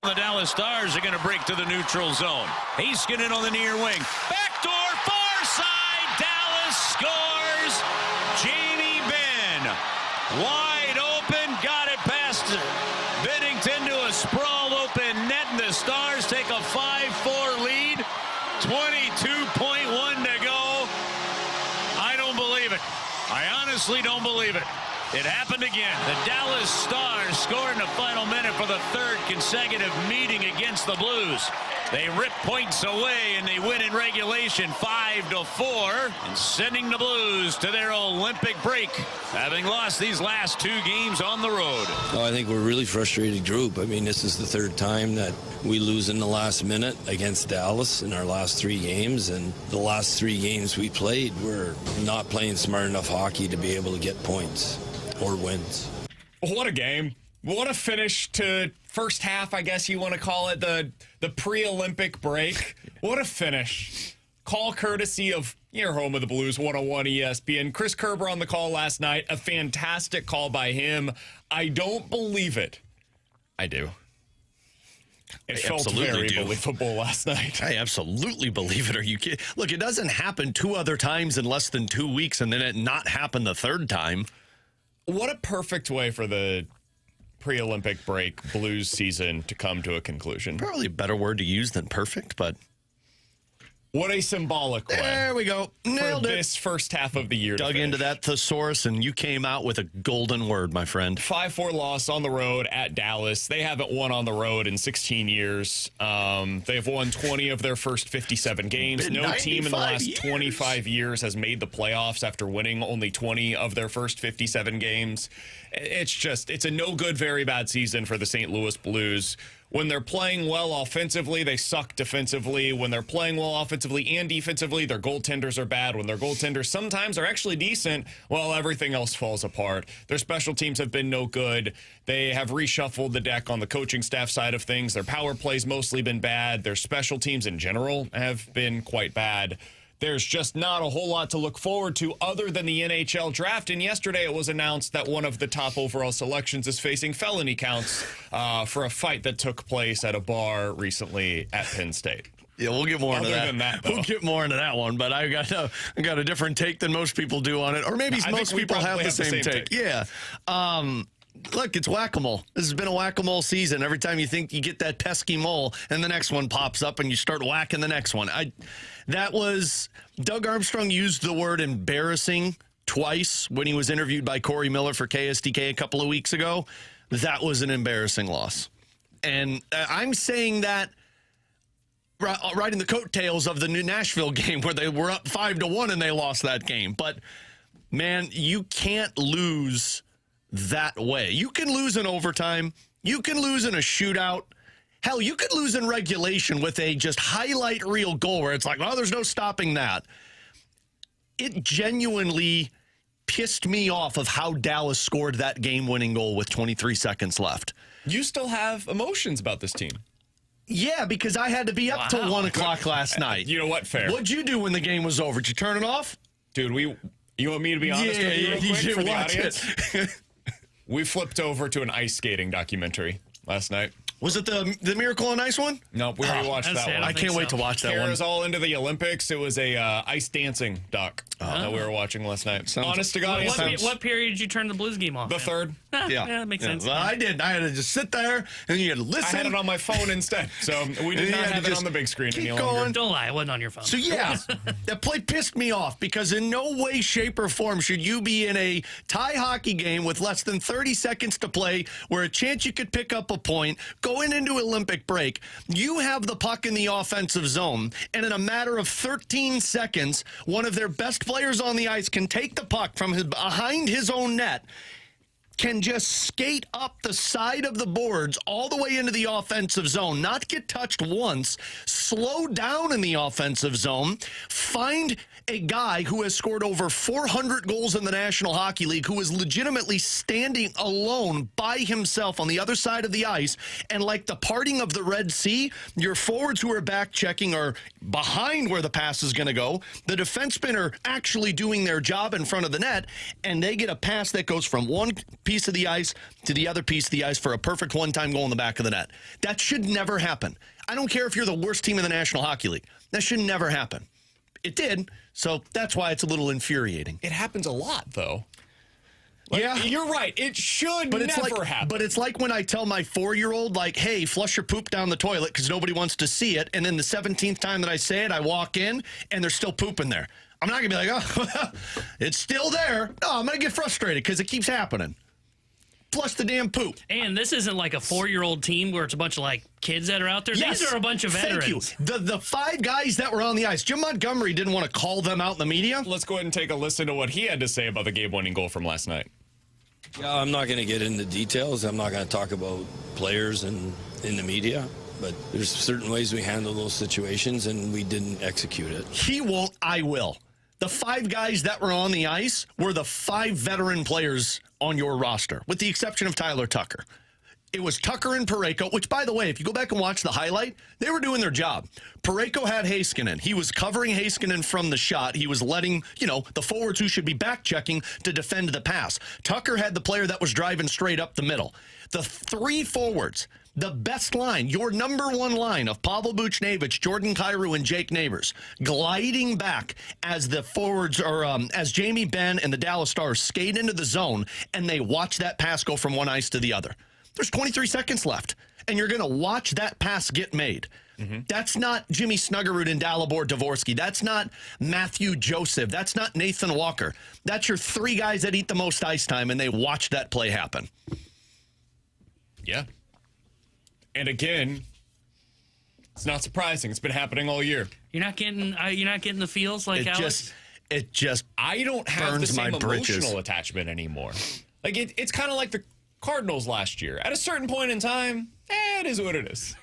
The Dallas Stars are going to break to the neutral zone. Heiskanen on the near wing. Backdoor far side. Dallas scores. Jamie Benn. Wide open. Got it past Binnington to a sprawled open net. And the Stars take a 5-4 lead. 22.1 to go. I don't believe it. I honestly don't believe it. It happened again. The Dallas Stars scored in the final minute for the third consecutive meeting against the Blues. They rip points away and they win in regulation 5-4, and sending the Blues to their Olympic break, having lost these last two games on the road. I think we're a really frustrated group. I mean, this is the third time that we lose in the last minute against Dallas in our last three games, and the last three games we played, we're not playing smart enough hockey to be able to get points or wins. What a game. What a finish to first half, I guess you want to call it, the pre-Olympic break. What a finish. Call courtesy of your home of the Blues, 101 ESPN. Chris Kerber on the call last night. A fantastic call by him. I don't believe it. I do. It felt very believable last night. I absolutely believe it. Are you kidding? Look, it doesn't happen two other times in less than 2 weeks and then it not happen the third time. What a perfect way for the pre-Olympic break Blues season to come to a conclusion. Probably a better word to use than perfect, but what a symbolic way. There we go. Nailed for it. This first half of the year. Dug into that thesaurus, and you came out with a golden word, my friend. 5-4 loss on the road at Dallas. They haven't won on the road in 16 years. They've won 20 of their first 57 games. No team in the last 25 years has made the playoffs after winning only 20 of their first 57 games. It's a no good, very bad season for the St. Louis Blues. When they're playing well offensively, they suck defensively. When they're playing well offensively and defensively, their goaltenders are bad. When their goaltenders sometimes are actually decent, well, everything else falls apart. Their special teams have been no good. They have reshuffled the deck on the coaching staff side of things. Their power play's mostly been bad. Their special teams in general have been quite bad. There's just not a whole lot to look forward to other than the NHL draft. And yesterday it was announced that one of the top overall selections is facing felony counts for a fight that took place at a bar recently at Penn State. Yeah, we'll get more into that. Other than that, we'll get more into that one, but I got a different take than most people do on it, or maybe most people have the same take. Yeah. Look, it's whack-a-mole. This has been a whack-a-mole season. Every time you think you get that pesky mole, and the next one pops up, and you start whacking the next one. Doug Armstrong used the word embarrassing twice when he was interviewed by Corey Miller for KSDK a couple of weeks ago. That was an embarrassing loss. And I'm saying that riding the coattails of the new Nashville game where they were up 5-1 and they lost that game. But, man, you can't lose that way. You can lose in overtime. You can lose in a shootout. Hell, you could lose in regulation with a just highlight reel goal where it's like, well, there's no stopping that. It genuinely pissed me off of how Dallas scored that game-winning goal with 23 seconds left. You still have emotions about this team. Yeah, because I had to be up till 1 o'clock last night. You know what? Fair. What'd you do when the game was over? Did you turn it off? Dude, you want me to be honest with you real quick for the watch audience? We flipped over to an ice skating documentary last night. Was it the Miracle on Ice one? Nope, we already watched that one. I can't wait to watch that one. Kyra's all into the Olympics. It was a ice dancing doc that we were watching last night. Honest to God. What period did you turn the Blues game off? The third. Yeah, that makes sense. Well, I did. I had to just sit there and you had to listen. I had it on my phone instead, so we did not have it on the big screen any longer. Don't lie, it wasn't on your phone. So yeah, that play pissed me off because in no way, shape, or form should you be in a tie hockey game with less than 30 seconds to play where a chance you could pick up a point, going into Olympic break. You have the puck in the offensive zone, and in a matter of 13 seconds, one of their best players on the ice can take the puck from behind his own net, can just skate up the side of the boards all the way into the offensive zone, not get touched once, slow down in the offensive zone, find a guy who has scored over 400 goals in the National Hockey League, who is legitimately standing alone by himself on the other side of the ice, and like the parting of the Red Sea, your forwards who are back checking are behind where the pass is going to go. The defensemen are actually doing their job in front of the net, and they get a pass that goes from one piece of the ice to the other piece of the ice for a perfect one-time goal in the back of the net. That should never happen. I don't care if you're the worst team in the National Hockey League. That should never happen. It did, so that's why it's a little infuriating. It happens a lot, though. Yeah. You're right. It should never happen. But it's like when I tell my 4-year-old, like, hey, flush your poop down the toilet because nobody wants to see it. And then the 17th time that I say it, I walk in and there's still poop in there. I'm not going to be like, oh, it's still there. No, I'm going to get frustrated because it keeps happening. Flush the damn poop. And this isn't like a 4-year-old team where it's a bunch of like kids that are out there. Yes. These are a bunch of veterans. Thank you. The 5 guys that were on the ice, Jim Montgomery didn't want to call them out in the media. Let's go ahead and take a listen to what he had to say about the game-winning goal from last night. Yeah, I'm not going to get into details. I'm not going to talk about players in the media. But there's certain ways we handle those situations, and we didn't execute it. He won't. I will. The 5 guys that were on the ice were the 5 veteran players on your roster, with the exception of Tyler Tucker. It was Tucker and Parayko, which, by the way, if you go back and watch the highlight, they were doing their job. Parayko had Heiskanen. He was covering Heiskanen from the shot. He was letting, the forwards who should be back-checking to defend the pass. Tucker had the player that was driving straight up the middle. The 3 forwards, the best line, your number 1 line of Pavel Buchnevich, Jordan Kyrou, and Jake Neighbors, gliding back as the forwards, or as Jamie Benn and the Dallas Stars skate into the zone, and they watch that pass go from one ice to the other. There's 23 seconds left, and you're going to watch that pass get made. Mm-hmm. That's not Jimmy Snuggerud and Dalibor Dvorsky. That's not Matthew Joseph. That's not Nathan Walker. That's your 3 guys that eat the most ice time, and they watch that play happen. Yeah. And again, it's not surprising. It's been happening all year. You're not getting the feels like Alex? It just I don't have the same emotional attachment anymore. Like it's kind of like the Cardinals last year. At a certain point in time, it is what it is.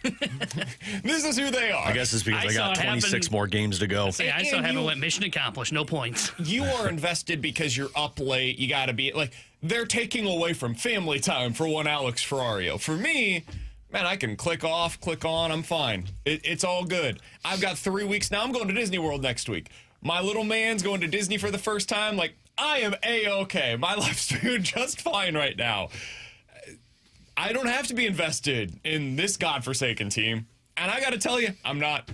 This is who they are. I guess it's because I got 26 more games to go. Yeah, I still haven't went mission accomplished. No points. You are invested because you're up late. You got to be like, they're taking away from family time for one Alex Ferrario. For me, man, I can click off, click on. I'm fine. It's all good. I've got 3 weeks now. I'm going to Disney World next week. My little man's going to Disney for the first time. Like, I am A-okay. My life's doing just fine right now. I don't have to be invested in this godforsaken team. And I got to tell you, I'm not.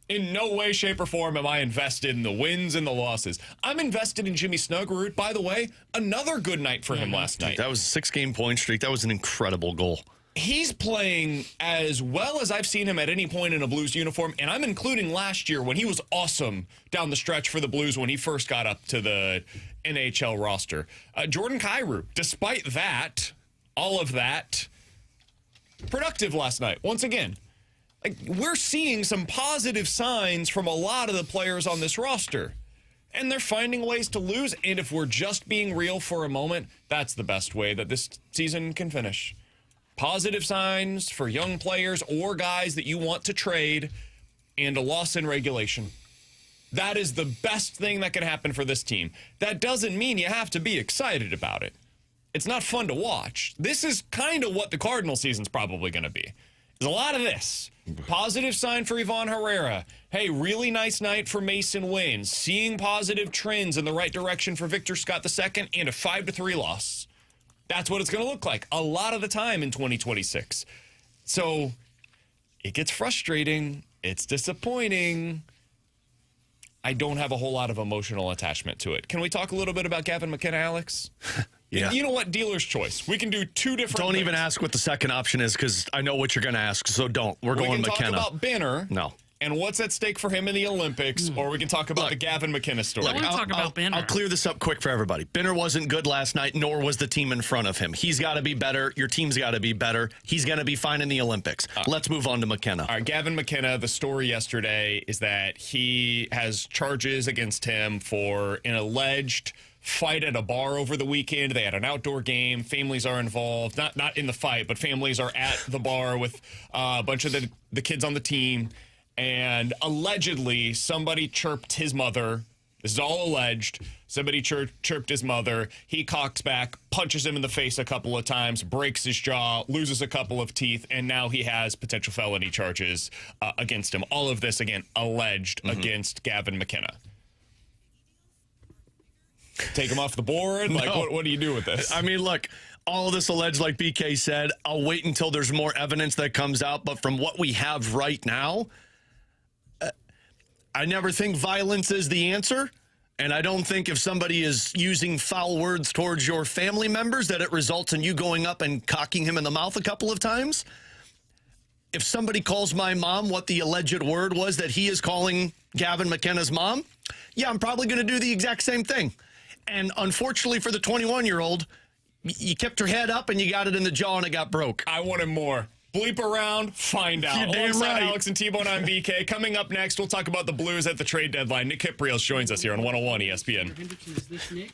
In no way, shape, or form am I invested in the wins and the losses. I'm invested in Jimmy Snuggerud. By the way, another good night for him last night. That was a 6-game point streak. That was an incredible goal. He's playing as well as I've seen him at any point in a Blues uniform, and I'm including last year when he was awesome down the stretch for the Blues when he first got up to the NHL roster. Jordan Kyrou, despite that, all of that, productive last night. Once again, like, we're seeing some positive signs from a lot of the players on this roster, and they're finding ways to lose, and if we're just being real for a moment, that's the best way that this season can finish. Positive signs for young players or guys that you want to trade, and a loss in regulation. That is the best thing that can happen for this team. That doesn't mean you have to be excited about it. It's not fun to watch. This is kind of what the Cardinal season's probably going to be. There's a lot of this. Positive sign for Ivan Herrera. Hey, really nice night for Mason Wayne. Seeing positive trends in the right direction for Victor Scott II, and a 5-3 loss. That's what it's going to look like a lot of the time in 2026. So it gets frustrating. It's disappointing. I don't have a whole lot of emotional attachment to it. Can we talk a little bit about Gavin McKenna, Alex? Yeah. You know what? Dealer's choice. We can do 2 different Don't things. even ask what the second option is because I know what you're going to ask, so don't. We're going McKenna. We can talk about Benner. No. And what's at stake for him in the Olympics, or we can talk about the Gavin McKenna story. I want to talk about Benner. I'll clear this up quick for everybody. Benner wasn't good last night, nor was the team in front of him. He's got to be better. Your team's got to be better. He's going to be fine in the Olympics. Let's move on to McKenna. All right, Gavin McKenna, the story yesterday is that he has charges against him for an alleged fight at a bar over the weekend. They had an outdoor game. Families are involved. Not in the fight, but families are at the bar with a bunch of the kids on the team. And allegedly, somebody chirped his mother. This is all alleged. Somebody chirped his mother. He cocks back, punches him in the face a couple of times, breaks his jaw, loses a couple of teeth, and now he has potential felony charges against him. All of this, again, alleged against Gavin McKenna. Take him off the board? Like, what do you do with this? I mean, look, all of this alleged, like BK said. I'll wait until there's more evidence that comes out. But from what we have right now, I never think violence is the answer. And I don't think if somebody is using foul words towards your family members that it results in you going up and cocking him in the mouth a couple of times. If somebody calls my mom what the alleged word was that he is calling Gavin McKenna's mom, yeah, I'm probably going to do the exact same thing. And unfortunately for the 21-year-old, you kept your head up and you got it in the jaw and it got broke. I wanted more. Bleep around, find out. You're damn Alongside right. Alex and T-Bone, I'm BK. Coming up next, we'll talk about the Blues at the trade deadline. Nick Kypreos joins us here on 101 ESPN. Hendrickson, is this Nick?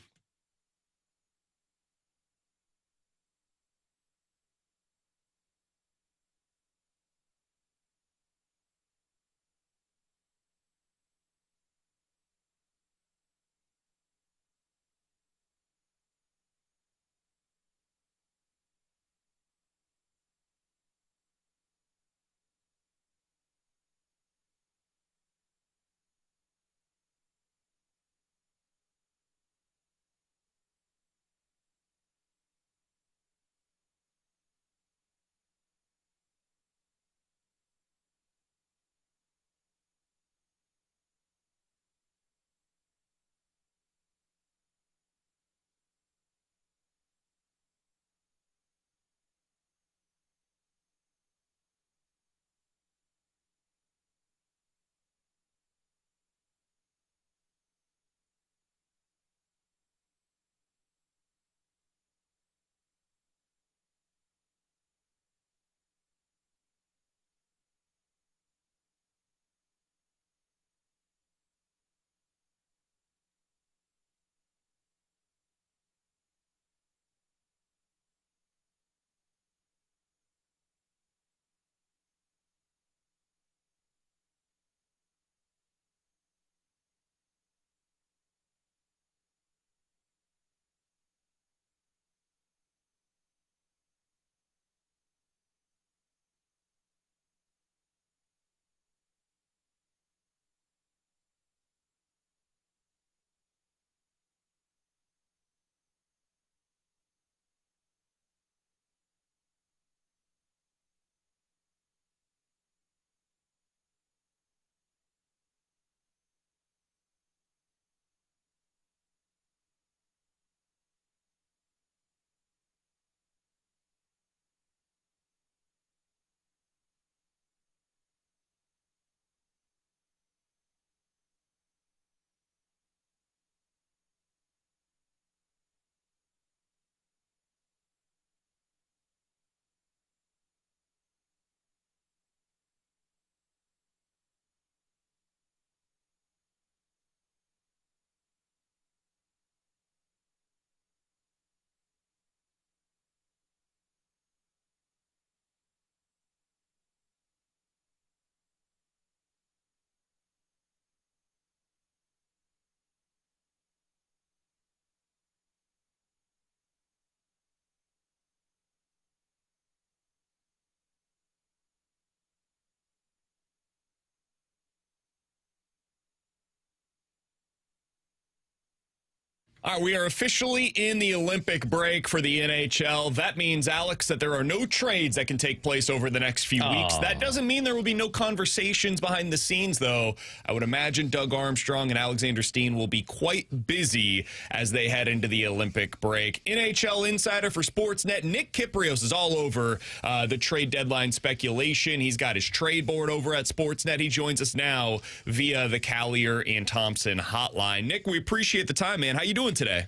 All right, we are officially in the Olympic break for the NHL. That means, Alex, that there are no trades that can take place over the next few weeks. That doesn't mean there will be no conversations behind the scenes, though. I would imagine Doug Armstrong and Alexander Steen will be quite busy as they head into the Olympic break. NHL insider for Sportsnet, Nick Kypreos, is all over the trade deadline speculation. He's got his trade board over at Sportsnet. He joins us now via the Callier and Thompson hotline. Nick, we appreciate the time, man. How you doing today?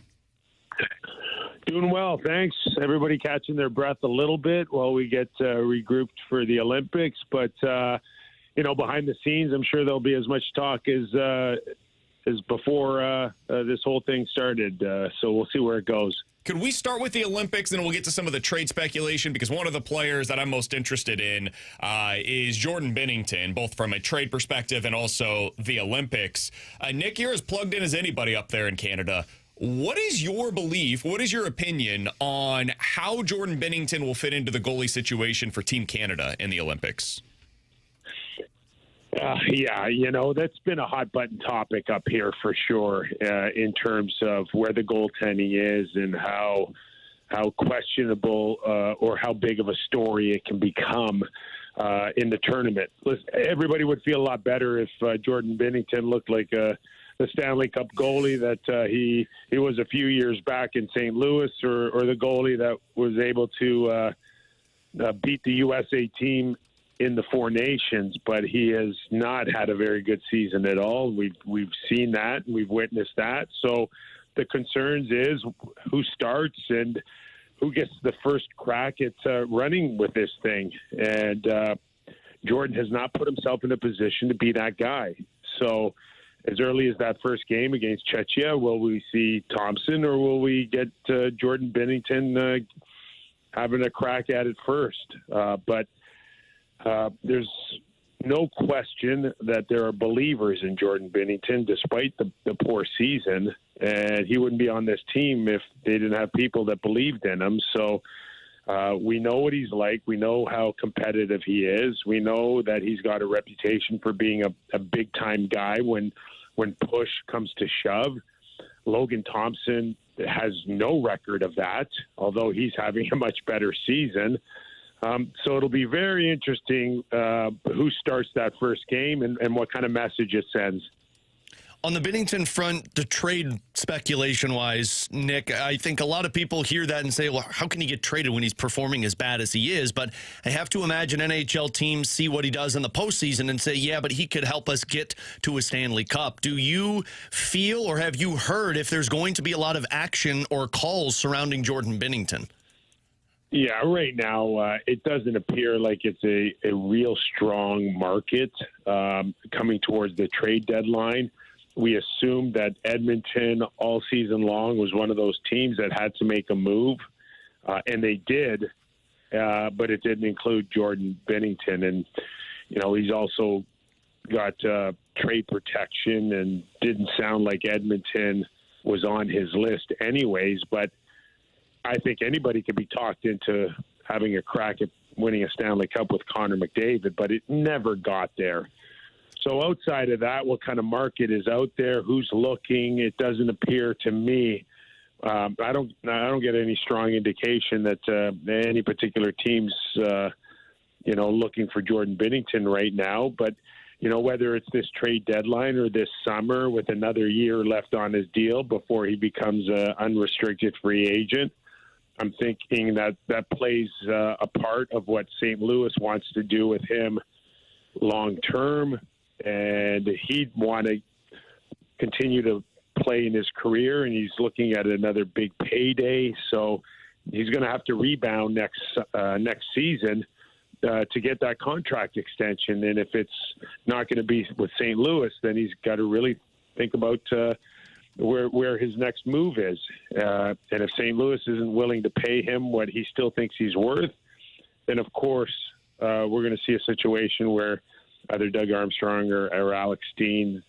Doing well, thanks. Everybody catching their breath a little bit while we get regrouped for the Olympics. But, behind the scenes, I'm sure there'll be as much talk as before this whole thing started. So we'll see where it goes. Could we start with the Olympics, and we'll get to some of the trade speculation? Because one of the players that I'm most interested in is Jordan Binnington, both from a trade perspective and also the Olympics. Nick, you're as plugged in as anybody up there in Canada. What is your belief, what is your opinion on how Jordan Binnington will fit into the goalie situation for Team Canada in the Olympics? That's been a hot button topic up here for sure in terms of where the goaltending is and how how questionable or how big of a story it can become in the tournament. Listen, everybody would feel a lot better if Jordan Binnington looked like the Stanley Cup goalie that he was a few years back in St. Louis, or the goalie that was able to beat the USA team in the Four Nations, but he has not had a very good season at all. We've seen that, and we've witnessed that. So the concerns is who starts and who gets the first crack at running with this thing. And Jordan has not put himself in a position to be that guy. So as early as that first game against Czechia, will we see Thompson, or will we get Jordan Binnington having a crack at it first? But there's no question that there are believers in Jordan Binnington, despite the poor season, and he wouldn't be on this team if they didn't have people that believed in him. So we know what he's like. We know how competitive he is. We know that he's got a reputation for being a big-time guy when push comes to shove. Logan Thompson has no record of that, although he's having a much better season. So it'll be very interesting who starts that first game and what kind of message it sends. On the Binnington front, the trade speculation-wise, Nick, I think a lot of people hear that and say, well, how can he get traded when he's performing as bad as he is? But I have to imagine NHL teams see what he does in the postseason and say, yeah, but he could help us get to a Stanley Cup. Do you feel, or have you heard, if there's going to be a lot of action or calls surrounding Jordan Binnington? Yeah, right now it doesn't appear like it's a real strong market coming towards the trade deadline. We assumed that Edmonton all season long was one of those teams that had to make a move, and they did, but it didn't include Jordan Binnington. And, you know, he's also got trade protection, and didn't sound like Edmonton was on his list anyways. But I think anybody could be talked into having a crack at winning a Stanley Cup with Connor McDavid, but it never got there. So outside of that, what kind of market is out there? Who's looking? It doesn't appear to me. I don't get any strong indication that any particular team's looking for Jordan Binnington right now. But whether it's this trade deadline or this summer with another year left on his deal before he becomes an unrestricted free agent, I'm thinking that plays a part of what St. Louis wants to do with him long term. And he'd want to continue to play in his career, and he's looking at another big payday. So he's going to have to rebound next season to get that contract extension. And if it's not going to be with St. Louis, then he's got to really think about where his next move is. And if St. Louis isn't willing to pay him what he still thinks he's worth, then of course we're going to see a situation where either Doug Armstrong or Alex Steen,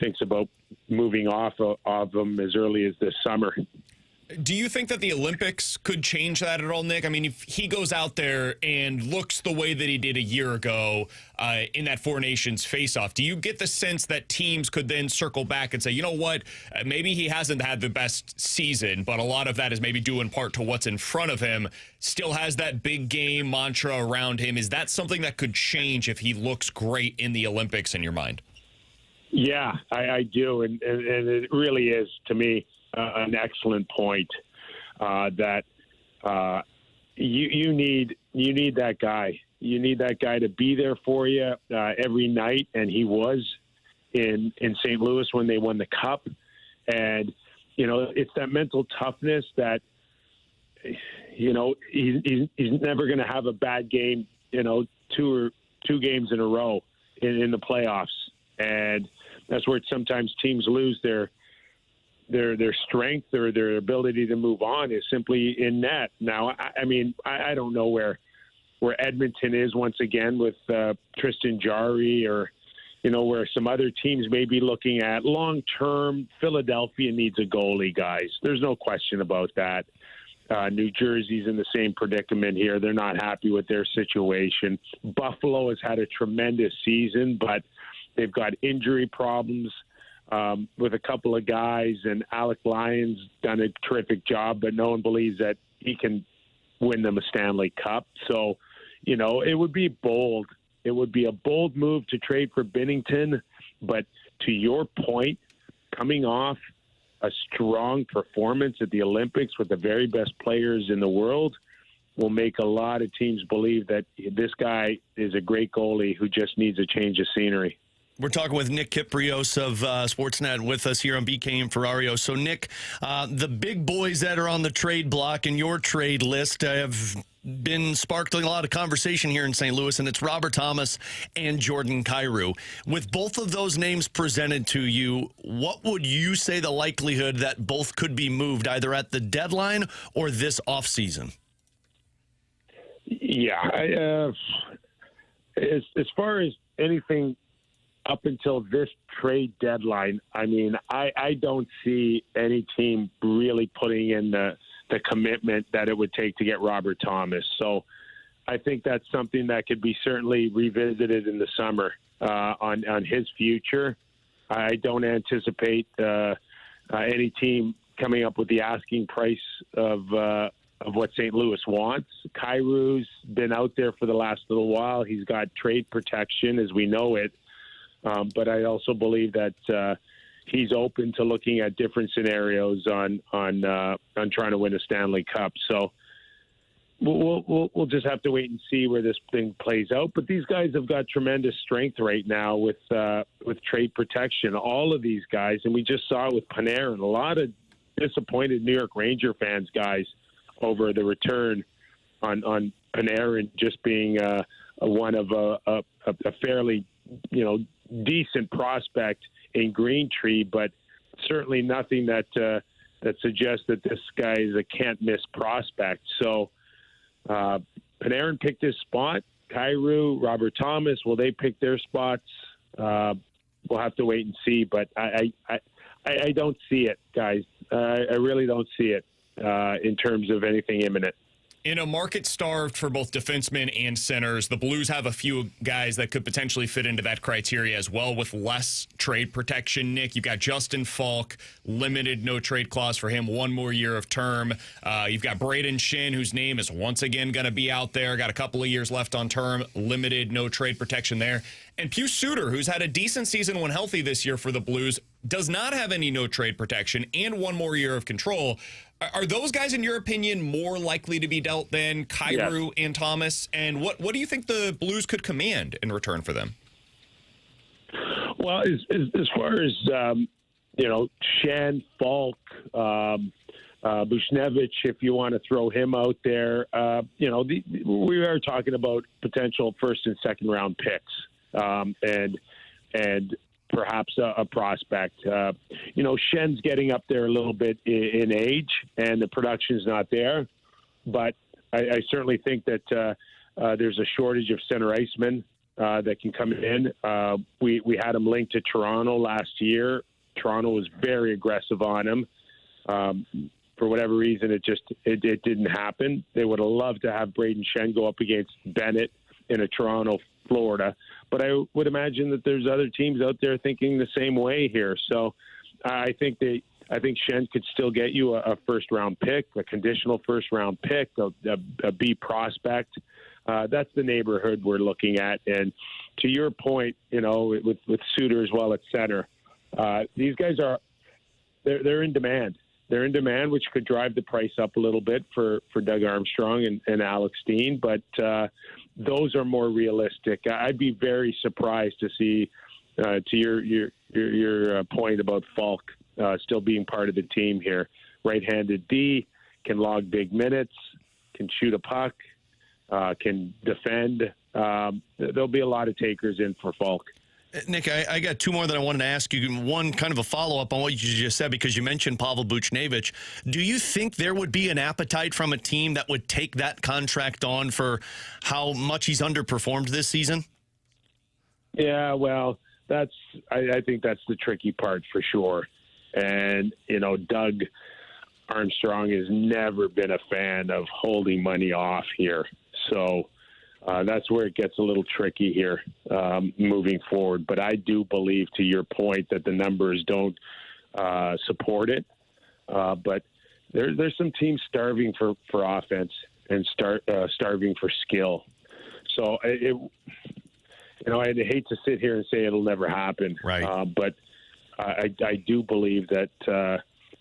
thinks about moving off of him as early as this summer. Do you think that the Olympics could change that at all, Nick? I mean, if he goes out there and looks the way that he did a year ago in that Four Nations face-off, do you get the sense that teams could then circle back and say, you know what, maybe he hasn't had the best season, but a lot of that is maybe due in part to what's in front of him, still has that big game mantra around him. Is that something that could change if he looks great in the Olympics in your mind? Yeah, I do, and it really is, to me, an excellent point that you need that guy. You need that guy to be there for you every night, and he was in St. Louis when they won the Cup. And it's that mental toughness that he's never going to have a bad game. Two games in a row in the playoffs, and that's where sometimes teams lose their strength or their ability to move on is simply in net. Now, I don't know where Edmonton is once again with Tristan Jarry, or where some other teams may be looking at long term. Philadelphia needs a goalie, guys. There's no question about that. New Jersey's in the same predicament here. They're not happy with their situation. Buffalo has had a tremendous season, but they've got injury problems with a couple of guys, and Alec Lyon's done a terrific job, but no one believes that he can win them a Stanley Cup. So, it would be bold. It would be a bold move to trade for Binnington. But to your point, coming off a strong performance at the Olympics with the very best players in the world will make a lot of teams believe that this guy is a great goalie who just needs a change of scenery. We're talking with Nick Kypreos of Sportsnet with us here on BK and Ferrario. So, Nick, the big boys that are on the trade block and your trade list have been sparkling a lot of conversation here in St. Louis, and it's Robert Thomas and Jordan Kyrou. With both of those names presented to you, what would you say the likelihood that both could be moved either at the deadline or this offseason? Yeah, as far as anything up until this trade deadline, I mean, I don't see any team really putting in the commitment that it would take to get Robert Thomas. So I think that's something that could be certainly revisited in the summer on his future. I don't anticipate any team coming up with the asking price of what St. Louis wants. Kyrou's been out there for the last little while. He's got trade protection as we know it. But I also believe that he's open to looking at different scenarios on trying to win a Stanley Cup. So we'll just have to wait and see where this thing plays out. But these guys have got tremendous strength right now with trade protection. All of these guys, and we just saw it with Panarin. A lot of disappointed New York Ranger fans, guys, over the return on Panarin just being one of a fairly decent prospect in Greentree, but certainly nothing that suggests that this guy is a can't-miss prospect. So Panarin picked his spot. Kyrou, Robert Thomas, will they pick their spots? We'll have to wait and see, but I don't see it, guys. I really don't see it in terms of anything imminent. In a market starved for both defensemen and centers, the Blues have a few guys that could potentially fit into that criteria as well with less trade protection. Nick, you've got Justin Falk, limited no trade clause for him, 1 more year of term. You've got Braden Shin, whose name is once again going to be out there, got a couple of years left on term, limited no trade protection there. And Pius Suter, who's had a decent season when healthy this year for the Blues, does not have any no trade protection and 1 more year of control. Are those guys, in your opinion, more likely to be dealt than Kyrou and Thomas? And what do you think the Blues could command in return for them? Well, as far as Shen, Falk, Buchnevich, if you want to throw him out there, we are talking about potential first and second round picks, and perhaps a prospect. Shen's getting up there a little bit in age, and the production's not there. But I certainly think that there's a shortage of center icemen that can come in. We had him linked to Toronto last year. Toronto was very aggressive on him. For whatever reason, it didn't happen. They would have loved to have Braden Shen go up against Bennett in a Toronto, Florida. But I would imagine that there's other teams out there thinking the same way here. So I think Shen could still get you a first-round pick, a conditional first-round pick, a B prospect. That's the neighborhood we're looking at. And to your point, with Suter as well at center, these guys they're in demand. They're in demand, which could drive the price up a little bit for Doug Armstrong and Alex Steen. But those are more realistic. I'd be very surprised to see, to your point about Falk still being part of the team here. Right-handed D, can log big minutes, can shoot a puck, can defend. There'll be a lot of takers in for Falk. Nick, I got 2 more that I wanted to ask you. One, kind of a follow-up on what you just said, because you mentioned Pavel Buchnevich. Do you think there would be an appetite from a team that would take that contract on for how much he's underperformed this season? Yeah, well, I think that's the tricky part for sure. And, Doug Armstrong has never been a fan of holding money off here. So that's where it gets a little tricky here moving forward. But I do believe, to your point, that the numbers don't support it. But there's some teams starving for offense and starving for skill. So I'd hate to sit here and say it'll never happen. Right. But I do believe that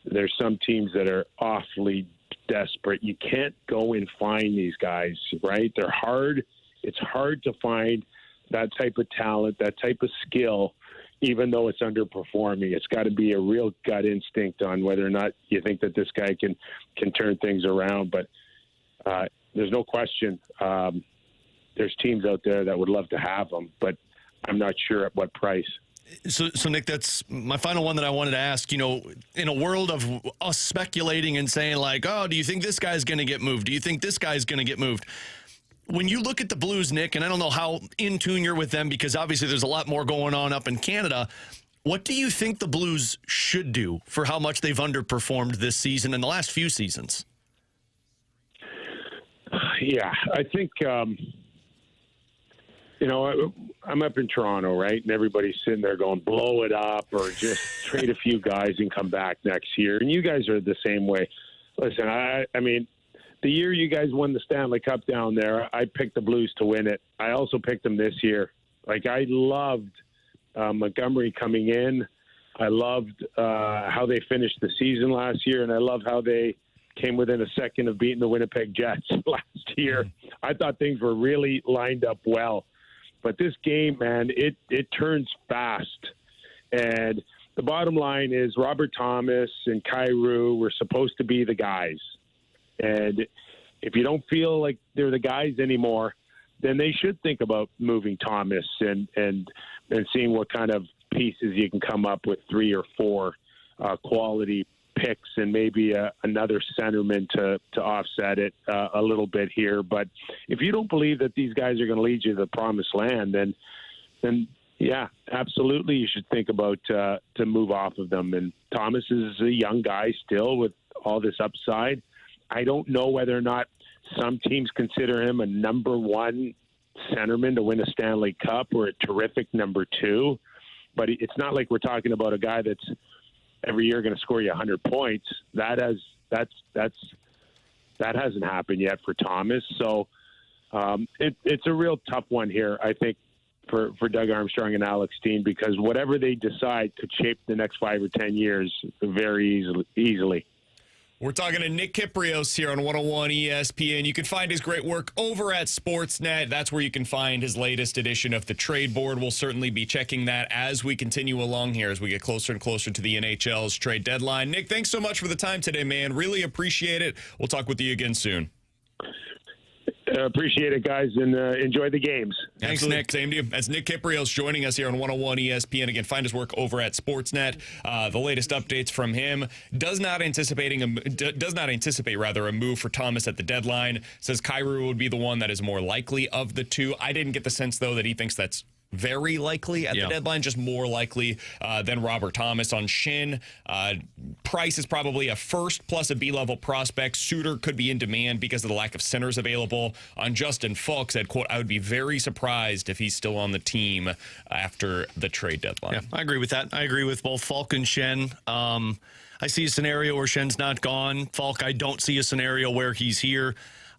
there's some teams that are awfully desperate. You can't go and find these guys, right? They're hard. It's hard to find that type of talent, that type of skill, even though it's underperforming. It's got to be a real gut instinct on whether or not you think that this guy can turn things around. But there's no question there's teams out there that would love to have him, but I'm not sure at what price. So, Nick, that's my final one that I wanted to ask. In a world of us speculating and saying, like, oh, do you think this guy's going to get moved? Do you think this guy's going to get moved? When you look at the Blues, Nick, and I don't know how in tune you're with them because obviously there's a lot more going on up in Canada, what do you think the Blues should do for how much they've underperformed this season and the last few seasons? Yeah, I think, I'm up in Toronto, right? And everybody's sitting there going, blow it up or just trade a few guys and come back next year. And you guys are the same way. Listen, I mean, the year you guys won the Stanley Cup down there, I picked the Blues to win it. I also picked them this year. Like, I loved Montgomery coming in. I loved how they finished the season last year, and I love how they came within a second of beating the Winnipeg Jets last year. I thought things were really lined up well. But this game, man, it turns fast. And the bottom line is Robert Thomas and Kyrou were supposed to be the guys. And if you don't feel like they're the guys anymore, then they should think about moving Thomas and seeing what kind of pieces you can come up with, 3 or 4 quality picks and maybe another centerman to offset it a little bit here. But if you don't believe that these guys are going to lead you to the promised land, then yeah, absolutely you should think about to move off of them. And Thomas is a young guy still with all this upside. I don't know whether or not some teams consider him a number 1 centerman to win a Stanley Cup or a terrific number 2. But it's not like we're talking about a guy that's every year going to score you 100 points. That hasn't happened yet for Thomas. So it's a real tough one here, I think, for Doug Armstrong and Alex Steen, because whatever they decide could shape the next 5 or 10 years very easily. We're talking to Nick Kypreos here on 101 ESPN. You can find his great work over at Sportsnet. That's where you can find his latest edition of the trade board. We'll certainly be checking that as we continue along here, as we get closer and closer to the NHL's trade deadline. Nick, thanks so much for the time today, man. Really appreciate it. We'll talk with you again soon. Appreciate it, guys, and enjoy the games. Thanks, Nick. Same to you. That's Nick Kypreos joining us here on 101 ESPN. Again, find his work over at Sportsnet. The latest updates from him does not anticipate a move for Thomas at the deadline. Says Kyrou would be the one that is more likely of the two. I didn't get the sense though that he thinks that's very likely at the deadline, just more likely than Robert Thomas. On Shin, Price is probably a first plus a B-level prospect. Suitor could be in demand because of the lack of centers available. On Justin Falk said, quote, I would be very surprised if he's still on the team after the trade deadline. Yeah, I agree with that. I agree with both Falk and Shen. I see a scenario where Shen's not gone. Falk, I don't see a scenario where he's here.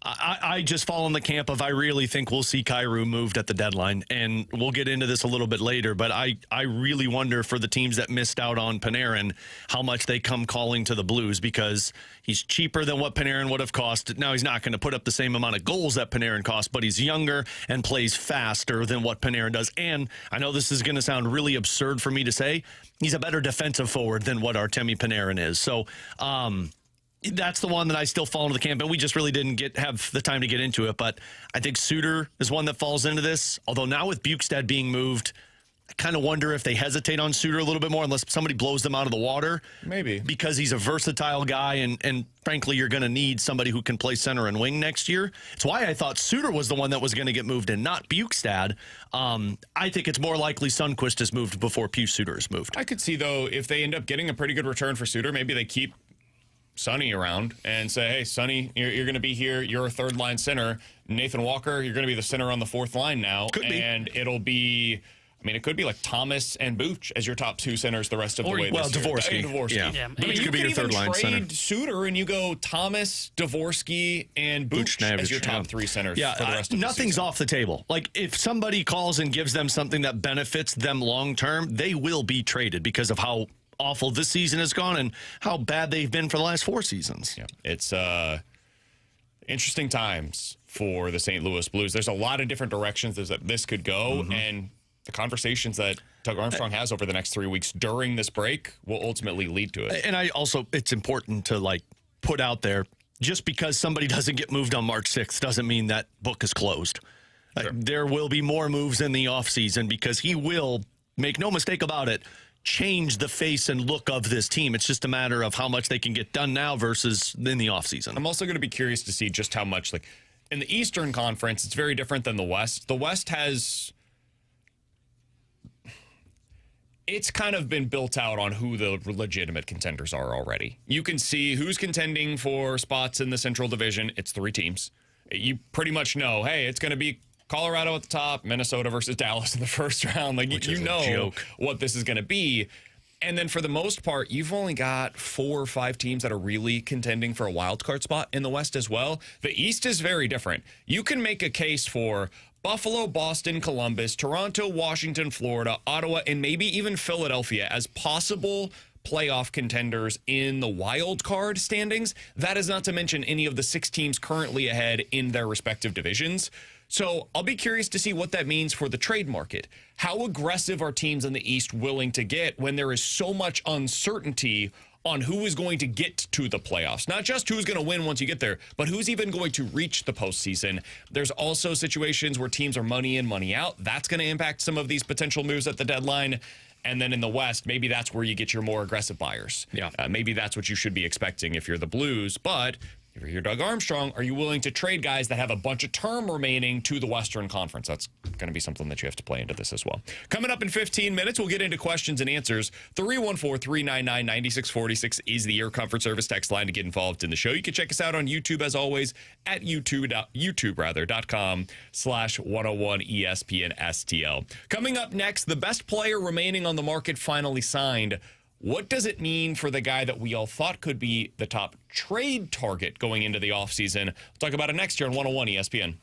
I just fall in the camp of I really think we'll see Kyrou moved at the deadline, and we'll get into this a little bit later, but I really wonder for the teams that missed out on Panarin how much they come calling to the Blues, because he's cheaper than what Panarin would have cost. Now, he's not going to put up the same amount of goals that Panarin cost, but he's younger and plays faster than what Panarin does. And I know this is going to sound really absurd for me to say, he's a better defensive forward than what Artemi Panarin is. So, that's the one that I still fall into the camp, and we just really didn't have the time to get into it. But I think Suitor is one that falls into this. Although now with Bukestad being moved, I kind of wonder if they hesitate on Suitor a little bit more unless somebody blows them out of the water. Maybe. Because he's a versatile guy, and frankly, you're going to need somebody who can play center and wing next year. It's why I thought Suitor was the one that was going to get moved and not Bukestad. I think it's more likely Sundqvist is moved before Suitor is moved. I could see, though, if they end up getting a pretty good return for Suitor, maybe they keep Sonny around and say, hey, Sonny, you're going to be here. You're a third-line center. Nathan Walker, you're going to be the center on the fourth line now. Could be. And it'll be I mean, it could be like Thomas and Booch as your top two centers the rest of the way this year. Dvorsky. Dvorsky. Yeah. Yeah. I mean, Booch you could be your even third-line center. trade Suitor and you go Thomas, Dvorsky, and Booch as your top three centers for the rest of the nothing's season. off the table. Like, if somebody calls and gives them something that benefits them long term, they will be traded because of how awful this season has gone and how bad they've been for the last 4 seasons. Yeah, it's interesting times for the St. Louis Blues. There's a lot of different directions that this could go, and the conversations that Doug Armstrong has over the next 3 weeks during this break will ultimately lead to it. And it's important to put out there, just because somebody doesn't get moved on March 6th doesn't mean that book is closed. Sure. There will be more moves in the offseason because he will, make no mistake about it, change the face and look of this team. It's just a matter of how much they can get done now versus in the offseason. I'm also going to be curious to see just how much, in the Eastern Conference, it's very different than the West. The West it's kind of been built out on who the legitimate contenders are already. You can see who's contending for spots in the Central Division. It's 3 teams. You pretty much know, hey, it's going to be Colorado at the top, Minnesota versus Dallas in the first round. You know what this is going to be. And then for the most part, you've only got 4 or 5 teams that are really contending for a wild card spot in the West as well. The East is very different. You can make a case for Buffalo, Boston, Columbus, Toronto, Washington, Florida, Ottawa, and maybe even Philadelphia as possible playoff contenders in the wild card standings. That is not to mention any of the 6 teams currently ahead in their respective divisions. So I'll be curious to see what that means for the trade market. How aggressive are teams in the East willing to get when there is so much uncertainty on who is going to get to the playoffs? Not just who's going to win once you get there, but who's even going to reach the postseason. There's also situations where teams are money in, money out. That's going to impact some of these potential moves at the deadline. And then in the West, maybe that's where you get your more aggressive buyers. Yeah. Maybe that's what you should be expecting if you're the Blues. But if you're Doug Armstrong, are you willing to trade guys that have a bunch of term remaining to the Western Conference? That's going to be something that you have to play into this as well. Coming up in 15 minutes, we'll get into questions and answers. 314-399-9646 is the Air Comfort Service text line to get involved in the show. You can check us out on YouTube, as always, at youtube.com/101ESPN STL. Coming up next, the best player remaining on the market finally signed. What does it mean for the guy that we all thought could be the top trade target going into the offseason? We'll talk about it next year on 101 ESPN.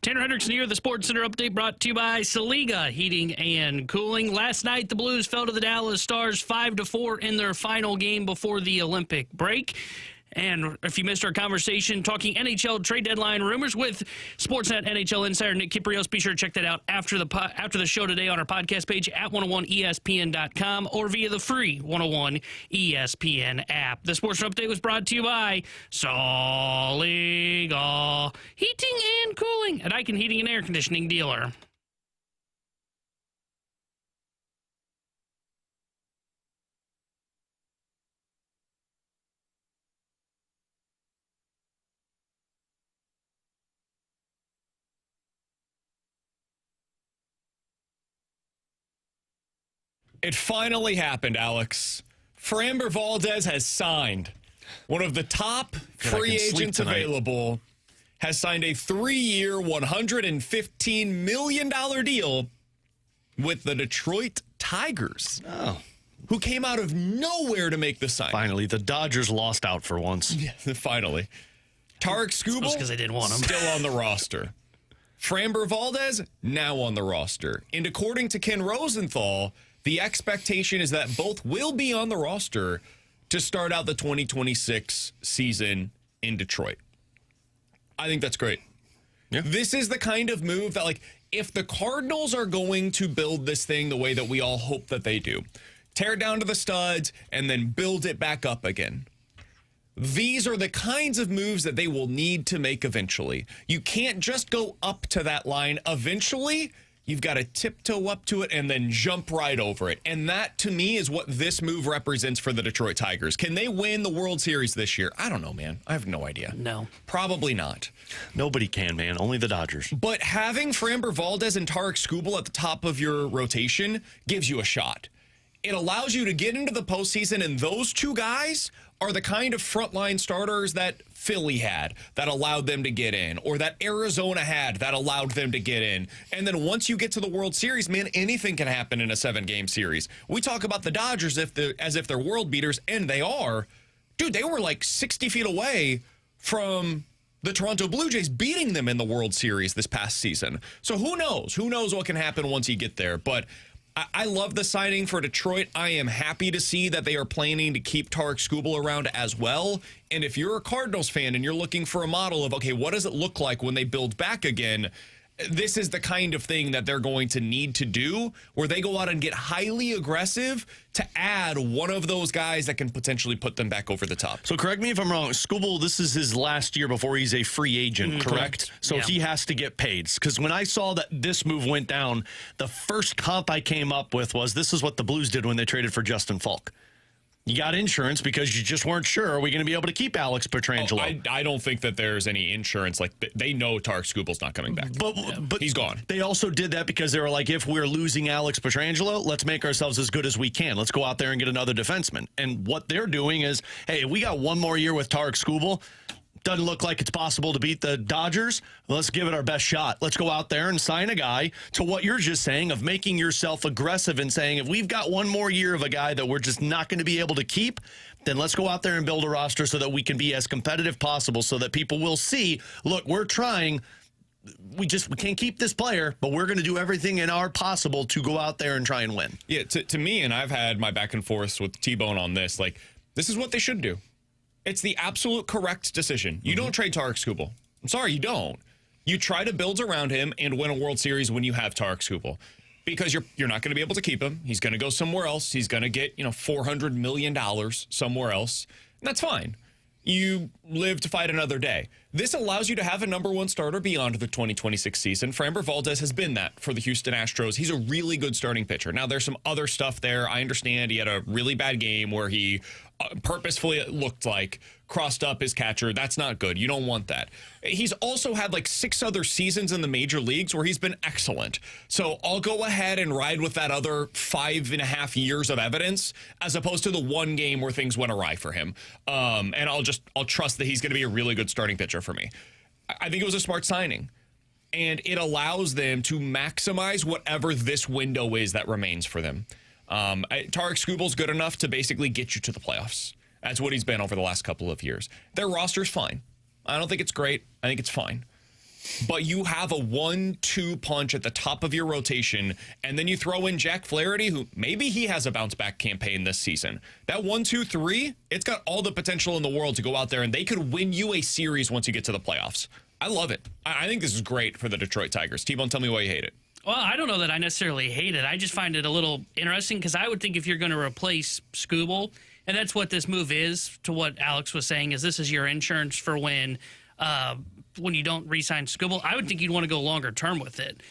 Tanner Hendrickson here, the Sports Center update brought to you by Saliga Heating and Cooling. Last night, the Blues fell to the Dallas Stars 5-4 in their final game before the Olympic break. And if you missed our conversation talking NHL trade deadline rumors with Sportsnet NHL insider Nick Kypreos, be sure to check that out after the show today on our podcast page at 101ESPN.com or via the free 101 ESPN app. The Sports Update was brought to you by Saliga Heating and Cooling, an Icon Heating and Air Conditioning dealer. It finally happened, Alex. Ferrario Rewind has signed. One of the top free agents available has signed a 3-year, $115 million deal with the Detroit Tigers. Oh. Who came out of nowhere to make the sign. Finally, the Dodgers lost out for once. Yeah, finally. Tarik Skubal because they didn't want him. Still on the roster. Ferrario Rewind now on the roster. And according to Ken Rosenthal, the expectation is that both will be on the roster to start out the 2026 season in Detroit. I think that's great. Yeah. This is the kind of move that, like, if the Cardinals are going to build this thing the way that we all hope that they do, tear it down to the studs and then build it back up again. These are the kinds of moves that they will need to make eventually. You can't just go up to that line. Eventually, you've got to tiptoe up to it and then jump right over it. And that, to me, is what this move represents for the Detroit Tigers. Can they win the World Series this year? I don't know, man. I have no idea. No. Probably not. Nobody can, man. Only the Dodgers. But having Ferrario Rewind and Tarik Skubal at the top of your rotation gives you a shot. It allows you to get into the postseason, and those two guys are the kind of frontline starters that Philly had that allowed them to get in, or that Arizona had that allowed them to get in. And then once you get to the World Series, man, anything can happen in a 7-game series. We talk about the Dodgers as if they're world beaters, and they are. Dude, they were like 60 feet away from the Toronto Blue Jays beating them in the World Series this past season. So who knows? Who knows what can happen once you get there? But I love the signing for Detroit. I am happy to see that they are planning to keep Tarik Skubal around as well. And if you're a Cardinals fan and you're looking for a model of, okay, what does it look like when they build back again? This is the kind of thing that they're going to need to do, where they go out and get highly aggressive to add one of those guys that can potentially put them back over the top. So correct me if I'm wrong. Skubal, this is his last year before he's a free agent, correct? So he has to get paid. Because when I saw that this move went down, the first comp I came up with was this is what the Blues did when they traded for Justin Falk. You got insurance because you just weren't sure, are we going to be able to keep Alex Pietrangelo? I don't think that there's any insurance. Like, they know Tarik Skubal's not coming back. But he's gone. They also did that because they were like, if we're losing Alex Pietrangelo, let's make ourselves as good as we can. Let's go out there and get another defenseman. And what they're doing is, hey, we got one more year with Tarik Skubal. Doesn't look like it's possible to beat the Dodgers. Let's give it our best shot. Let's go out there and sign a guy to what you're just saying of making yourself aggressive and saying, if we've got one more year of a guy that we're just not going to be able to keep, then let's go out there and build a roster so that we can be as competitive possible so that people will see, look, we're trying. We can't keep this player, but we're going to do everything in our possible to go out there and try and win. Yeah, to me, and I've had my back and forth with T-Bone on this, like, this is what they should do. It's the absolute correct decision. You don't trade Tarik Skubal. I'm sorry, you don't. You try to build around him and win a World Series when you have Tarik Skubal, because you're not going to be able to keep him. He's going to go somewhere else. He's going to get $400 million somewhere else. And that's fine. You live to fight another day. This allows you to have a number one starter beyond the 2026 season. Ferrario Rewind has been that for the Houston Astros. He's a really good starting pitcher. Now, there's some other stuff there. I understand he had a really bad game where he purposefully, it looked like, crossed up his catcher. That's not good. You don't want that. He's also had like 6 other seasons in the major leagues where he's been excellent. So I'll go ahead and ride with that other 5.5 years of evidence as opposed to the one game where things went awry for him. And I'll trust that he's going to be a really good starting pitcher for me. I think it was a smart signing. And it allows them to maximize whatever this window is that remains for them. Tarik Skubal's good enough to basically get you to the playoffs. That's what he's been over the last couple of years. Their roster's fine. I don't think it's great. I think it's fine. but you have a 1-2 punch at the top of your rotation, and then you throw in Jack Flaherty, who maybe he has a bounce-back campaign this season. That 1-2-3, it's got all the potential in the world to go out there, and they could win you a series once you get to the playoffs. I love it. I think this is great for the Detroit Tigers. T-Bone, tell me why you hate it. Well, I don't know that I necessarily hate it. I just find it a little interesting because I would think if you're going to replace Skubal, and that's what this move is, to what Alex was saying, is this is your insurance for when you don't re-sign Skubal, I would think you'd want to go longer term with it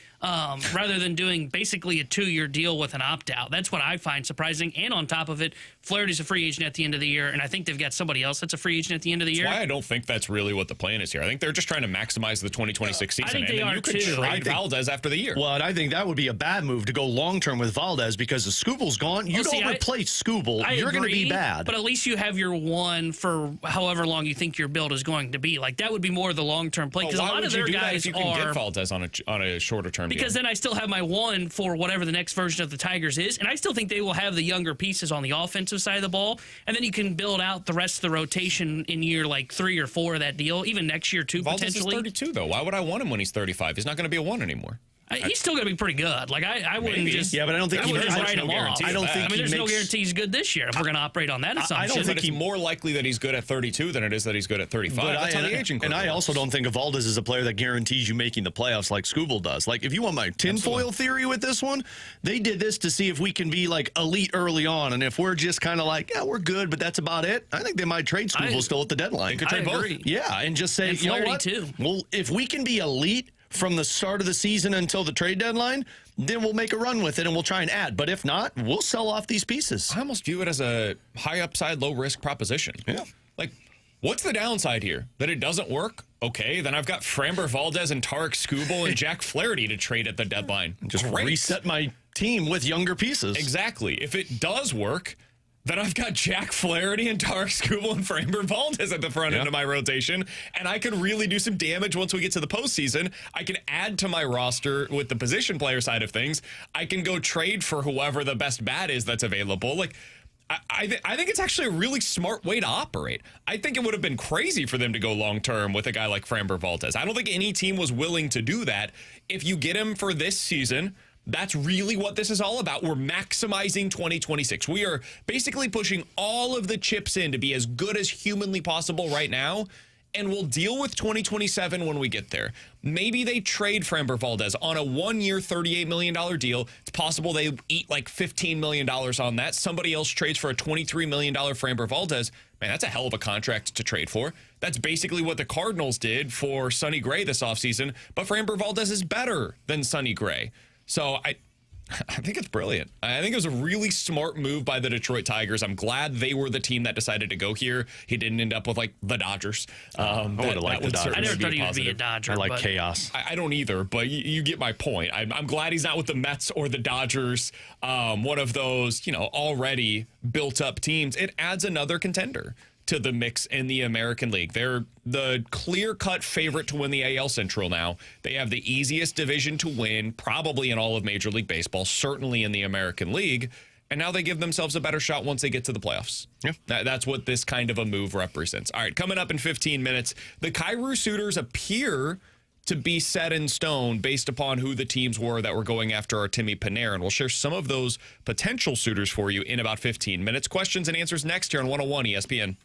rather than doing basically a 2-year deal with an opt-out. That's what I find surprising. And on top of it, Flaherty's a free agent at the end of the year, and I think they've got somebody else that's a free agent at the end of the year. That's why I don't think that's really what the plan is here. I think they're just trying to maximize the 2026 season. I think they and then are you could too. trade Valdez after the year. Well, and I think that would be a bad move to go long-term with Valdez because if Skubal's gone, you don't replace Skubal. You're going to be bad. But at least you have your one for however long you think your build is going to be. Like, that would be more the long-term play. Because a lot of their guys if you can get Valdez on a shorter-term deal? Because then I still have my one for whatever the next version of the Tigers is, and I still think they will have the younger pieces on the offensive side of the ball, and then you can build out the rest of the rotation in year like 3 or 4 of that deal, even next year too, Valdez potentially. Valdez is 32, though. Why would I want him when he's 35? He's not going to be a 1 anymore. He's still going to be pretty good. Like I wouldn't just. Yeah, but I don't think I wouldn't just there's write no him off. guarantee I don't of think that. there's no guarantee he's good this year if we're going to operate on that assumption. I don't think But it's more likely that he's good at 32 than it is that he's good at 35. That's how the aging curve I works. also don't think of Valdez as a player that guarantees you making the playoffs like Skubal does. Like, if you want my tinfoil theory with this one, they did this to see if we can be like elite early on, and if we're just kind of like, yeah, we're good, but that's about it. I think they might trade Skubal still at the deadline. They could trade both. agree. Yeah, and just say, And you know Flaherty what? too. Well, if we can be elite from the start of the season until the trade deadline, then we'll make a run with it and we'll try and add. But if not, we'll sell off these pieces. I almost view it as a high upside, low risk proposition. Yeah. Like, what's the downside here? That it doesn't work? Okay, then I've got Framber Valdez and Tarik Skubal and Jack Flaherty to trade at the deadline. Just Great. reset my team with younger pieces. Exactly. If it does work, then I've got Jack Flaherty and Tarik Skubal and Framber Valdez at the front end of my rotation, and I can really do some damage once we get to the postseason. I can add to my roster with the position player side of things. I can go trade for whoever the best bat is that's available. Like, I think it's actually a really smart way to operate. I think it would have been crazy for them to go long-term with a guy like Framber Valdez. I don't think any team was willing to do that. If you get him for this season, that's really what this is all about. We're maximizing 2026. We are basically pushing all of the chips in to be as good as humanly possible right now, and we'll deal with 2027 when we get there. Maybe they trade Framber Valdez on a 1-year, $38 million deal. It's possible they eat like $15 million on that. Somebody else trades for a $23 million Framber Valdez. Man, that's a hell of a contract to trade for. That's basically what the Cardinals did for Sonny Gray this offseason, but Framber Valdez is better than Sonny Gray. So I think it's brilliant. I think it was a really smart move by the Detroit Tigers. I'm glad they were the team that decided to go here. He didn't end up with like the Dodgers. I would have liked the Dodgers. I never thought he would be a Dodger. I like but chaos. I don't either, but you get my point. I'm glad he's not with the Mets or the Dodgers, one of those, already built up teams. It adds another contender to the mix in the American League. They're the clear-cut favorite to win the AL Central now. They have the easiest division to win, probably in all of Major League Baseball, certainly in the American League. And now they give themselves a better shot once they get to the playoffs. Yeah. That's what this kind of a move represents. All right, coming up in 15 minutes, the Kyrou suitors appear to be set in stone based upon who the teams were that were going after Artemi Panarin. We'll share some of those potential suitors for you in about 15 minutes. Questions and answers next here on 101 ESPN.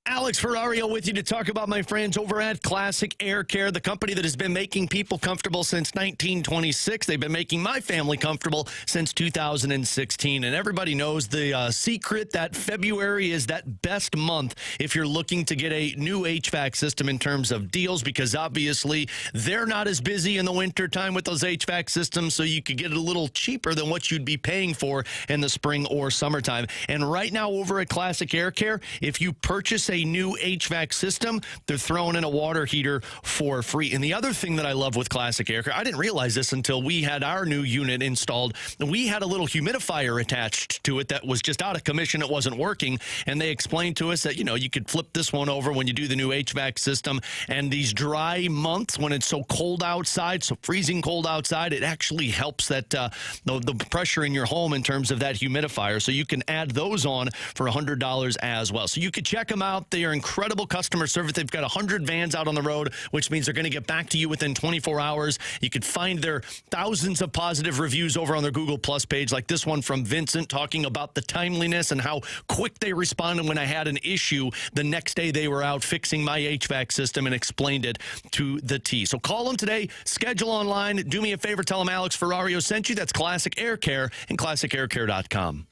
Alex Ferrario with you to talk about my friends over at Classic Air Care, the company that has been making people comfortable since 1926. They've been making my family comfortable since 2016. And everybody knows the secret that February is that best month if you're looking to get a new HVAC system in terms of deals, because obviously they're not as busy in the wintertime with those HVAC systems, so you could get it a little cheaper than what you'd be paying for in the spring or summertime. And right now over at Classic Air Care, if you purchase a new HVAC system, they're throwing in a water heater for free. And the other thing that I love with Classic Air Care, I didn't realize this until we had our new unit installed. We had a little humidifier attached to it that was just out of commission. It wasn't working. And they explained to us that, you could flip this one over when you do the new HVAC system. And these dry months, when it's so cold outside, so freezing cold outside, it actually helps that the pressure in your home in terms of that humidifier. So you can add those on for $100 as well. So you could check them out. They are incredible customer service. They've got 100 vans out on the road, which means they're going to get back to you within 24 hours. You could find their thousands of positive reviews over on their Google Plus page, like this one from Vincent talking about the timeliness and how quick they responded when I had an issue. The next day they were out fixing my HVAC system and explained it to the T. So call them today, schedule online. Do me a favor, tell them Alex Ferrario sent you. That's Classic Air Care and classicaircare.com.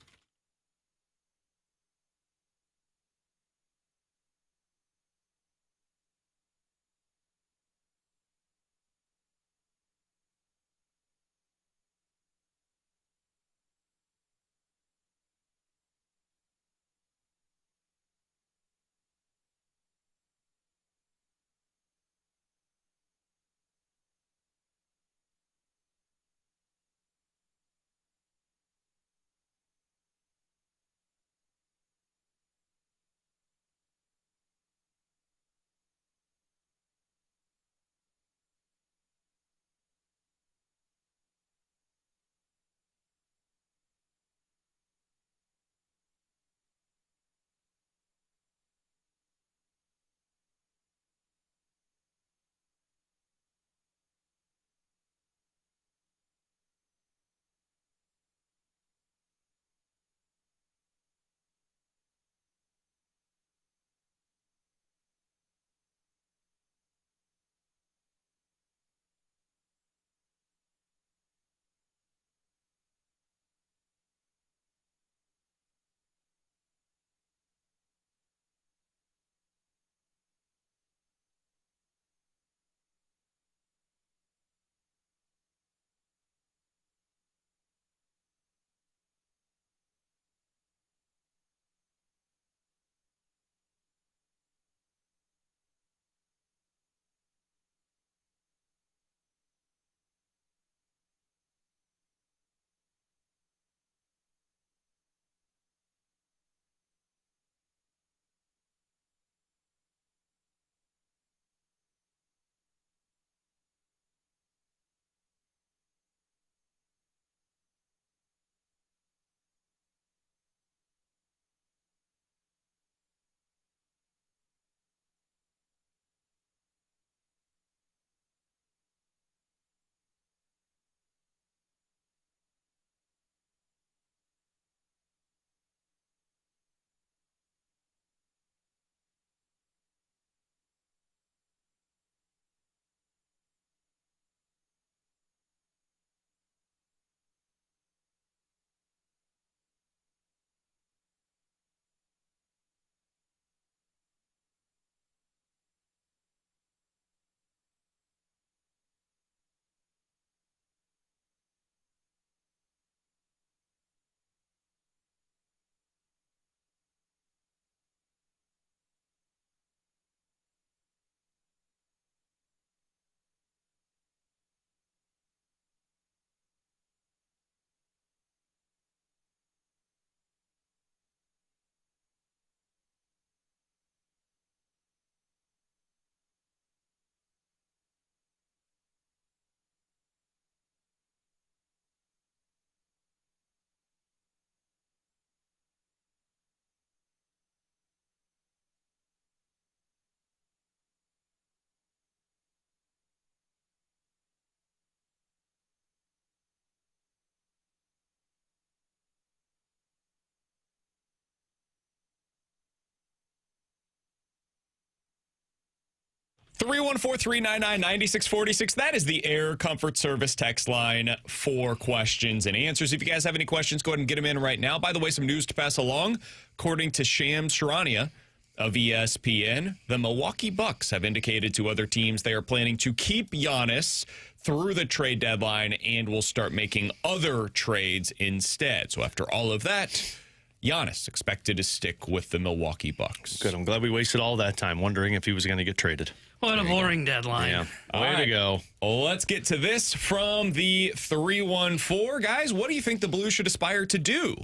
314-399-9646. That is the Air Comfort Service text line for questions and answers. If you guys have any questions, go ahead and get them in right now. By the way, some news to pass along. According to Shams Charania of ESPN, the Milwaukee Bucks have indicated to other teams they are planning to keep Giannis through the trade deadline and will start making other trades instead. So after all of that, Giannis expected to stick with the Milwaukee Bucks. Good. I'm glad we wasted all that time wondering if he was going to get traded. What a boring deadline. Yeah. Way All to right. go. Let's get to this from the 314. Guys, what do you think the Blues should aspire to do?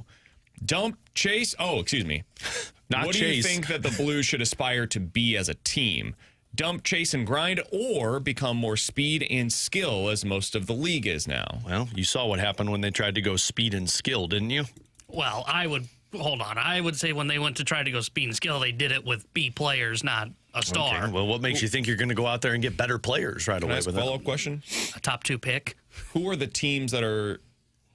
Dump, chase? Oh, excuse me. Not what chase. do you think that the Blues should aspire to be as a team? Dump, chase, and grind, or become more speed and skill as most of the league is now? Well, you saw what happened when they tried to go speed and skill, didn't you? Well, I would say when they went to try to go speed and skill, they did it with B players, not a star. Okay. Well, what makes you think you're going to go out there and get better players right Can I away ask with a it? follow-up question? A top 2 pick. Who are the teams that are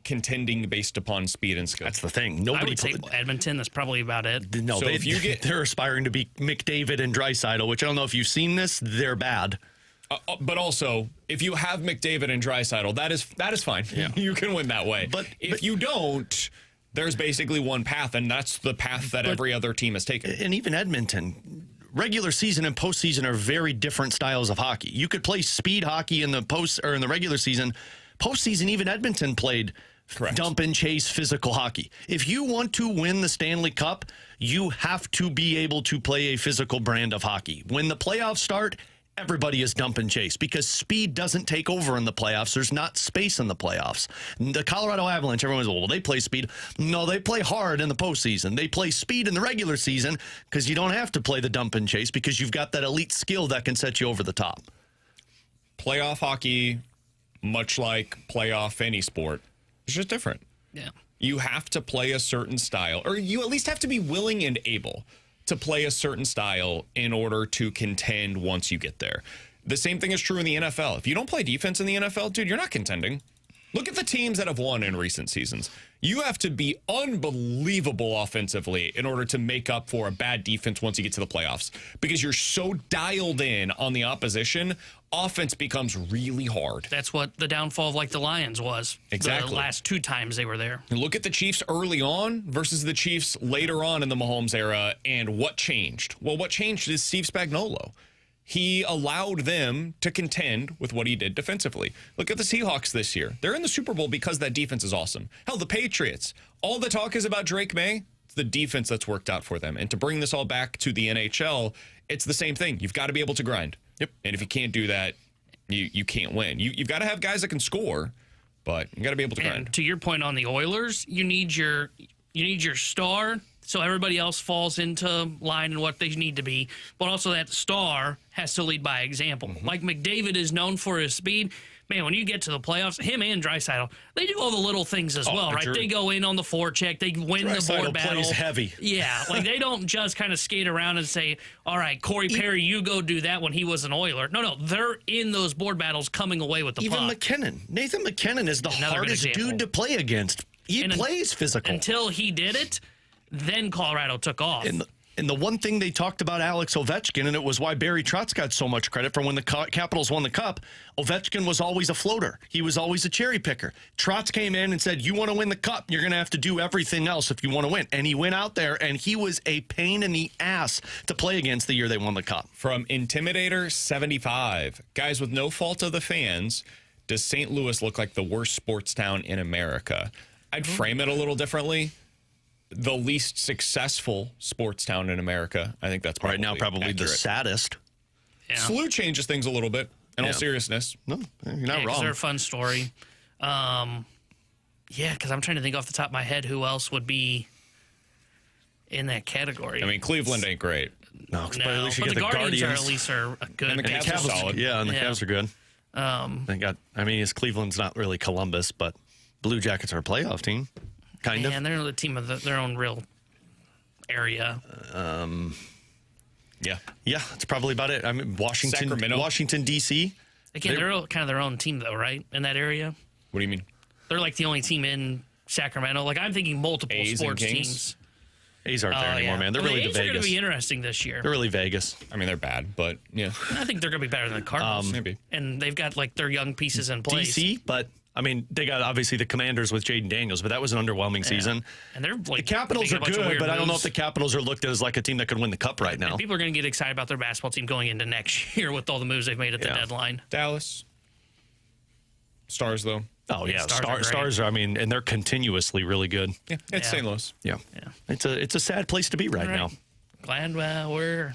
contending based upon speed and skill? That's the thing. I Nobody would say Edmonton. That's probably about it. No, So if you get- they're aspiring to be McDavid and Draisaitl, which I don't know if you've seen this. They're bad. But also, if you have McDavid and Draisaitl, that is fine. Yeah. You can win that way. But you don't, there's basically one path, and that's the path that every other team has taken. And even Edmonton, regular season and postseason are very different styles of hockey. You could play speed hockey in the in the regular season. Postseason, even Edmonton played Correct. dump and chase physical hockey. If you want to win the Stanley Cup, you have to be able to play a physical brand of hockey. When the playoffs start, everybody is dump and chase because speed doesn't take over in the playoffs. There's not space in the playoffs. The Colorado Avalanche, everyone's, well, they play speed. No, they play hard in the postseason. They play speed in the regular season because you don't have to play the dump and chase because you've got that elite skill that can set you over the top. Playoff hockey, much like playoff any sport, it's just different. Yeah. You have to play a certain style, or you at least have to be willing and able to play a certain style in order to contend once you get there. The same thing is true in the NFL. If you don't play defense in the NFL, dude, you're not contending. Look at the teams that have won in recent seasons. You have to be unbelievable offensively in order to make up for a bad defense once you get to the playoffs. Because you're so dialed in on the opposition, offense becomes really hard. That's what the downfall of like the Lions was. Exactly. The last 2 times they were there. And look at the Chiefs early on versus the Chiefs later on in the Mahomes era, and what changed? Well, what changed is Steve Spagnuolo. He allowed them to contend with what he did defensively. Look at the Seahawks this year. They're in the Super Bowl because that defense is awesome. Hell, the Patriots. All the talk is about Drake May. It's the defense that's worked out for them. And to bring this all back to the NHL, it's the same thing. You've got to be able to grind. Yep. And if you can't do that, you can't win. You've got to have guys that can score, but you got to be able to grind. And to your point on the Oilers, you need your star, so everybody else falls into line and what they need to be. But also that star has to lead by example. Like McDavid is known for his speed. Man, when you get to the playoffs, him and Draisaitl, they do all the little things as well, right? Drew. They go in on the forecheck. They win the Draisaitl board battle. plays heavy. Yeah, like they don't just kind of skate around and say, all right, Corey Perry, you go do that when he was an Oiler. No, they're in those board battles coming away with the Even puck. McKinnon. Nathan McKinnon is the Another good hardest example. dude to play against. He And plays physical. Until he did it, then Colorado took off. And the one thing they talked about Alex Ovechkin, and it was why Barry Trotz got so much credit for when the Capitals won the Cup, Ovechkin was always a floater. He was always a cherry picker. Trotz came in and said, you want to win the Cup, you're going to have to do everything else if you want to win. And he went out there, and he was a pain in the ass to play against the year they won the Cup. From Intimidator 75, guys, with no fault of the fans, does St. Louis look like the worst sports town in America? I'd frame it a little differently. The least successful sports town in America. I think that's probably Right now, probably the accurate. saddest. Yeah. SLU changes things a little bit, in all Yeah. seriousness. No, you're not 'cause wrong. they're a fun story. Yeah, because I'm trying to think off the top of my head who else would be in that category. I mean, Cleveland ain't great. No, but at no, least you but get the the Guardians are Guardians. at least are good. And the And the Cavs are Cavs, solid. yeah, and the Yeah. Cavs are good. They got. I mean, Cleveland's not really Columbus, but Blue Jackets are a playoff team, kind and they're the team of their own real area. Yeah. Yeah, that's probably about it. I mean, Sacramento. Washington D.C. Again, they're kind of their own team, though, right? In that area, What do you mean? they're like the only team in Sacramento. Like I'm thinking multiple A's and sports Kings? teams. A's aren't there anymore, man. They're really the A's are going Vegas. to be interesting this year. They're really Vegas. I mean, they're bad, but yeah. I think they're going to be better than the Cardinals. Maybe. And they've got like their young pieces in place. DC, but I mean, they got obviously the Commanders with Jaden Daniels, but that was an underwhelming season. And they're like The Capitals are good, but I don't know if the Capitals are looked at as like a team that could win the Cup right now. And people are going to get excited about their basketball team going into next year with all the moves they've made at the deadline. Dallas. Stars, though. Oh, yeah. Stars are, I mean, and they're continuously really good. Yeah, it's St. Louis. Yeah. It's a sad place to be right now. Glad we're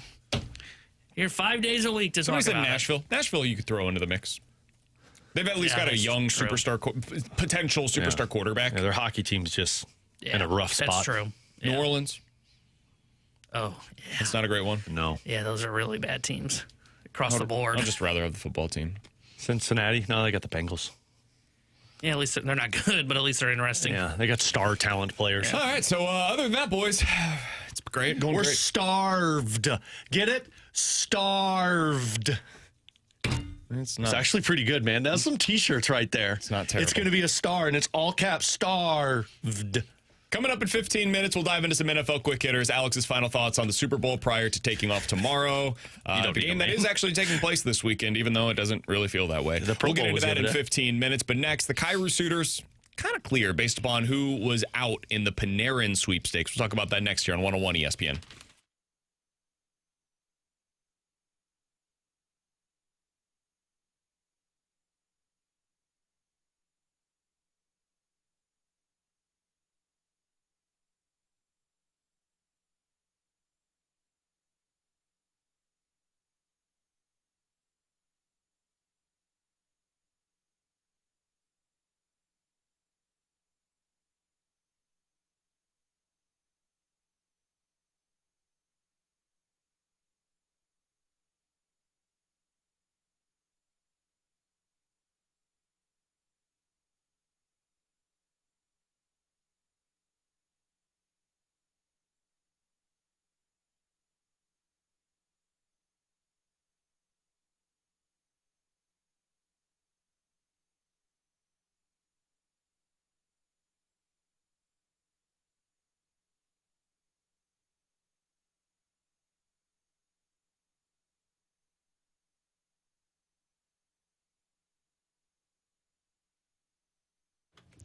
here 5 days a week to talk Somebody said about Nashville. Nashville, you could throw into the mix. They've at least got a that's young true. potential superstar quarterback. Yeah, their hockey team's just in a rough spot. That's true. New Orleans. Oh, yeah. That's not a great one. No. Yeah, those are really bad teams across the board. I'd just rather have the football team. Cincinnati? No, they got the Bengals. Yeah, at least they're not good, but at least they're interesting. Yeah, they got star talent players. All right, so other than that, boys, it's great. Going We're great. starved. Get it? Starved. It's It's actually pretty good, man. That's some T-shirts right there. It's not terrible. It's going to be a star, and it's all caps. Starved. Coming up in 15 minutes, we'll dive into some NFL quick hitters. Alex's final thoughts on the Super Bowl prior to taking off tomorrow. The game that is actually taking place this weekend, even though it doesn't really feel that way. Pro We'll get Bowl into was that the in other day. 15 minutes. But next, the Kyrou suitors, kind of clear based upon who was out in the Panarin sweepstakes. We'll talk about that next year on 101 ESPN.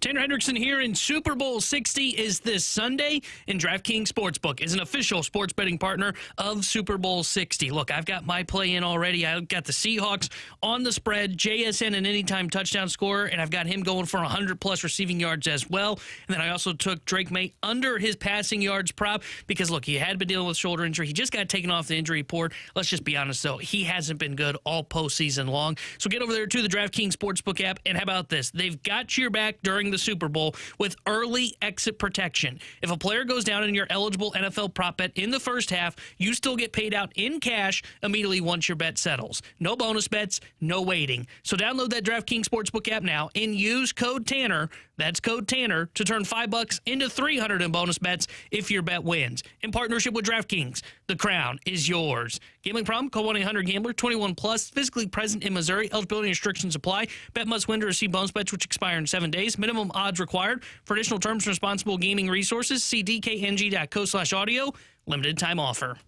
Tanner Hendrickson here, and Super Bowl 60 is this Sunday, and DraftKings Sportsbook is an official sports betting partner of Super Bowl 60. Look, I've got my play in already. I've got the Seahawks on the spread, JSN an anytime touchdown scorer, and I've got him going for 100-plus receiving yards as well. And then I also took Drake May under his passing yards prop because, look, he had been dealing with shoulder injury. He just got taken off the injury report. Let's just be honest, though. He hasn't been good all postseason long. So get over there to the DraftKings Sportsbook app, and how about this? They've got your back during the Super Bowl with early exit protection. If a player goes down in your eligible NFL prop bet in the first half, you still get paid out in cash immediately once your bet settles. No bonus bets, no waiting. So download that DraftKings Sportsbook app now and use code Tanner. That's code Tanner to turn $5 into $300 in bonus bets if your bet wins. In partnership with DraftKings, the crown is yours. Gambling problem? Call 1-800-GAMBLER. 21 plus. Physically present in Missouri. Eligibility restrictions apply. Bet must win to receive bonus bets which expire in 7 days. Minimum odds required. For additional terms and responsible gaming resources, see dkng.co/audio. Limited time offer.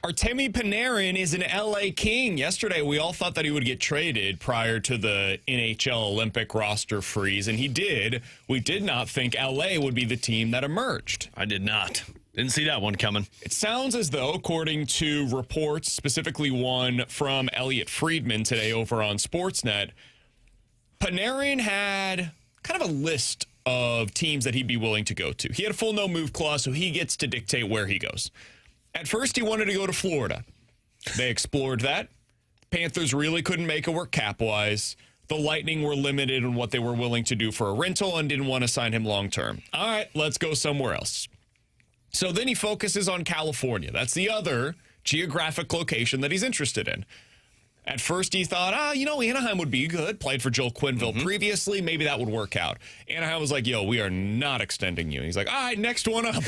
Artemi Panarin is an LA King. Yesterday, we all thought that he would get traded prior to the NHL Olympic roster freeze, and he did. We did not think LA would be the team that emerged. I did not. Didn't see that one coming. It sounds as though, according to reports, specifically one from Elliot Friedman today over on Sportsnet, Panarin had kind of a list of teams that he'd be willing to go to. He had a full no-move clause, so he gets to dictate where he goes. At first, he wanted to go to Florida. They explored that. Panthers really couldn't make it work cap-wise. The Lightning were limited on what they were willing to do for a rental and didn't want to sign him long-term. All right, let's go somewhere else. So then he focuses on California. That's the other geographic location that he's interested in. At first, he thought, Anaheim would be good. Played for Joel Quenneville previously. Maybe that would work out. Anaheim was like, we are not extending you. And he's like, all right, next one up.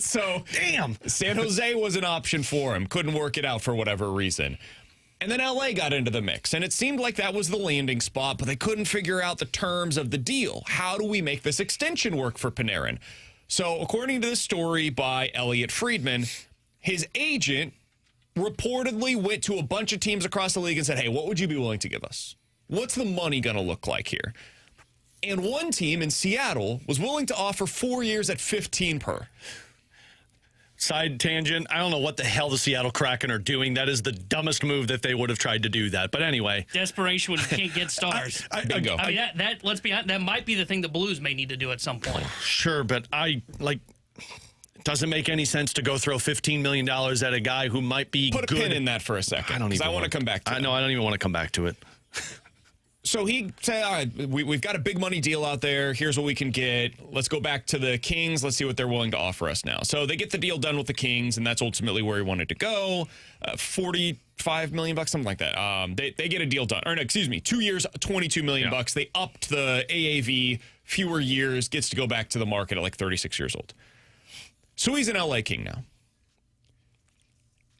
So, damn. San Jose was an option for him. Couldn't work it out for whatever reason. And then LA got into the mix. And it seemed like that was the landing spot, but they couldn't figure out the terms of the deal. How do we make this extension work for Panarin? So, according to the story by Elliot Friedman, his agent reportedly went to a bunch of teams across the league and said, hey, what would you be willing to give us? What's the money going to look like here? And one team in Seattle was willing to offer 4 years at 15 per. Side tangent, I don't know what the hell the Seattle Kraken are doing. That is the dumbest move that they would have tried to do that. But anyway. Desperation when you can't get stars. Bingo. I mean, that let's be honest, that might be the thing the Blues may need to do at some point. Sure, but it doesn't make any sense to go throw $15 million at a guy who might be good. Put a pin in that for a second. I want to come back to it. No, I don't even want to come back to it. So he said, all right, we've got a big money deal out there. Here's what we can get. Let's go back to the Kings. Let's see what they're willing to offer us now. So they get the deal done with the Kings, and that's ultimately where he wanted to go. $45 million, something like that. They get a deal done. 2 years, $22 million. Yeah. They upped the AAV, fewer years, gets to go back to the market at like 36 years old. So he's an LA King now.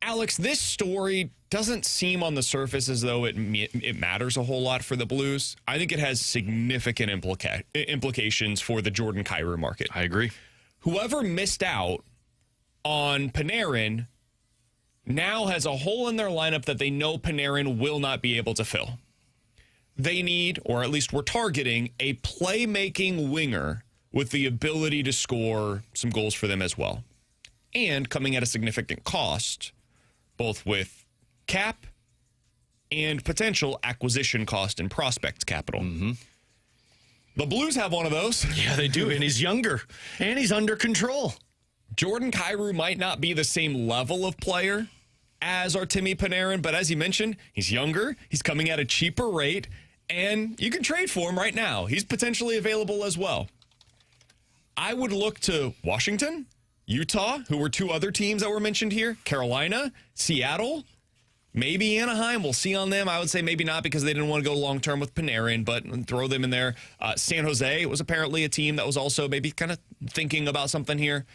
Alex, this story doesn't seem on the surface as though it matters a whole lot for the Blues. I think it has significant implications for the Jordan Kyrou market. I agree. Whoever missed out on Panarin now has a hole in their lineup that they know Panarin will not be able to fill. They need, or at least we're targeting, a playmaking winger with the ability to score some goals for them as well. And coming at a significant cost, both with cap and potential acquisition cost and prospect capital. Mm-hmm. The Blues have one of those. Yeah, they do, and he's younger, and he's under control. Jordan Kyrou might not be the same level of player as Artemi Panarin, but as you mentioned, he's younger, he's coming at a cheaper rate, and you can trade for him right now. He's potentially available as well. I would look to Washington, Utah, who were two other teams that were mentioned here, Carolina, Seattle, maybe Anaheim. We'll see on them. I would say maybe not because they didn't want to go long-term with Panarin, but throw them in there. San Jose was apparently a team that was also maybe kind of thinking about something here.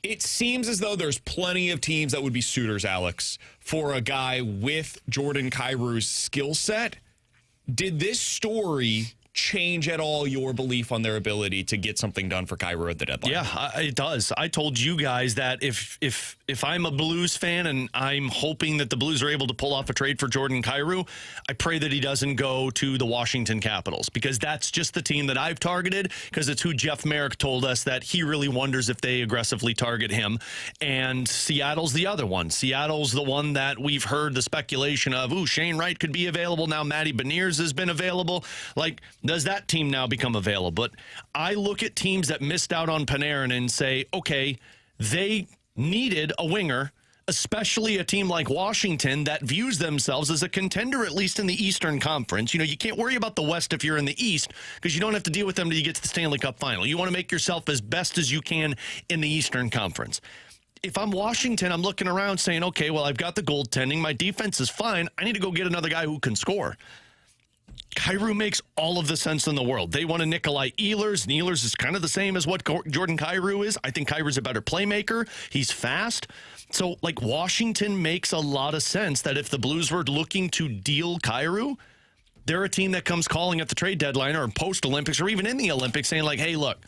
It seems as though there's plenty of teams that would be suitors, Alex, for a guy with Jordan Kyrou's skill set. Did this story change at all your belief on their ability to get something done for Kyrou at the deadline? Yeah, it does. I told you guys that if I'm a Blues fan and I'm hoping that the Blues are able to pull off a trade for Jordan Kyrou, I pray that he doesn't go to the Washington Capitals, because that's just the team that I've targeted, because it's who Jeff Merrick told us that he really wonders if they aggressively target him. And Seattle's the other one. Seattle's the one that we've heard the speculation of, Shane Wright could be available. Now Matty Beniers has been available. Does that team now become available? But I look at teams that missed out on Panarin and say, okay, they needed a winger, especially a team like Washington that views themselves as a contender, at least in the Eastern Conference. You can't worry about the West if you're in the East, because you don't have to deal with them until you get to the Stanley Cup final. You want to make yourself as best as you can in the Eastern Conference. If I'm Washington, I'm looking around saying, okay, well, I've got the goaltending. My defense is fine. I need to go get another guy who can score. Kyrou makes all of the sense in the world. They want a Nikolai Ehlers, and Ehlers is kind of the same as what Jordan Kyrou is. I think Kyrou's a better playmaker. He's fast. So, Washington makes a lot of sense that if the Blues were looking to deal Kyrou, they're a team that comes calling at the trade deadline or post-Olympics or even in the Olympics saying, hey, look,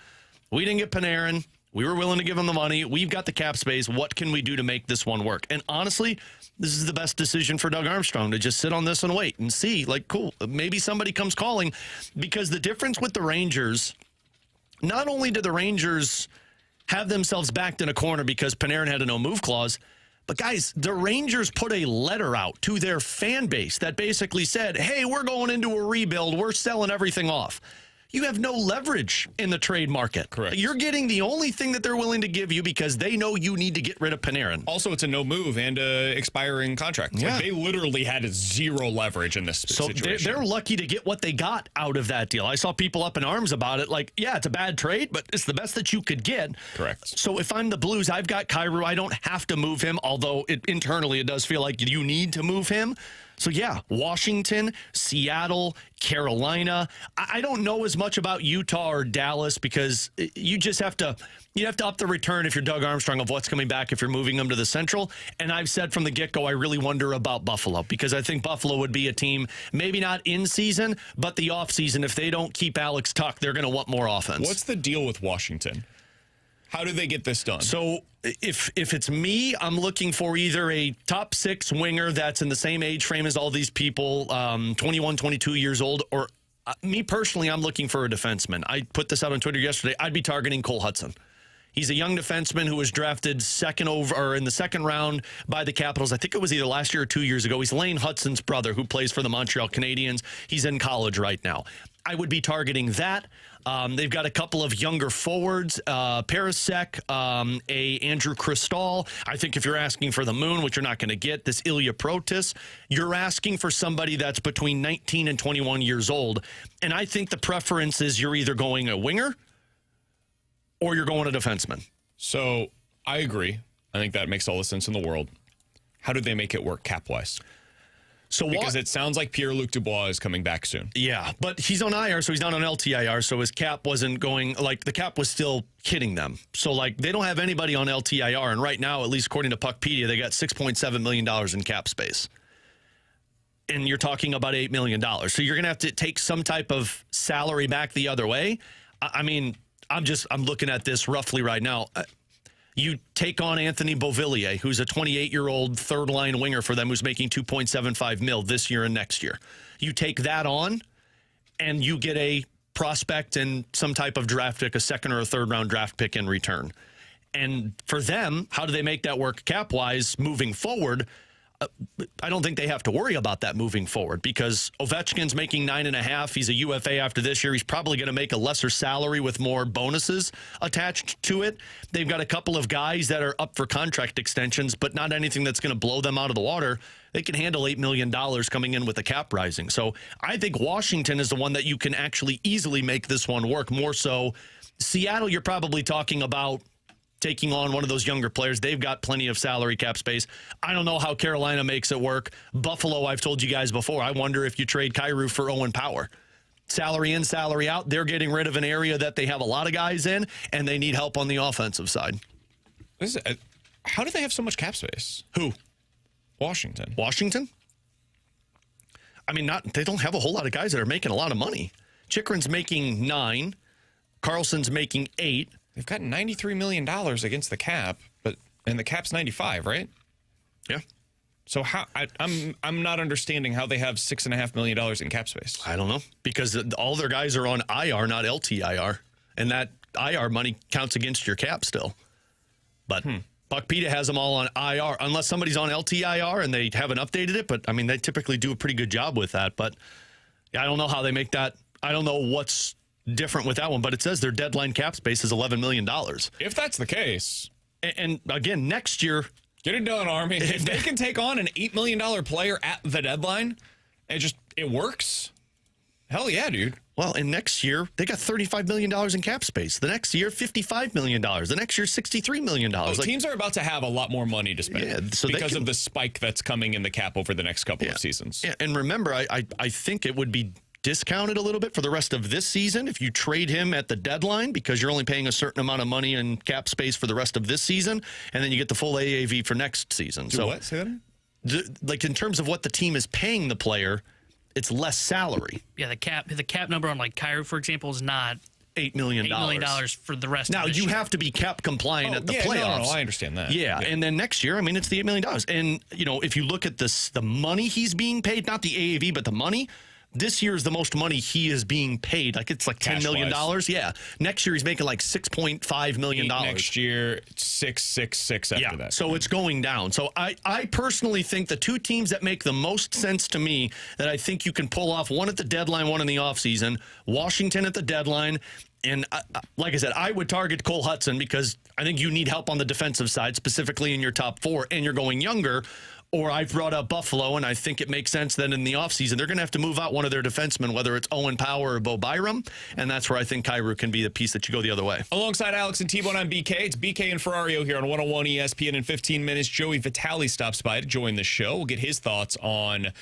we didn't get Panarin. We were willing to give him the money. We've got the cap space. What can we do to make this one work? And honestly, this is the best decision for Doug Armstrong, to just sit on this and wait and see. Like, cool, maybe somebody comes calling. Because the difference with the Rangers, not only do the Rangers have themselves backed in a corner because Panarin had a no-move clause, but guys, the Rangers put a letter out to their fan base that basically said, hey, we're going into a rebuild. We're selling everything off. You have no leverage in the trade market. Correct. You're getting the only thing that they're willing to give you because they know you need to get rid of Panarin. Also, it's a no move and expiring contract. Yeah. Like, they literally had zero leverage in this situation. They're lucky to get what they got out of that deal. I saw people up in arms about it. Like, yeah, it's a bad trade, but it's the best that you could get. Correct. So if I'm the Blues, I've got Kyrou. I don't have to move him, although internally it does feel like you need to move him. So, yeah, Washington, Seattle, Carolina. I don't know as much about Utah or Dallas because you just have to up the return if you're Doug Armstrong of what's coming back if you're moving them to the Central. And I've said from the get-go, I really wonder about Buffalo because I think Buffalo would be a team, maybe not in season, but the offseason. If they don't keep Alex Tuck, they're going to want more offense. What's the deal with Washington? How do they get this done? So if it's me, I'm looking for either a top 6 winger that's in the same age frame as all these people, 21, 22 years old, or me personally, I'm looking for a defenseman. I put this out on Twitter yesterday. I'd be targeting Cole Hudson. He's a young defenseman who was drafted in the second round by the Capitals. I think it was either last year or 2 years ago. He's Lane Hudson's brother who plays for the Montreal Canadiens. He's in college right now. I would be targeting that. They've got a couple of younger forwards, Parasek, a Andrew Cristall. I think if you're asking for the moon, which you're not going to get, this Ilya Protas, you're asking for somebody that's between 19 and 21 years old. And I think the preference is you're either going a winger or you're going a defenseman. So I agree. I think that makes all the sense in the world. How do they make it work cap-wise? Because it sounds like Pierre-Luc Dubois is coming back soon. Yeah, but he's on IR, so he's not on LTIR, so his cap wasn't going, the cap was still hitting them. So, they don't have anybody on LTIR, and right now, at least according to Puckpedia, they got $6.7 million in cap space. And you're talking about $8 million. So you're going to have to take some type of salary back the other way. I'm looking at this roughly right now. You take on Anthony Beauvillier, who's a 28-year-old third-line winger for them who's making $2.75 million this year and next year. You take that on, and you get a prospect and some type of draft pick, a second or a third-round draft pick in return. And for them, how do they make that work cap-wise moving forward? I don't think they have to worry about that moving forward because Ovechkin's making $9.5 million. He's a UFA after this year. He's probably going to make a lesser salary with more bonuses attached to it. They've got a couple of guys that are up for contract extensions, but not anything that's going to blow them out of the water. They can handle $8 million coming in with the cap rising. So I think Washington is the one that you can actually easily make this one work. More so, Seattle, you're probably talking about taking on one of those younger players. They've got plenty of salary cap space. I don't know how Carolina makes it work. Buffalo, I've told you guys before, I wonder if you trade Kyrou for Owen Power. Salary in, salary out. They're getting rid of an area that they have a lot of guys in, and they need help on the offensive side. How do they have so much cap space? Who? Washington. Washington? They don't have a whole lot of guys that are making a lot of money. Chikrin's making $9 million. Carlson's making $8 million. They've got $93 million against the cap, and the cap's 95, right? Yeah. So I'm not understanding how they have $6.5 million in cap space. I don't know because all their guys are on IR, not LTIR, and that IR money counts against your cap still. But Puckpedia has them all on IR unless somebody's on LTIR and they haven't updated it. But they typically do a pretty good job with that. But I don't know how they make that. I don't know what's different with that one, but it says their deadline cap space is $11 million. If that's the case. And again, next year. Get it done, Army. If they can take on an $8 million player at the deadline, it works. Hell yeah, dude. Well, and next year, they got $35 million in cap space. The next year, $55 million. The next year, $63 million. Teams are about to have a lot more money to spend because of the spike that's coming in the cap over the next couple of seasons. Yeah, and remember, I think it would be discounted a little bit for the rest of this season if you trade him at the deadline because you're only paying a certain amount of money in cap space for the rest of this season, and then you get the full AAV for next season. What? Say that? In terms of what the team is paying the player, it's less salary. Yeah, the cap number on Kyrou, for example, is not $8 million. $8 million for the rest Now, of this you year. have to be cap compliant at the playoffs. No, I understand that. Yeah, and then next year, I mean, it's the $8 million. And, if you look at this, the money he's being paid, not the AAV, but the money, this year is the most money he is being paid. It's like $10 million. Yeah. Next year, he's making like $6.5 million. Next year, 6 after that. So it's going down. So I personally think the two teams that make the most sense to me that I think you can pull off, one at the deadline, one in the offseason, Washington at the deadline. And like I said, I would target Cole Hudson because I think you need help on the defensive side, specifically in your top four, and you're going younger. Or I've brought up Buffalo, and I think it makes sense that in the offseason, they're going to have to move out one of their defensemen, whether it's Owen Power or Bo Byram. And that's where I think Kyrou can be the piece that you go the other way. Alongside Alex and T-Bone, I'm BK. It's BK and Ferrario here on 101 ESPN in 15 minutes. Joey Vitale stops by to join the show. We'll get his thoughts on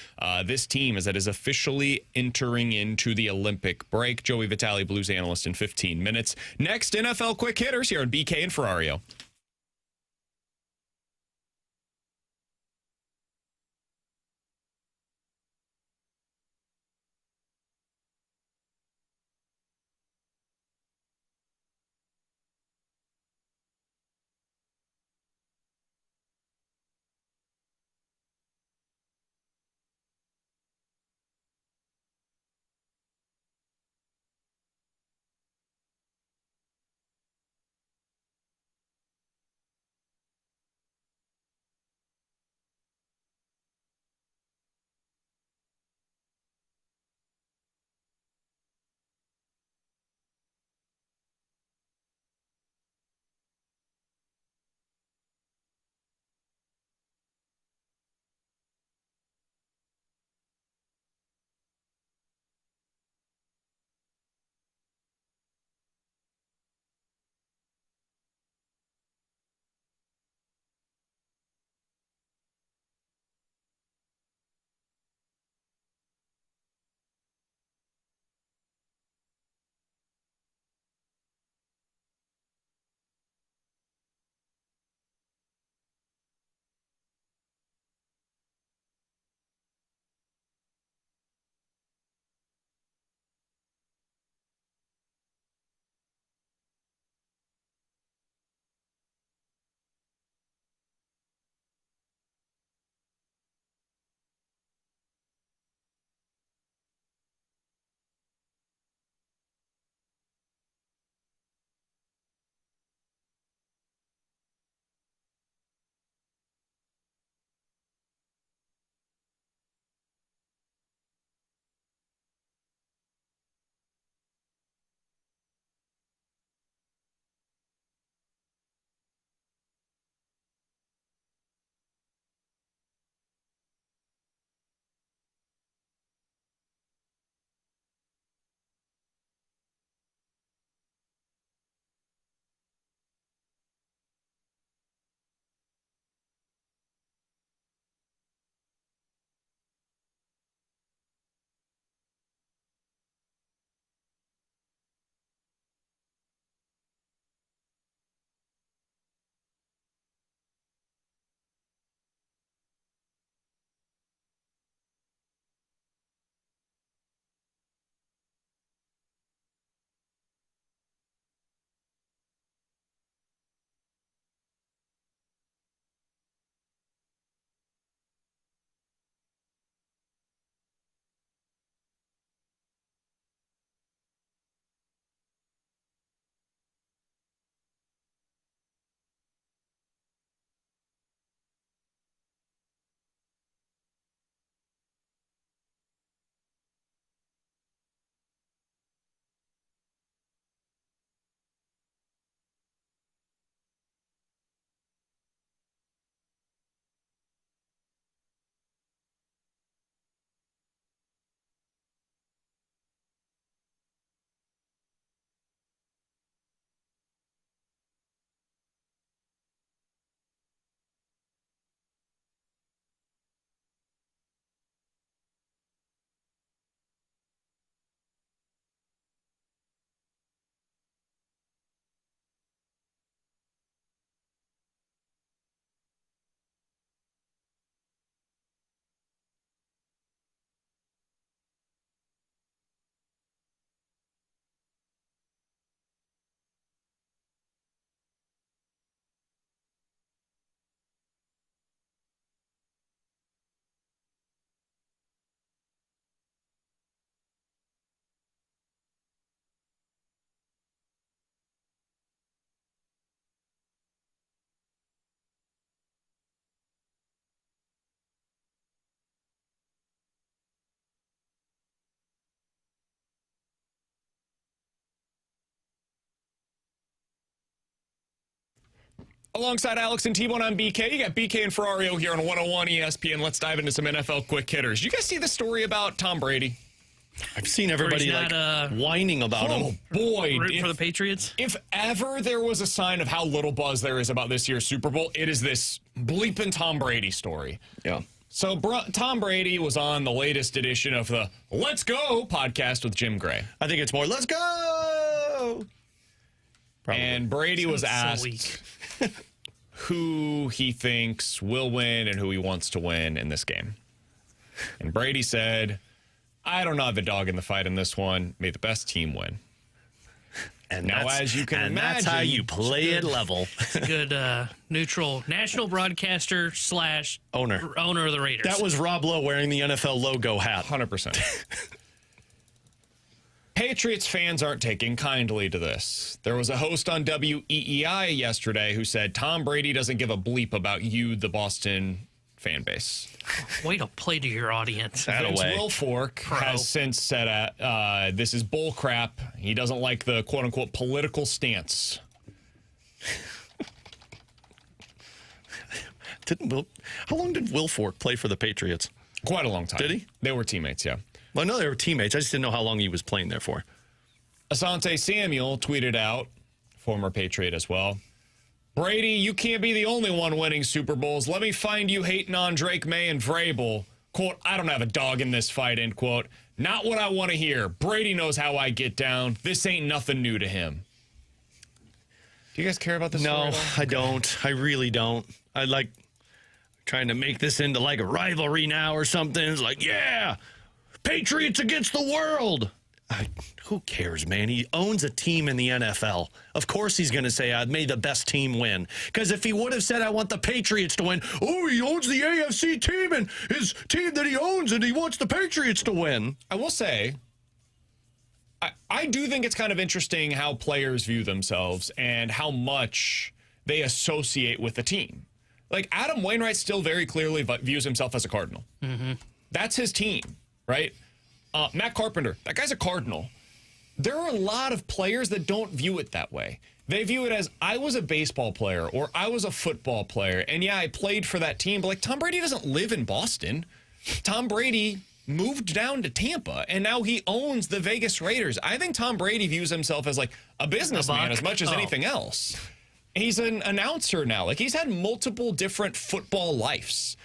this team as it is officially entering into the Olympic break. Joey Vitale, Blues analyst in 15 minutes. Next, NFL quick hitters here on BK and Ferrario. Alongside Alex and T-Bone, I'm BK. You got BK and Ferrario here on 101 ESPN. Let's dive into some NFL quick hitters. Did you guys see the story about Tom Brady? I've seen everybody whining about him. Oh, boy. Root for the Patriots? If ever there was a sign of how little buzz there is about this year's Super Bowl, it is this bleeping Tom Brady story. Yeah. So Tom Brady was on the latest edition of the Let's Go podcast with Jim Gray. I think it's more, let's go! Probably. And Brady was asked who he thinks will win and who he wants to win in this game. And Brady said, I don't know the dog in the fight in this one. May the best team win. And now, as you can imagine, that's how you play it level. Good neutral national broadcaster / owner of the Raiders. That was Rob Lowe wearing the NFL logo hat. 100%. Patriots fans aren't taking kindly to this. There was a host on WEEI yesterday who said Tom Brady doesn't give a bleep about you, the Boston fan base. Way to play to your audience. Vince Wilfork has since said this is bull crap. He doesn't like the quote-unquote political stance. How long did Wilfork play for the Patriots? Quite a long time. Did he? They were teammates, yeah. Well, I know they were teammates. I just didn't know how long he was playing there for. Asante Samuel tweeted out, former Patriot as well, Brady, you can't be the only one winning Super Bowls. Let me find you hating on Drake May and Vrabel. Quote, I don't have a dog in this fight, end quote. Not what I want to hear. Brady knows how I get down. This ain't nothing new to him. Do you guys care about this? No, I don't. I really don't. I like trying to make this into like a rivalry now or something. It's like, yeah, Patriots against the world. Who cares, man? He owns a team in the NFL. Of course he's going to say, I made the best team win. Because if he would have said, I want the Patriots to win, oh, he owns the AFC team and his team that he owns, and he wants the Patriots to win. I will say, I do think it's kind of interesting how players view themselves and how much they associate with the team. Like, Adam Wainwright still very clearly views himself as a Cardinal. Mm-hmm. That's his team, right? Matt Carpenter, that guy's a Cardinal. There are a lot of players that don't view it that way. They view it as, I was a baseball player or I was a football player, and yeah, I played for that team. But like, Tom Brady doesn't live in Boston. Tom Brady moved down to Tampa, and now he owns the Vegas Raiders. I think Tom Brady views himself as like a businessman as much as anything else. He's an announcer now. Like, he's had multiple different football lives.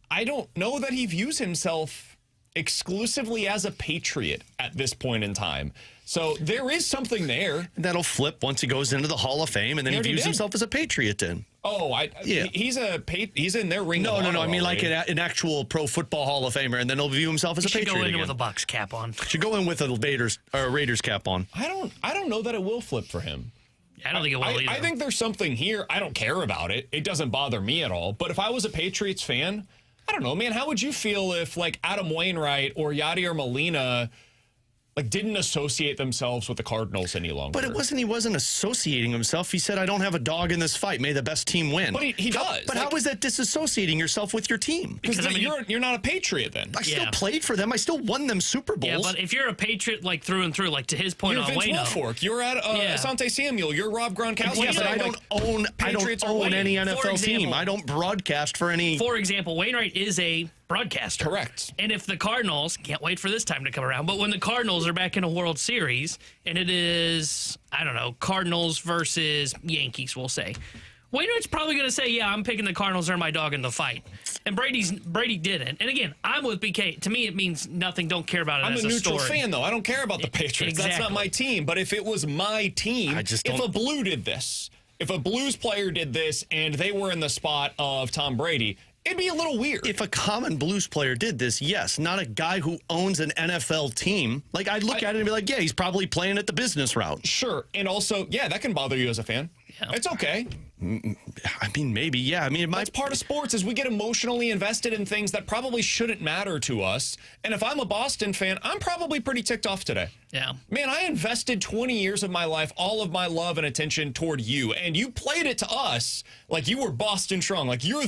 I don't know that he views himself exclusively as a Patriot at this point in time. So there is something there. That'll flip once he goes into the Hall of Fame, and then he views himself as a Patriot then. Oh, yeah. He's in their ring. No. I mean, like an actual Pro Football Hall of Famer, and then he'll view himself as a Patriot. Should go in again. with a Bucs cap on. Should go in with a Raiders cap on. I don't know that it will flip for him. I don't think it will either. I think there's something here. I don't care about it. It doesn't bother me at all. But if I was a Patriots fan, I don't know, man. How would you feel if, like, Adam Wainwright or Yadier Molina, like, didn't associate themselves with the Cardinals any longer? But he wasn't associating himself. He said, I don't have a dog in this fight. May the best team win. But he does. But how is that disassociating yourself with your team? Because you're not a Patriot then. I still played for them. I still won them Super Bowls. Yeah, but if you're a Patriot, like, through and through, like, to his point you're on Vince Wilfork. You're at Asante Samuel. You're Rob Gronkowski. Yeah, but I don't own any NFL team. I don't broadcast for any. For example, Wainwright is a broadcaster. Correct. And if the Cardinals, can't wait for this time to come around, but when the Cardinals are back in a World Series, and it is, I don't know, Cardinals versus Yankees, we'll say, Wainwright's probably going to say, yeah, I'm picking the Cardinals, they're my dog in the fight. And Brady didn't. And again, I'm with BK. To me, it means nothing. Don't care about it I'm as a a neutral story. fan, though. I don't care about the Patriots. Exactly. That's not my team. But if it was my team, if a Blue did this, if a Blues player did this, and they were in the spot of Tom Brady, it'd be a little weird. If a common Blues player did this, yes. Not a guy who owns an NFL team. Like, I'd look at it and be like, yeah, he's probably playing it the business route. Sure. And also, yeah, that can bother you as a fan. Yeah. It's okay. I mean, maybe, yeah. I mean, that's part of sports is we get emotionally invested in things that probably shouldn't matter to us. And if I'm a Boston fan, I'm probably pretty ticked off today. Yeah. Man, I invested 20 years of my life, all of my love and attention toward you. And you played it to us like you were Boston strong. Like you're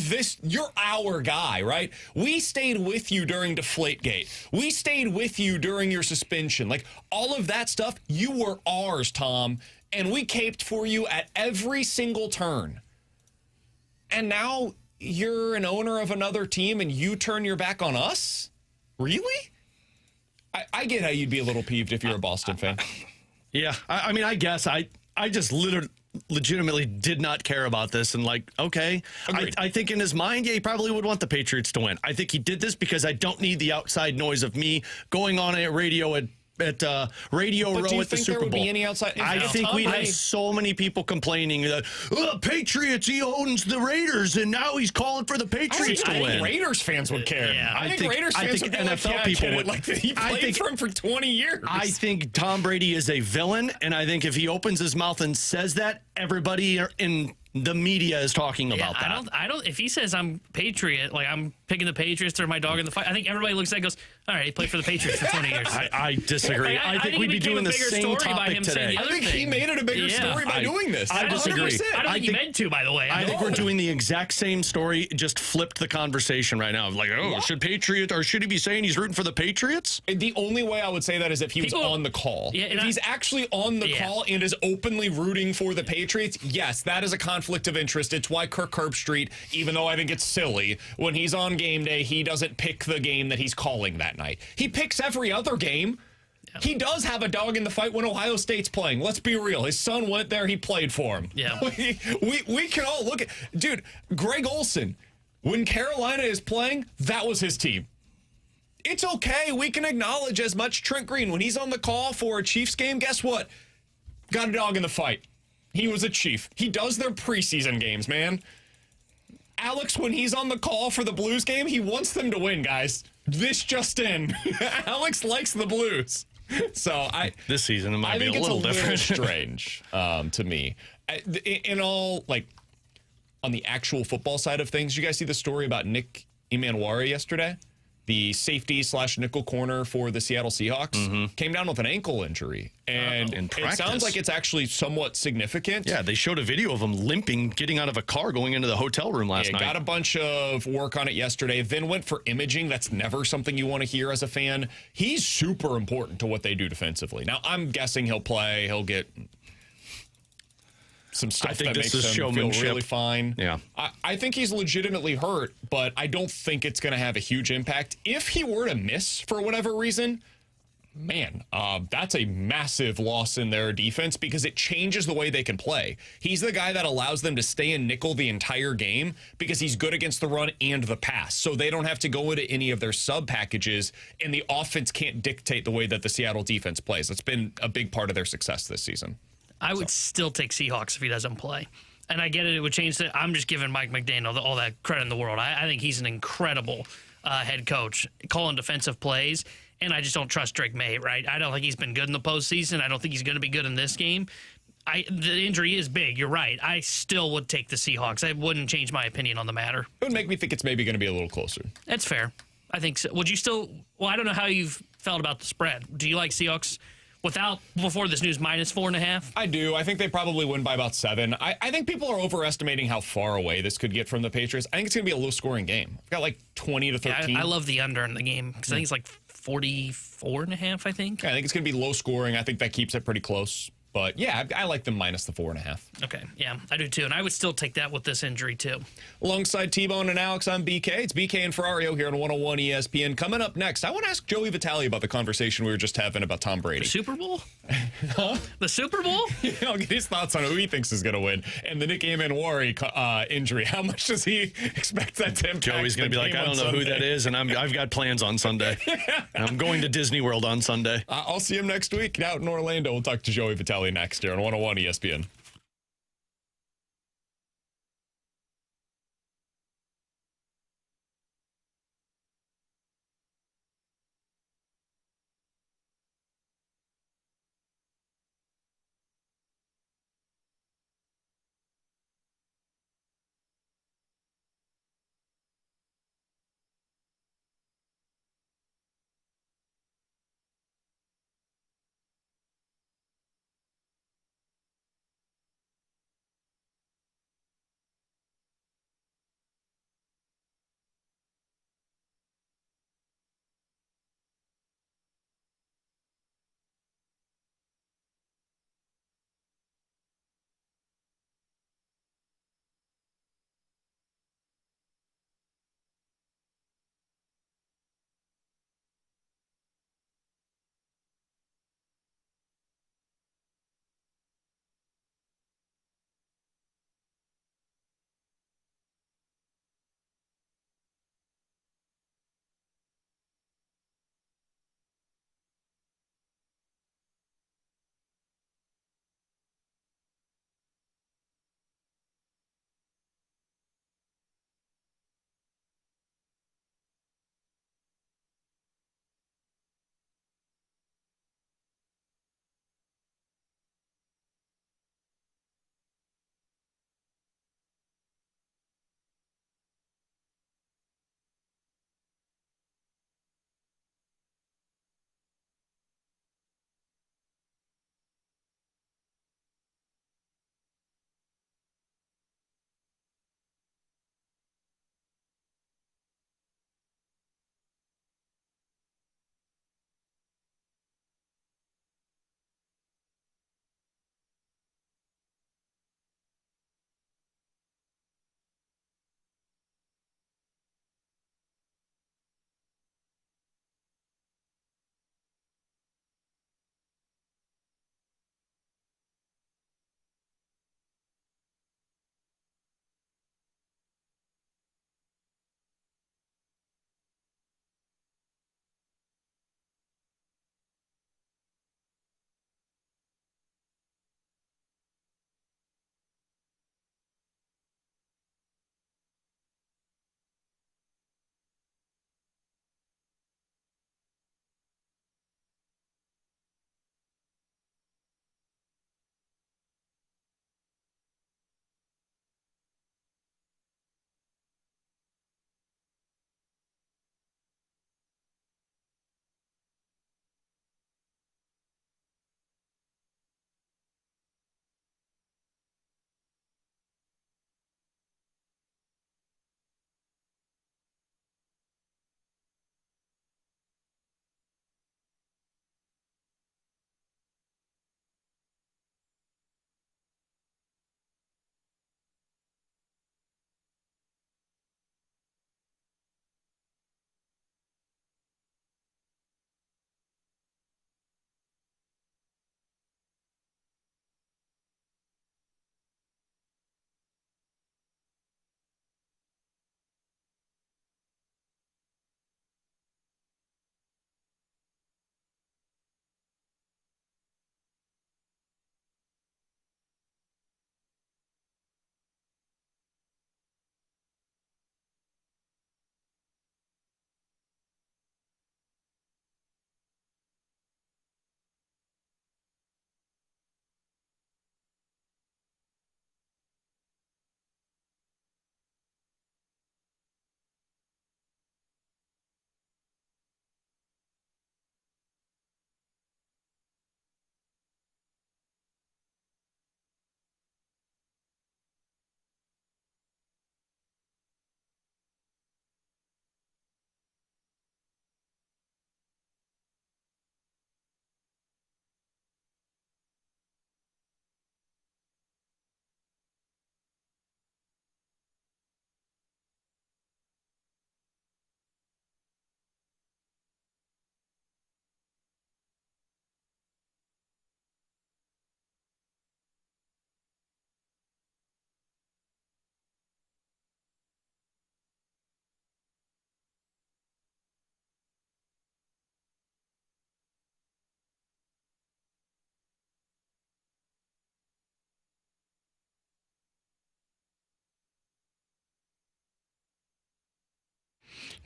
our guy, right? We stayed with you during Deflategate. We stayed with you during your suspension. Like all of that stuff, you were ours, Tom. And we caped for you at every single turn. And now you're an owner of another team and you turn your back on us? Really? I get how you'd be a little peeved if you're a Boston fan. Yeah, I mean, I guess I just legitimately did not care about this. And like, okay, I think in his mind, yeah, he probably would want the Patriots to win. I think he did this because I don't need the outside noise of me going on a radio at Radio Row at the Super Bowl. Would be any outside? I think we'd have so many people complaining that Patriots, he owns the Raiders, and now he's calling for the Patriots to win. I think Raiders fans would care. Yeah. I think Raiders fans would be NFL like, people would. Like he played for him for 20 years. I think Tom Brady is a villain, and I think if he opens his mouth and says that, everybody in the media is talking about that. I don't. If he says I'm Patriot, like I'm picking the Patriots, throw my dog in the fight, I think everybody looks at it and goes, all right, he played for the Patriots for 20 years. I disagree. I think we'd be doing the same topic today. I think he made it a bigger story by doing this. I disagree. I don't think he meant to, by the way. I think we're doing the exact same story, just flipped the conversation right now. Like, should he be saying he's rooting for the Patriots? The only way I would say that is if he was on the call. Yeah, if he's actually on the call and is openly rooting for the Patriots, yes, that is a conflict of interest. It's why Kirk Herbstreit, even though I think it's silly, when he's on game day, he doesn't pick the game that he's calling that night. He picks every other game. Yeah. He does have a dog in the fight when Ohio State's playing. Let's be real. His son went there. He played for him. Yeah. We can all look at... Dude, Greg Olson, when Carolina is playing, that was his team. It's okay. We can acknowledge as much. Trent Green, when he's on the call for a Chiefs game, guess what? Got a dog in the fight. He was a Chief. He does their preseason games, man. Alex, when he's on the call for the Blues game, he wants them to win, guys. This just in. Alex likes the Blues. So this season it might be a little different. Strange to me. In all, like, on the actual football side of things, you guys see the story about Nick Emmanwari yesterday? The safety / nickel corner for the Seattle Seahawks came down with an ankle injury. And it sounds like it's actually somewhat significant. Yeah, they showed a video of him limping, getting out of a car, going into the hotel room last night. Got a bunch of work on it yesterday, then went for imaging. That's never something you want to hear as a fan. He's super important to what they do defensively. Now, I'm guessing he'll play. He'll get some stuff that makes him feel really fine. Yeah. I think he's legitimately hurt, but I don't think it's going to have a huge impact. If he were to miss for whatever reason, man, that's a massive loss in their defense because it changes the way they can play. He's the guy that allows them to stay in nickel the entire game because he's good against the run and the pass. So they don't have to go into any of their sub packages, and the offense can't dictate the way that the Seattle defense plays. That's been a big part of their success this season. I would still take Seahawks if he doesn't play. And I get it. It would change it. I'm just giving Mike McDaniel all that credit in the world. I think he's an incredible head coach, calling defensive plays. And I just don't trust Drake May, right? I don't think he's been good in the postseason. I don't think he's going to be good in this game. The injury is big. You're right. I still would take the Seahawks. I wouldn't change my opinion on the matter. It would make me think it's maybe going to be a little closer. That's fair. I think so. Would you still... Well, I don't know how you've felt about the spread. Do you like Seahawks... before this news, -4.5? I do. I think they probably win by about 7. I think people are overestimating how far away this could get from the Patriots. I think it's going to be a low-scoring game. I've got like 20 to 13. Yeah, I love the under in the game because I think it's like 44.5, I think. Yeah, I think it's going to be low-scoring. I think that keeps it pretty close. But, yeah, I like them -4.5. Okay, yeah, I do too. And I would still take that with this injury, too. Alongside T-Bone and Alex, I'm BK. It's BK and Ferrario here on 101 ESPN. Coming up next, I want to ask Joey Vitale about the conversation we were just having about Tom Brady. The Super Bowl? Huh? The Super Bowl? Yeah, I'll get his thoughts on who he thinks is going to win. And the Nick Emmanwari injury, how much does he expect that to impact? Joey's going to be like, I don't know who that is, and I've got plans on Sunday. I'm going to Disney World on Sunday. I'll see him next week out in Orlando. We'll talk to Joey Vitale next year on 101 ESPN.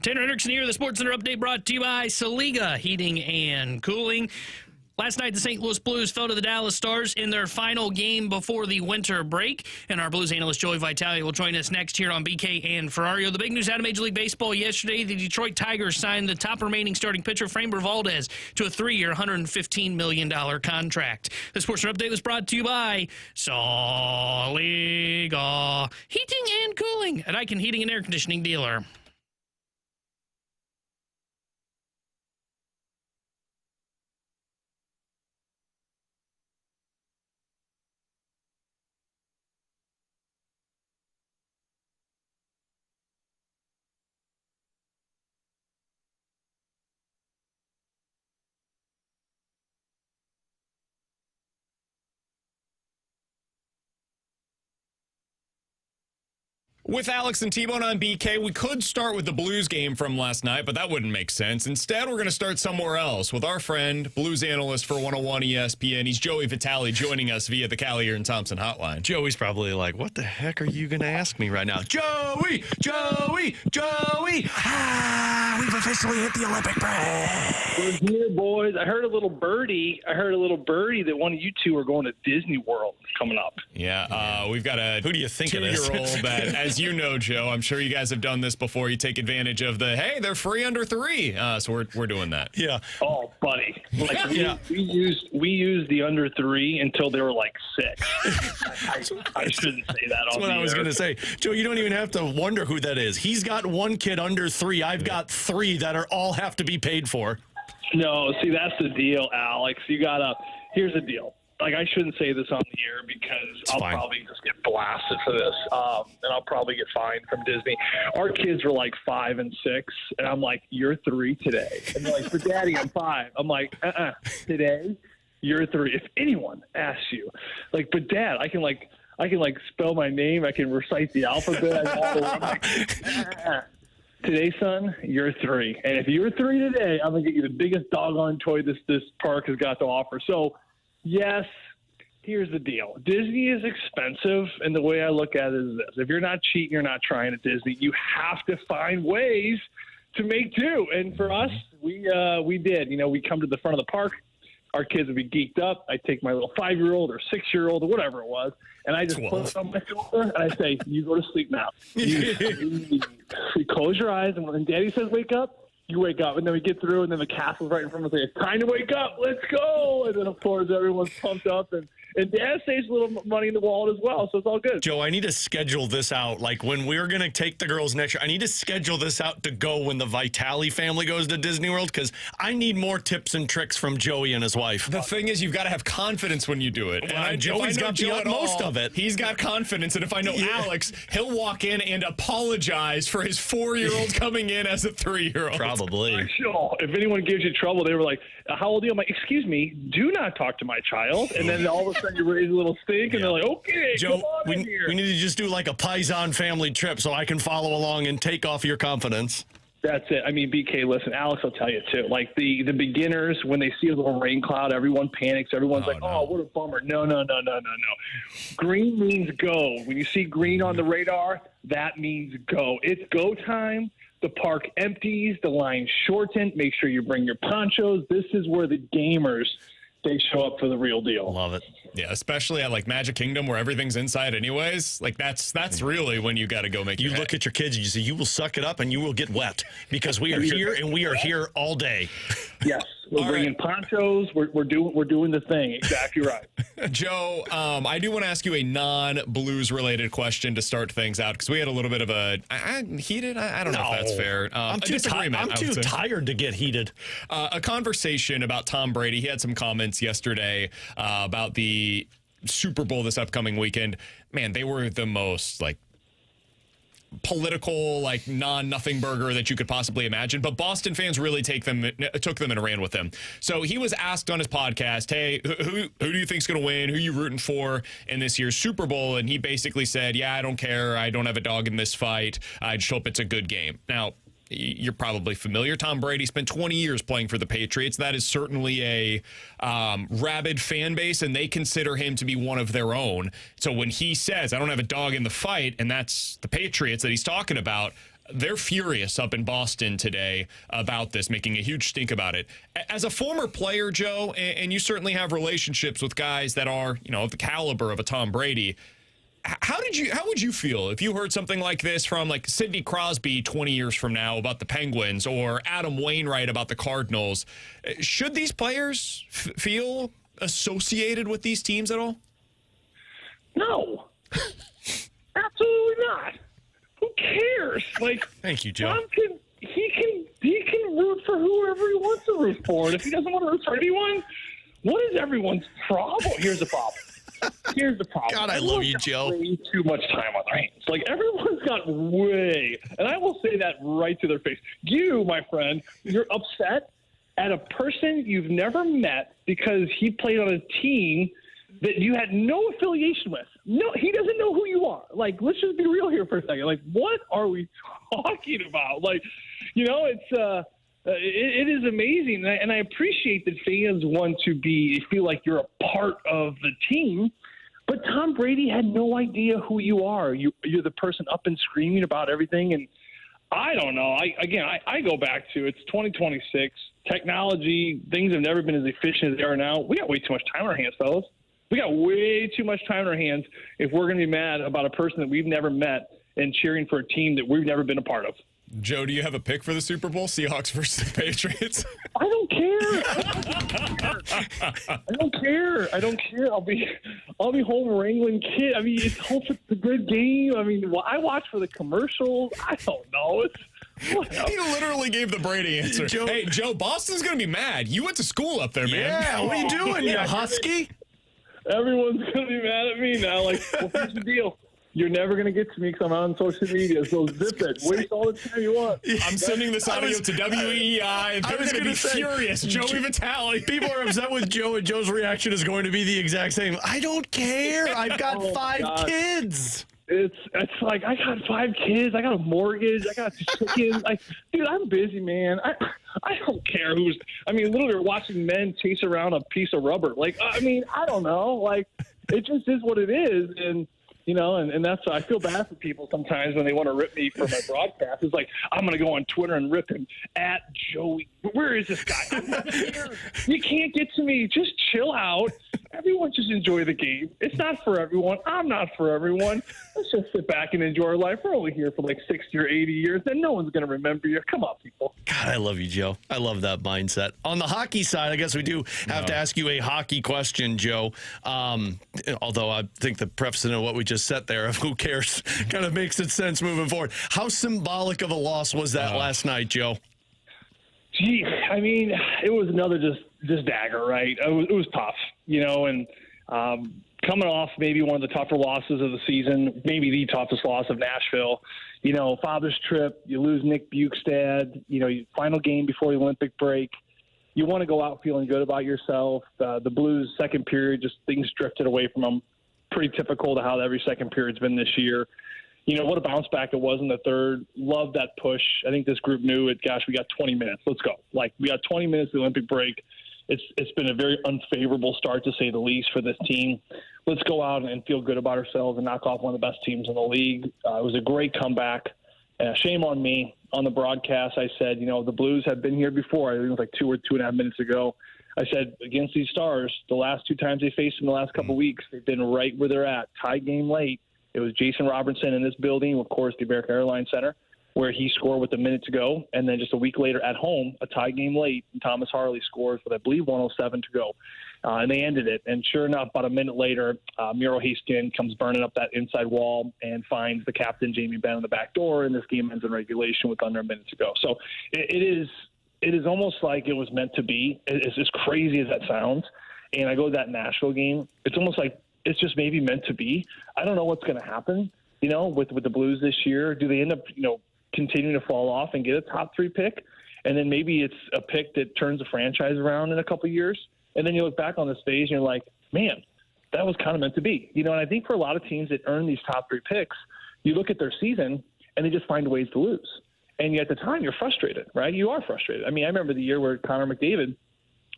Tanner Hendrickson here. The SportsCenter update brought to you by Saliga Heating and Cooling. Last night, the St. Louis Blues fell to the Dallas Stars in their final game before the winter break. And our Blues analyst, Joey Vitale, will join us next here on BK and Ferrario. The big news out of Major League Baseball yesterday, the Detroit Tigers signed the top remaining starting pitcher, Framber Valdez, to a 3-year, $115 million contract. The Sports Update was brought to you by Saliga Heating and Cooling, an Icon Heating and Air Conditioning dealer. With Alex and T-Bone on BK, we could start with the Blues game from last night, but that wouldn't make sense. Instead, we're going to start somewhere else with our friend, Blues analyst for 101 ESPN. He's Joey Vitale joining us via the Callier and Thompson hotline. Joey's probably like, what the heck are you going to ask me right now? Joey! We've officially hit the Olympic break. We're here, boys. I heard a little birdie that one of you two are going to Disney World coming up. Yeah, we've got a Who do you think it is? 2-year-old that, as you know, Joe, I'm sure you guys have done this before. You take advantage of hey, they're free under 3. So we're doing that. Yeah. Oh, buddy. Like Yeah. we used the under 3 until they were like 6. I shouldn't say that. That's what I was going to say. Joe, you don't even have to wonder who that is. He's got one kid under 3. I've got 3 that are all have to be paid for. No, see, that's the deal, Alex. Here's the deal. Like, I shouldn't say this on the air because I'll probably just get blasted for this, and I'll probably get fined from Disney. Our kids were like 5 and 6, and I'm like, "You're 3 today," and they're like, "But Daddy, I'm 5." I'm like, "Today, you're 3." If anyone asks you, like, "But Dad, I can spell my name, I can recite the alphabet," I'm like, "Today, son, you're 3, and if you're 3 today, I'm gonna get you the biggest doggone toy this park has got to offer." So. Yes, here's the deal. Disney is expensive, and the way I look at it is this. If you're not cheating, you're not trying at Disney. You have to find ways to make do. And for us, we did. You know, we come to the front of the park. Our kids would be geeked up. I take my little 5-year-old or 6-year-old or whatever it was, and I just put it on my shoulder, and I say, "You go to sleep now. You close your eyes, and when Daddy says wake up, you wake up." And then we get through, and then the castle's right in front of us. It's time to wake up. Let's go. And then, of course, everyone's pumped up. And Dad saves a little money in the wallet as well, so it's all good. Joe, I need to schedule this out. Like, when we're going to take the girls next year, I need to schedule this out to go when the Vitale family goes to Disney World, because I need more tips and tricks from Joey and his wife. The thing is, you've got to have confidence when you do it. And Joey's got the utmost of it. He's got confidence, and if I know Alex, he'll walk in and apologize for his 4-year-old coming in as a 3-year-old. Probably. Sure. If anyone gives you trouble, they were like, "How old are you?" I'm like, "Excuse me, do not talk to my child." And then all of a sudden you raise a little stink, and they're like, "Okay, Joe, come on in here." we need to just do like a Paisan family trip so I can follow along and take off your confidence. That's it. I mean, BK, listen, Alex will tell you, too. Like, the beginners, when they see a little rain cloud, everyone panics. Everyone's "Oh, what a bummer." No. Green means go. When you see green on the radar, that means go. It's go time. The park empties. The line shortened. Make sure you bring your ponchos. This is where the gamers, they show up for the real deal. Love it. Yeah, especially at like Magic Kingdom where everything's inside anyways. Like that's really when you got to go make You look at your kids and you say, "You will suck it up and you will get wet because we are here and we are here all day." Yes, we're bringing ponchos. We're doing the thing. Exactly right. Joe, I do want to ask you a non-Blues related question to start things out because we had a little bit of a heated. I don't know if that's fair. I'm too tired to get heated. A conversation about Tom Brady. He had some comments yesterday about the Super Bowl this upcoming weekend. Man, they were the most like political, like nothing burger that you could possibly imagine. But Boston fans really took them and ran with them. So he was asked on his podcast, "Hey, who do you think's going to win? Who are you rooting for in this year's Super Bowl?" And he basically said, "Yeah, I don't care. I don't have a dog in this fight. I just hope it's a good game." Now, you're probably familiar. Tom Brady spent 20 years playing for the Patriots. That is certainly a rabid fan base, and they consider him to be one of their own. So when he says, "I don't have a dog in the fight," and that's the Patriots that he's talking about, They're furious up in Boston today about this, making a huge stink about it. As a former player, Joe, and you certainly have relationships with guys that are, of the caliber of a Tom Brady, how would you feel if you heard something like this from like Sidney Crosby 20 years from now about the Penguins or Adam Wainwright about the Cardinals? Should these players feel associated with these teams at all? No. Absolutely not. Who cares? Like, thank you, Joe. Tom he can root for whoever he wants to root for, and if he doesn't want to root for anyone, what is everyone's problem? Here's the problem. God, I love you, Joe. Way too much time on their hands. Like, everyone's got way, and I will say that right to their face. You, my friend, you're upset at a person you've never met because he played on a team that you had no affiliation with. No, he doesn't know who you are. Like, let's just be real here for a second. Like, what are we talking about? Like, it is amazing, and I appreciate that fans want to feel like you're a part of the team. But Tom Brady had no idea who you are. You're the person up and screaming about everything, and I don't know. I go back to it's 2026. Technology, things have never been as efficient as they are now. We got way too much time on our hands, fellas. We got way too much time on our hands if we're going to be mad about a person that we've never met and cheering for a team that we've never been a part of. Joe, do you have a pick for the Super Bowl? Seahawks versus the Patriots? I don't care. I don't care. I'll be home wrangling kids. I mean, it's a good game. I mean, I watch for the commercials. I don't know. He literally gave the Brady answer. Hey, Joe, Boston's going to be mad. You went to school up there, man. Yeah, what are you doing, you husky? Everyone's going to be mad at me now. Like, well, here's the deal. You're never going to get to me because I'm on social media, so zip it. Waste all the time you want. I'm sending this audio to WEI, and they're going to be furious. Joey Vitale. People are upset with Joe, and Joe's reaction is going to be the exact same. I don't care. I've got 5 kids. It's like, I got 5 kids. I got a mortgage. I got chickens. Dude, I'm busy, man. I don't care who's. I mean, literally, we're watching men chase around a piece of rubber. Like, I mean, I don't know. Like, it just is what it is, and. And that's I feel bad for people sometimes when they want to rip me for my broadcast. It's like, I'm going to go on Twitter and rip him at Joey. Where is this guy? I'm not here. You can't get to me. Just chill out. Everyone just enjoy the game. It's not for everyone. I'm not for everyone. Let's just sit back and enjoy our life. We're only here for like 60 or 80 years, and no one's going to remember you. Come on, people. God, I love you, Joe. I love that mindset. On the hockey side, I guess we do have to ask you a hockey question, Joe. Although I think the precedent of what we just set there of who cares kind of makes it sense moving forward. How symbolic of a loss was that last night, Joe? Gee, I mean, it was another just dagger, right? It was tough, and coming off maybe one of the tougher losses of the season, maybe the toughest loss of Nashville. Father's trip, you lose Nick Bukestad, final game before the Olympic break. You want to go out feeling good about yourself. The Blues' second period, just things drifted away from them. Pretty typical to how every second period's been this year. What a bounce back it was in the third. Love that push. I think this group knew it. Gosh, we got 20 minutes. Let's go. We got 20 minutes of the Olympic break. It's been a very unfavorable start, to say the least, for this team. Let's go out and feel good about ourselves and knock off one of the best teams in the league. It was a great comeback. Shame on me. On the broadcast, I said, the Blues have been here before. I think it was like 2 or 2.5 minutes ago. I said, against these Stars, the last 2 times they faced them the last couple of weeks, they've been right where they're at. Tie game late. It was Jason Robertson in this building, of course, the American Airlines Center, where he scored with a minute to go. And then just a week later at home, a tie game late, and Thomas Harley scores with, I believe, 1:07 to go. And they ended it. And sure enough, about a minute later, Miro Heiskanen comes burning up that inside wall and finds the captain, Jamie Benn, on the back door. And this game ends in regulation with under a minute to go. So it is almost like it was meant to be. It's as crazy as that sounds. And I go to that Nashville game. It's almost like it's just maybe meant to be. I don't know what's going to happen, with the Blues this year. Do they end up, continuing to fall off and get a top 3 pick? And then maybe it's a pick that turns the franchise around in a couple of years. And then you look back on this phase and you're like, man, that was kind of meant to be. And I think for a lot of teams that earn these top 3 picks, you look at their season and they just find ways to lose. And at the time, you're frustrated, right? You are frustrated. I mean, I remember the year where Connor McDavid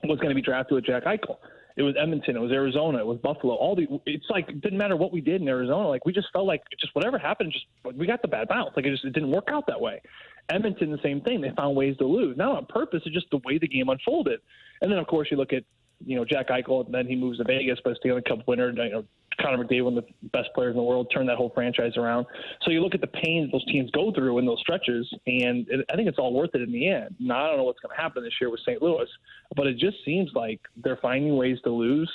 was going to be drafted with Jack Eichel. It was Edmonton. It was Arizona. It was Buffalo. It's like it didn't matter what we did in Arizona. Like we just felt like just whatever happened, we got the bad bounce. Like it didn't work out that way. Edmonton, the same thing. They found ways to lose, not on purpose. It's just the way the game unfolded. And then of course you look at Jack Eichel, and then he moves to Vegas, but Stanley Cup winner. Connor McDavid, one of the best players in the world, turned that whole franchise around. So you look at the pain those teams go through in those stretches, and I think it's all worth it in the end. Now, I don't know what's going to happen this year with St. Louis, but it just seems like they're finding ways to lose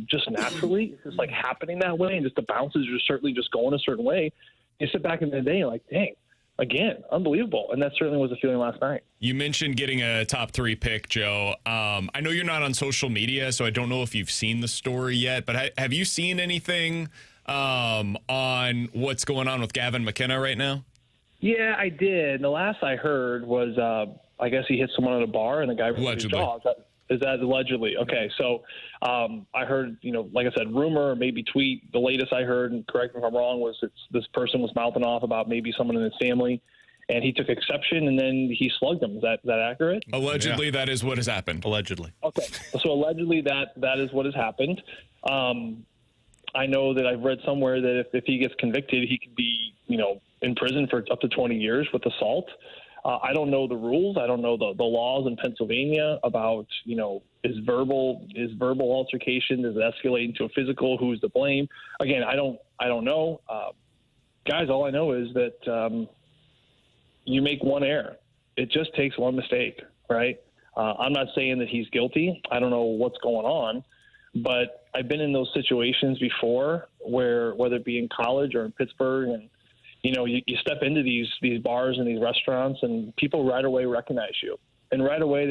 just naturally. It's just like happening that way, and just the bounces are certainly just going a certain way. You sit back in the day and like, dang, again, unbelievable. And that certainly was the feeling last night. You mentioned getting a top 3 pick, Joe. I know you're not on social media, so I don't know if you've seen the story yet, but have you seen anything on what's going on with Gavin McKenna right now? Yeah, I did. The last I heard was, I guess he hit someone at a bar and the guy broke his jaw. Is that allegedly? Okay, so I heard, like I said, rumor or maybe tweet. The latest I heard, and correct me if I'm wrong, was this person was mouthing off about maybe someone in his family, and he took exception, and then he slugged him. Is that accurate? Allegedly, that is what has happened. Allegedly. Okay, so allegedly that is what has happened. I know that I've read somewhere that if he gets convicted, he could be, in prison for up to 20 years with assault. I don't know the rules. I don't know the laws in Pennsylvania about, is verbal altercation, does it escalate into a physical? Who's to blame? Again, I don't know. Guys, all I know is that you make one error. It just takes one mistake, right? I'm not saying that he's guilty. I don't know what's going on, but I've been in those situations before where, whether it be in college or in Pittsburgh, and you step into these bars and these restaurants, and people right away recognize you, and right away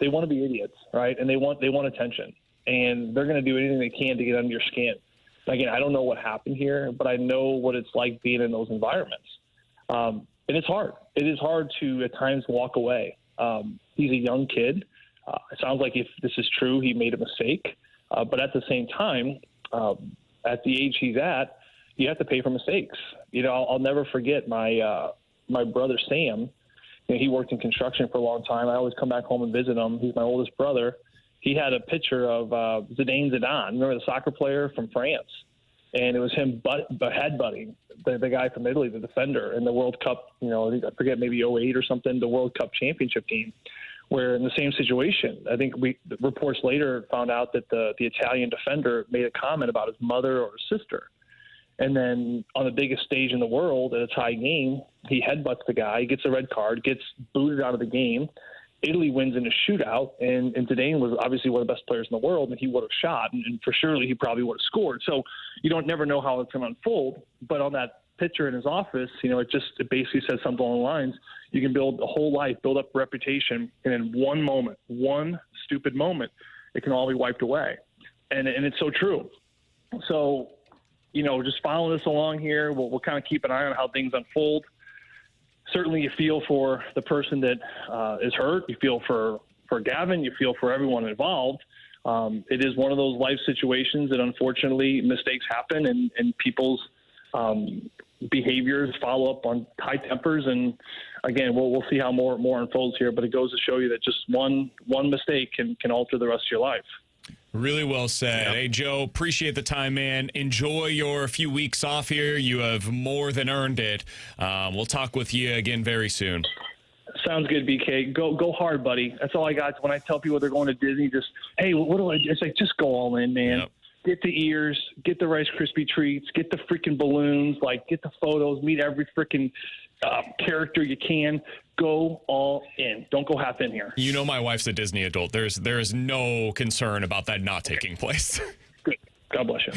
they want to be idiots, right? And they want attention, and they're going to do anything they can to get under your skin. Again, I don't know what happened here, but I know what it's like being in those environments, and it's hard. It is hard to at times walk away. He's a young kid. It sounds like if this is true, he made a mistake, but at the same time, at the age he's at, you have to pay for mistakes. I'll never forget my brother Sam. He worked in construction for a long time. I always come back home and visit him. He's my oldest brother. He had a picture of Zinedine Zidane. Remember the soccer player from France? And it was him headbutting the guy from Italy, the defender, in the World Cup. I forget, maybe 08 or something, the World Cup championship team. Where in the same situation, I think the reports later found out that the Italian defender made a comment about his mother or his sister. And then on the biggest stage in the world at a tie game, he headbutts the guy, gets a red card, gets booted out of the game. Italy wins in a shootout, and Zidane was obviously one of the best players in the world, and he would have shot, and for surely he probably would have scored. So you don't never know how it's going to unfold. But on that picture in his office, it basically says something along the lines: you can build a whole life, build up a reputation, and in one moment, one stupid moment, it can all be wiped away. And it's so true. So, just following this along here, we'll kind of keep an eye on how things unfold. Certainly you feel for the person that is hurt. You feel for Gavin. You feel for everyone involved. It is one of those life situations that unfortunately mistakes happen, and people's behaviors follow up on high tempers. And again, we'll see how more unfolds here, but it goes to show you that just one mistake can alter the rest of your life. Really well said. Yep. Hey, Joe, appreciate the time, man. Enjoy your few weeks off here. You have more than earned it. We'll talk with you again very soon. Sounds good, BK. Go hard, buddy. That's all I got. When I tell people they're going to Disney, hey, what do I do? It's like, just go all in, man. Yep. Get the ears, get the Rice Krispie treats, get the freaking balloons, get the photos, meet every freaking character you can. Go all in. Don't go half in here. My wife's a Disney adult. There is no concern about that not taking place. Good. God bless you.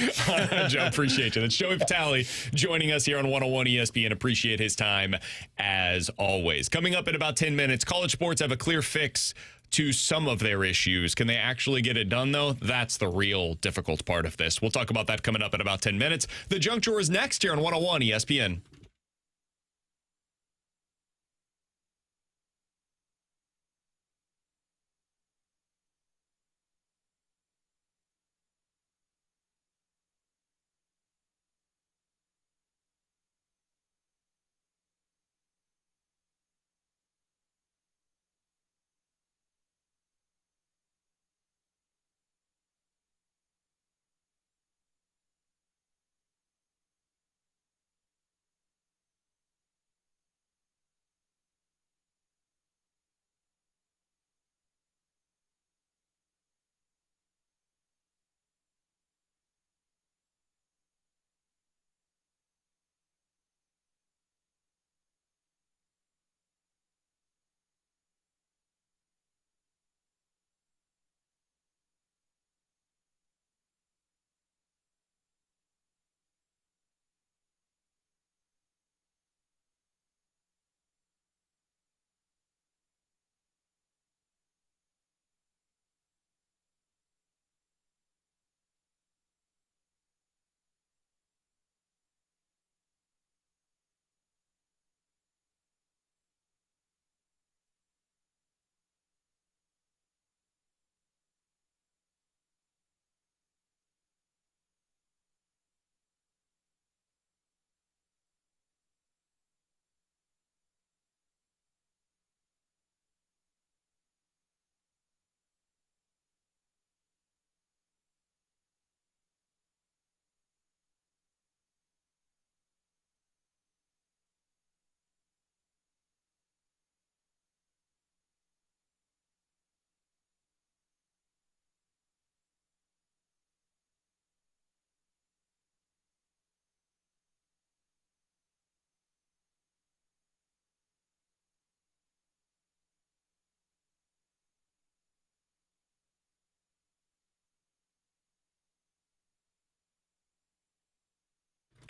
Joe, appreciate you. That's Joey Vitale joining us here on 101 ESPN. Appreciate his time as always. Coming up in about 10 minutes, college sports have a clear fix to some of their issues. Can they actually get it done, though? That's the real difficult part of this. We'll talk about that coming up in about 10 minutes. The Junk Drawer is next here on 101 ESPN.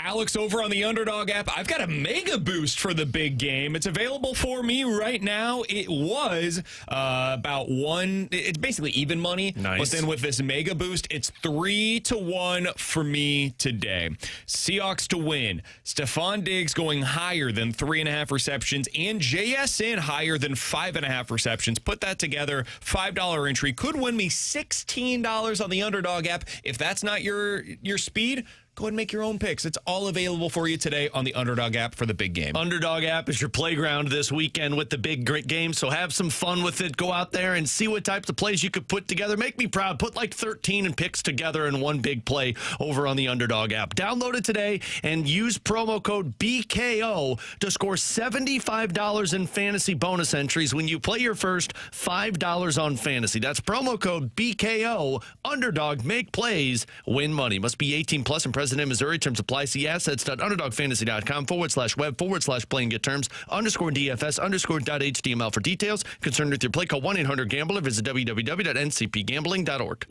Alex, over on the Underdog app, I've got a mega boost for the big game. It's available for me right now. It was about it's basically even money. Nice. But then with this mega boost, it's 3-1 for me today. Seahawks to win. Stephon Diggs going higher than 3.5 receptions, and JSN higher than 5.5 receptions. Put that together, $5 entry could win me $16 on the Underdog app. If that's not your speed, go ahead and make your own picks. It's all available for you today on the Underdog app for the big game. Underdog app is your playground this weekend with the big great game, so have some fun with it. Go out there and see what types of plays you could put together. Make me proud. Put like 13 picks together in one big play over on the Underdog app. Download it today and use promo code BKO to score $75 in fantasy bonus entries when you play your first $5 on fantasy. That's promo code BKO. Underdog, make plays, win money. Must be 18 plus and present in Missouri. Terms apply. See assets.underdogfantasy.com/web/playing get terms _DFS_.html for details. Concerned with your play, call 1-800-GAMBLER. Visit www.ncpgambling.org.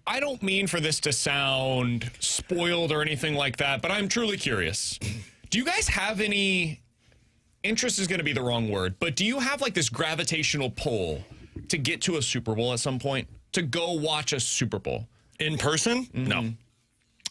I don't mean for this to sound spoiled or anything like that, but I'm truly curious. Do you guys have any interest is going to be the wrong word, but do you have like this gravitational pull to get to a Super Bowl at some point, to go watch a Super Bowl? In person? Mm-hmm. No.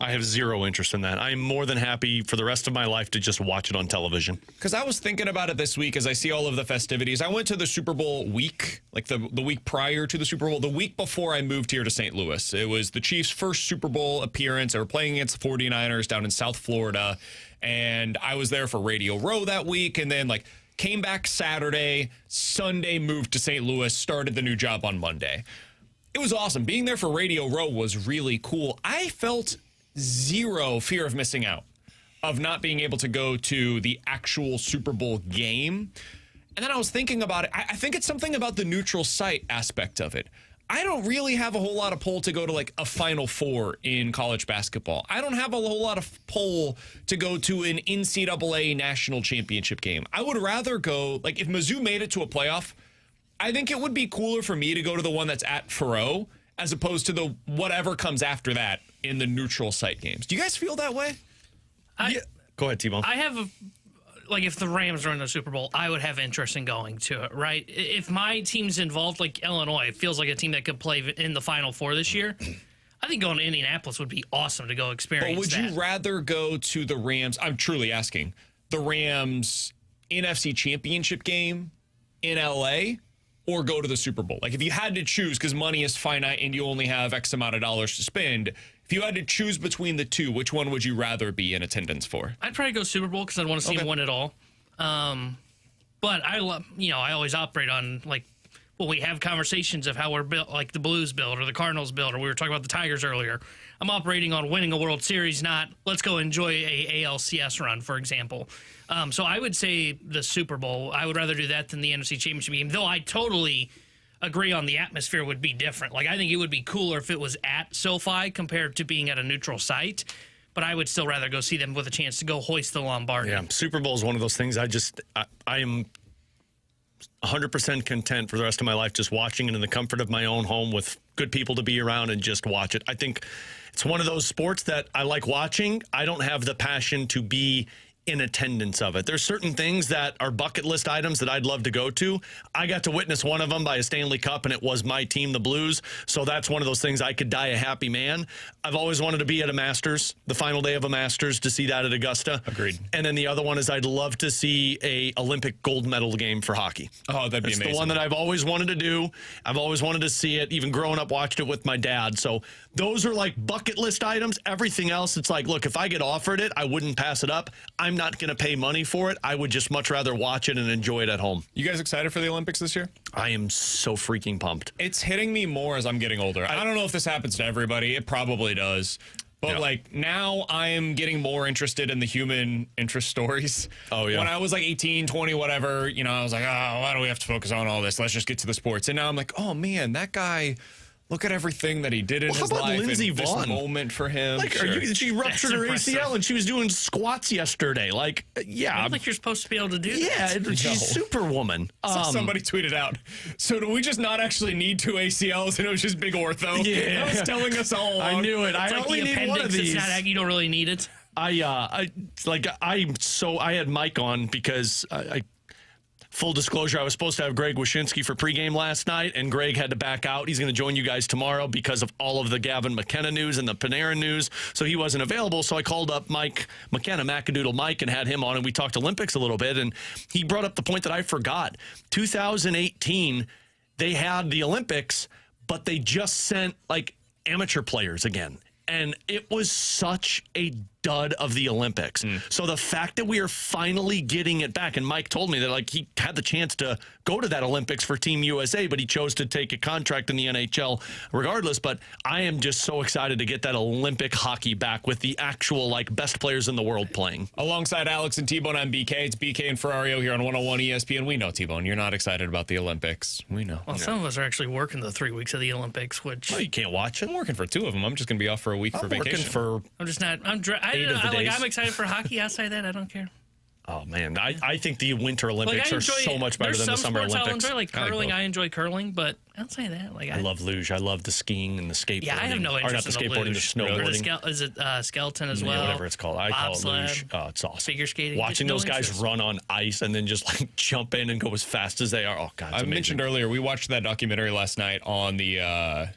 I have zero interest in that. I'm more than happy for the rest of my life to just watch it on television. Because I was thinking about it this week as I see all of the festivities. I went to the Super Bowl week, like the week prior to the Super Bowl, the week before I moved here to St. Louis. It was the Chiefs' first Super Bowl appearance. They were playing against the 49ers down in South Florida. And I was there for Radio Row that week, and then like came back Saturday, Sunday moved to St. Louis, started the new job on Monday. It was awesome. Being there for Radio Row was really cool. I felt zero fear of missing out, of not being able to go to the actual Super Bowl game. And then I was thinking about it. I think it's something about the neutral site aspect of it. I don't really have a whole lot of pull to go to like a Final Four in college basketball. I don't have a whole lot of pull to go to an NCAA national championship game. I would rather go, like if Mizzou made it to a playoff, I think it would be cooler for me to go to the one that's at Ferrario as opposed to the whatever comes after that in the neutral site games. Do you guys feel that way? Yeah. Go ahead, T-Bone. I have like if the Rams are in the Super Bowl, I would have interest in going to it, right? If my team's involved, like Illinois, it feels like a team that could play in the Final Four this year. I think going to Indianapolis would be awesome to go experience. But would that. you rather go to the Rams? I'm truly asking. The Rams NFC Championship game in LA or go to the Super Bowl? Like if you had to choose, because money is finite and you only have X amount of dollars to spend, if you had to choose between the two, which one would you rather be in attendance for? I'd probably go Super Bowl because I'd want to see him win it all. But I love, I always operate on like, well, we have conversations of how we're built, like the Blues build or the Cardinals build, or we were talking about the Tigers earlier. I'm operating on winning a World Series, not let's go enjoy a ALCS run, for example. So I would say the Super Bowl. I would rather do that than the NFC Championship game, though I totally agree on the atmosphere would be different. Like I think it would be cooler if it was at SoFi compared to being at a neutral site. But I would still rather go see them with a chance to go hoist the Lombardi. Yeah, Super Bowl is one of those things I am 100% content for the rest of my life just watching it in the comfort of my own home with good people to be around and just watch it. I think it's one of those sports that I like watching. I don't have the passion to be in attendance of it. There's certain things that are bucket list items that I'd love to go to. I got to witness one of them by a Stanley Cup, and it was my team, the Blues. So that's one of those things I could die a happy man. I've always wanted to be at a Masters, the final day of a Masters, to see that at Augusta. Agreed. And then the other one is I'd love to see a Olympic gold medal game for hockey. Oh, that'd be It's amazing. the one that I've always wanted to do. I've always wanted to see it. Even growing up, watched it with my dad. So those are like bucket list items. Everything else, it's like, look, if I get offered it, I wouldn't pass it up. I'm not going to pay money for it. I would just much rather watch it and enjoy it at home. You guys excited for the Olympics this year? I am so freaking pumped. It's hitting me more as I'm getting older. I don't know if this happens to everybody. It probably does. But, like, now I am getting more interested in the human interest stories. Oh, yeah. When I was, like, 18, 20, whatever, you know, I was like, oh, why do we have to focus on all this? Let's just get to the sports. And now I'm like, oh, man, that guy... Look at everything that he did in his how about life. Lindsey and Vonn? This moment for him. Like, Sure. she ruptured her impressive. ACL and she was doing squats yesterday. Like, yeah. I don't think you're supposed to be able to do Yeah, that. she's Superwoman. Somebody tweeted out, so do we just not actually need 2 ACLs and it was just big ortho? Yeah. That was telling us all along. I knew it. I It's like only the need one of appendix. these. It's not, you don't really need it. I had Mike on because full disclosure, I was supposed to have Greg Wyshynski for pregame last night, and Greg had to back out. He's going to join you guys tomorrow because of all of the Gavin McKenna news and the Panarin news, so he wasn't available. So I called up Mike McKenna, Macadoodle Mike, and had him on, and we talked Olympics a little bit, and he brought up the point that I forgot. 2018, they had the Olympics, but they just sent, like, amateur players again. And it was such a dud of the Olympics. So the fact that we are finally getting it back, and Mike told me that, like, he had the chance to go to that Olympics for Team USA, but he chose to take a contract in the NHL regardless. But I am just so excited to get that Olympic hockey back with the actual, like, best players in the world playing. Alongside Alex and T-Bone, I'm BK. It's BK and Ferrario here on 101 ESPN. We know, T-Bone, you're not excited about the Olympics. We know. Well, some of us are actually working the 3 weeks of the Olympics, which Oh, you can't watch it. I'm working for 2 of them. I'm just going to be off for a week for I'm vacation. working for I'm just not. I'm 8 of the days. I'm excited for hockey. Outside that, I don't care. Oh, man. I think the Winter Olympics are so much better than the Summer There's some Olympics. sports I'll enjoy, like curling. I enjoy curling, but outside that, like I love luge. I love the skiing and the skateboarding. Yeah, I have no interest Or not the in the skateboarding, luge. the Or snowboarding. is it skeleton as well? Yeah, whatever it's called. I call it Bobsled, luge. Oh, it's awesome. Figure skating. Watching No those guys interest. run on ice and then just like jump in and go as fast as they are. Oh, God, it's I amazing. mentioned earlier, we watched that documentary last night on the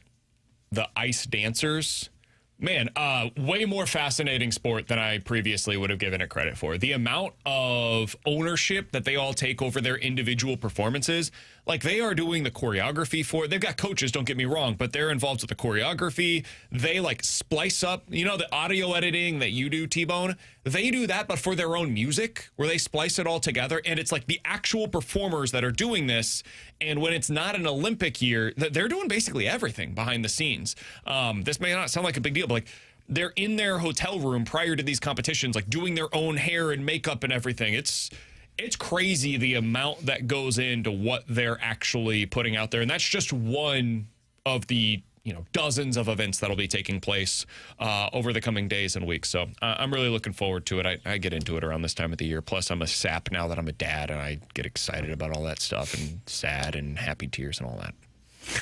ice dancers. Man, way more fascinating sport than I previously would have given it credit for. The amount of ownership that they all take over their individual performances, like they are doing the choreography for it. They've got coaches, don't get me wrong, but they're involved with the choreography. They like splice up, you know, the audio editing that you do, T-Bone. They do that, but for their own music, where they splice it all together. And it's like the actual performers that are doing this. And when it's not an Olympic year, they're doing basically everything behind the scenes. This may not sound like a big deal, but like they're in their hotel room prior to these competitions, like doing their own hair and makeup and everything. It's crazy the amount that goes into what they're actually putting out there. And that's just one of the, you know, dozens of events that'll be taking place over the coming days and weeks. So I'm really looking forward to it. I get into it around this time of the year. Plus, I'm a sap now that I'm a dad, and I get excited about all that stuff and sad and happy tears and all that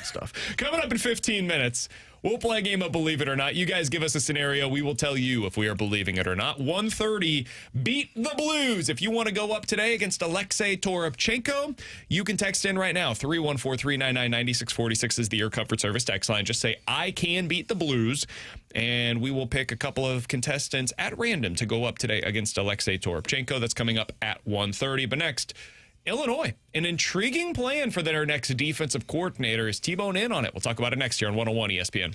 stuff. Coming up in 15 minutes, we'll play a game of Believe It or Not. You guys give us a scenario. We will tell you if we are believing it or not. 1:30, Beat the Blues. If you want to go up today against Alexei Toropchenko, you can text in right now. 314-399-9646 is the Air Comfort Service text line. Just say, I can beat the Blues, and we will pick a couple of contestants at random to go up today against Alexei Toropchenko. That's coming up at 1:30. But next, Illinois, an intriguing plan for their next defensive coordinator. Is T-Bone in on it? We'll talk about it next year on 101 ESPN.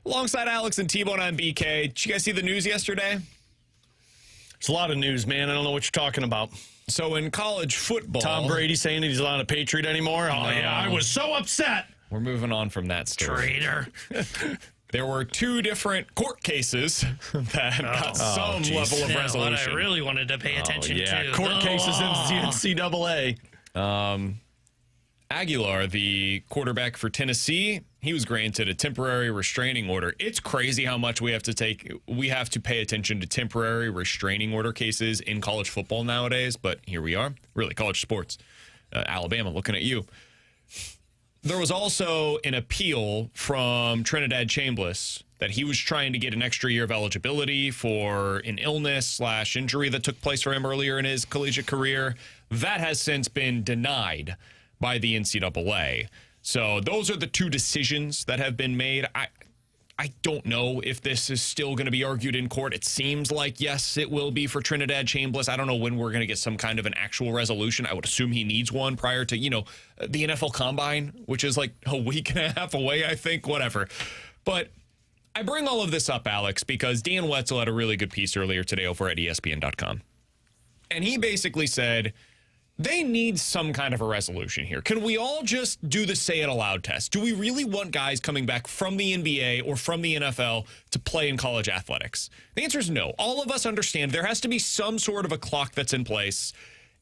Alongside Alex and T-Bone on BK. Did you guys see the news yesterday? It's a lot of news, man. I don't know what you're talking about. So in college football... Tom Brady saying that he's not a Patriot anymore? Oh, yeah, I was so upset. We're moving on from that story. Traitor. There were 2 different court cases that got some level of resolution. What I really wanted to pay attention to. Court cases in the NCAA. Aguilar, the quarterback for Tennessee, he was granted a temporary restraining order. It's crazy how much we have to pay attention to temporary restraining order cases in college football nowadays, but here we are. Really, college sports. Alabama, looking at you. There was also an appeal from Trinidad Chambliss that he was trying to get an extra year of eligibility for an illness/injury that took place for him earlier in his collegiate career. That has since been denied by the NCAA. So those are the 2 decisions that have been made. I don't know if this is still going to be argued in court. It seems like, yes, it will be for Trinidad Chambliss. I don't know when we're going to get some kind of an actual resolution. I would assume he needs one prior to, the NFL Combine, which is like a week and a half away, I think, whatever. But I bring all of this up, Alex, because Dan Wetzel had a really good piece earlier today over at ESPN.com. And he basically said, they need some kind of a resolution here. Can we all just do the say it aloud test? Do we really want guys coming back from the NBA or from the NFL to play in college athletics? The answer is no. All of us understand there has to be some sort of a clock that's in place.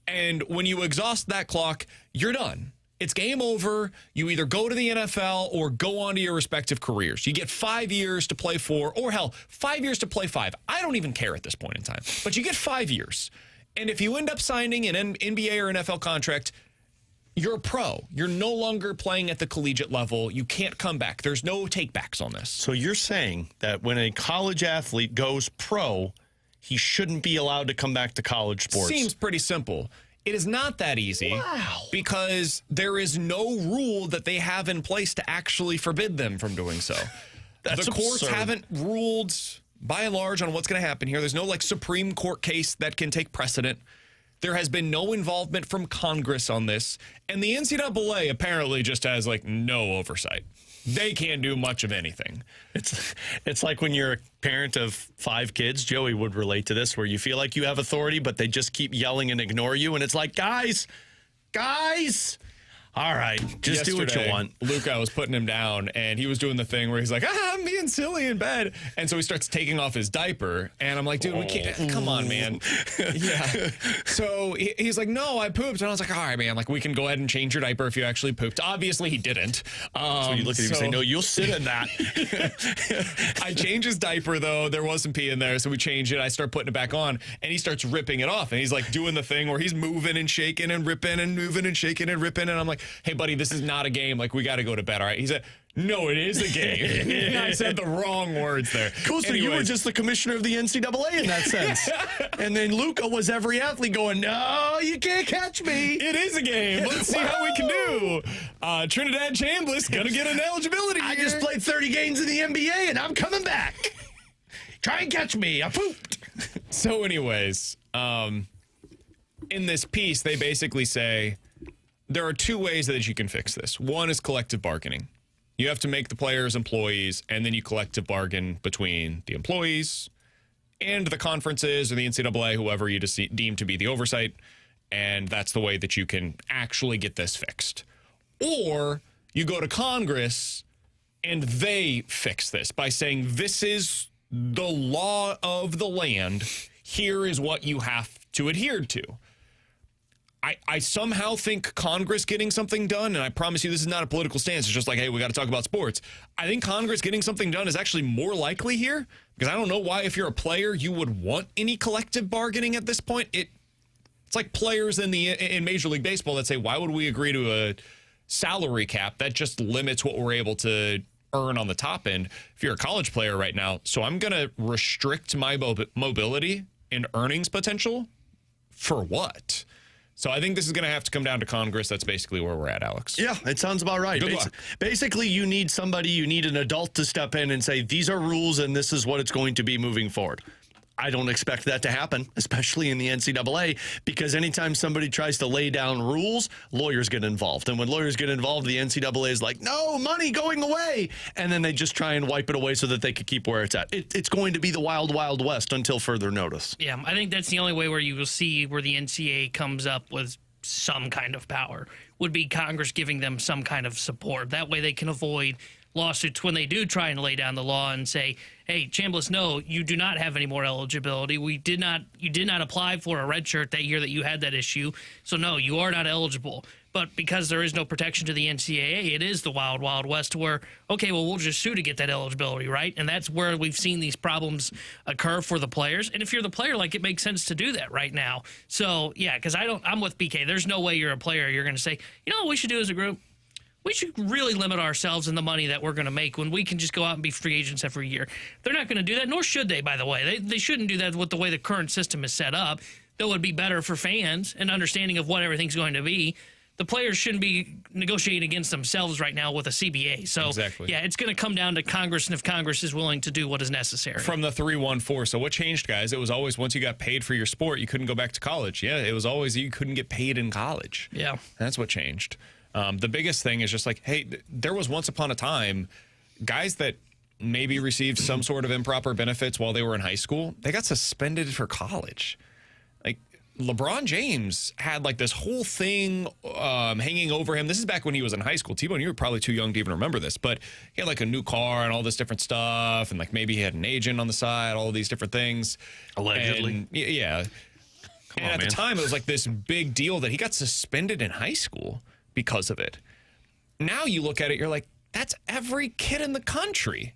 And when you exhaust that clock, you're done. It's game over. You either go to the NFL or go on to your respective careers. You get 5 years to play 4, or hell, 5 years to play 5. I don't even care at this point in time. But you get 5 years. And if you end up signing an NBA or NFL contract, you're a pro. You're no longer playing at the collegiate level. You can't come back. There's no takebacks on this. So you're saying that when a college athlete goes pro, he shouldn't be allowed to come back to college sports? Seems pretty simple. It is not that easy. Wow. Because there is no rule that they have in place to actually forbid them from doing so. That's the courts absurd. haven't ruled by and large on what's going to happen here. There's no Supreme Court case that can take precedent. There has been no involvement from Congress on this. And the NCAA apparently just has no oversight. They can't do much of anything. It's like when you're a parent of 5 kids, Joey would relate to this, where you feel like you have authority, but they just keep yelling and ignore you. And it's like, guys, all right, just do what you want. Luca was putting him down, and he was doing the thing where he's like, I'm being silly in bed. And so he starts taking off his diaper, and I'm like, dude, we can't. Come on, man. Yeah. So he's like, no, I pooped. And I was like, all right, man, we can go ahead and change your diaper if you actually pooped. Obviously, he didn't. So you look at him and say, no, you'll sit in that. I changed his diaper, though. There was some pee in there, so we changed it. I start putting it back on, and he starts ripping it off. And he's doing the thing where he's moving and shaking and ripping and moving and shaking and ripping. And I'm like, hey, buddy, this is not a game. We got to go to bed, all right? He said, no, it is a game. I said the wrong words there. Cool, so you were just the commissioner of the NCAA in that sense. And then Luca was every athlete going, no, you can't catch me. It is a game. Let's see how we can do. Trinidad Chambliss going to get an eligibility I here. just played 30 games in the NBA, and I'm coming back. Try and catch me. I pooped. So anyways, in this piece, they basically say, there are 2 ways that you can fix this. One is collective bargaining. You have to make the players employees, and then you collective bargain between the employees and the conferences or the NCAA, whoever you deem to be the oversight, and that's the way that you can actually get this fixed. Or you go to Congress, and they fix this by saying, this is the law of the land. Here is what you have to adhere to. I somehow think Congress getting something done, and I promise you this is not a political stance, it's just hey, we got to talk about sports. I think Congress getting something done is actually more likely here, because I don't know why, if you're a player, you would want any collective bargaining at this point. It's like players in Major League Baseball that say, why would we agree to a salary cap that just limits what we're able to earn on the top end? If you're a college player right now, so I'm going to restrict my mobility and earnings potential for what? So I think this is going to have to come down to Congress. That's basically where we're at, Alex. Yeah, it sounds about right. Good luck. Basically, you need an adult to step in and say, these are rules and this is what it's going to be moving forward. I don't expect that to happen, especially in the NCAA, because anytime somebody tries to lay down rules, lawyers get involved. And when lawyers get involved, the NCAA is like, no, money going away. And then they just try and wipe it away so that they could keep where it's at. It's going to be the wild, wild west until further notice. Yeah, I think that's the only way where you will see where the NCAA comes up with some kind of power, would be Congress giving them some kind of support. That way they can avoid lawsuits when they do try and lay down the law and say, hey, Chambliss, no, you do not have any more eligibility. You did not apply for a red shirt that year that you had that issue. So no, you are not eligible. But because there is no protection to the NCAA, it is the wild, wild west where, okay, well, we'll just sue to get that eligibility, right? And that's where we've seen these problems occur for the players. And if you're the player, like, it makes sense to do that right now. So yeah, because I'm with BK. There's no way you're a player. You're going to say, you know what we should do as a group? We should really limit ourselves in the money that we're going to make when we can just go out and be free agents every year. They're not going to do that, nor should they, by the way. They shouldn't do that with the way the current system is set up. That would be better for fans and understanding of what everything's going to be. The players shouldn't be negotiating against themselves right now with a CBA. So, exactly. Yeah, it's going to come down to Congress, and if Congress is willing to do what is necessary. From the 3-1-4. So what changed, guys? It was always once you got paid for your sport, you couldn't go back to college. Yeah, it was always you couldn't get paid in college. Yeah. That's what changed. The biggest thing is just like, hey, there was once upon a time guys that maybe received some sort of improper benefits while they were in high school. They got suspended for college. Like LeBron James had like this whole thing hanging over him. This is back when he was in high school. T-Bone, you were probably too young to even remember this, but he had like a new car and all this different stuff. And like maybe he had an agent on the side, all these different things. Allegedly. And, yeah. And at the time, it was like this big deal that he got suspended in high school because of it. Now you look at it, you're like, that's every kid in the country.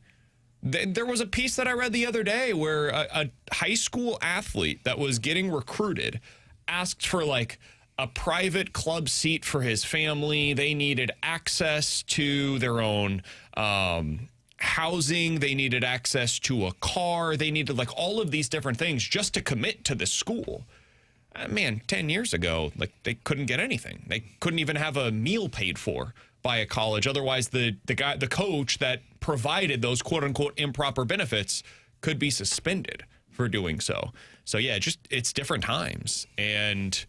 There was a piece that I read the other day where a high school athlete that was getting recruited asked for like a private club seat for his family. They needed access to their own housing. They needed access to a car. They needed like all of these different things just to commit to this school. Man, 10 years ago, like they couldn't get anything. They couldn't even have a meal paid for by a college. Otherwise, the coach that provided those quote unquote improper benefits could be suspended for doing so. So yeah, it's different times. And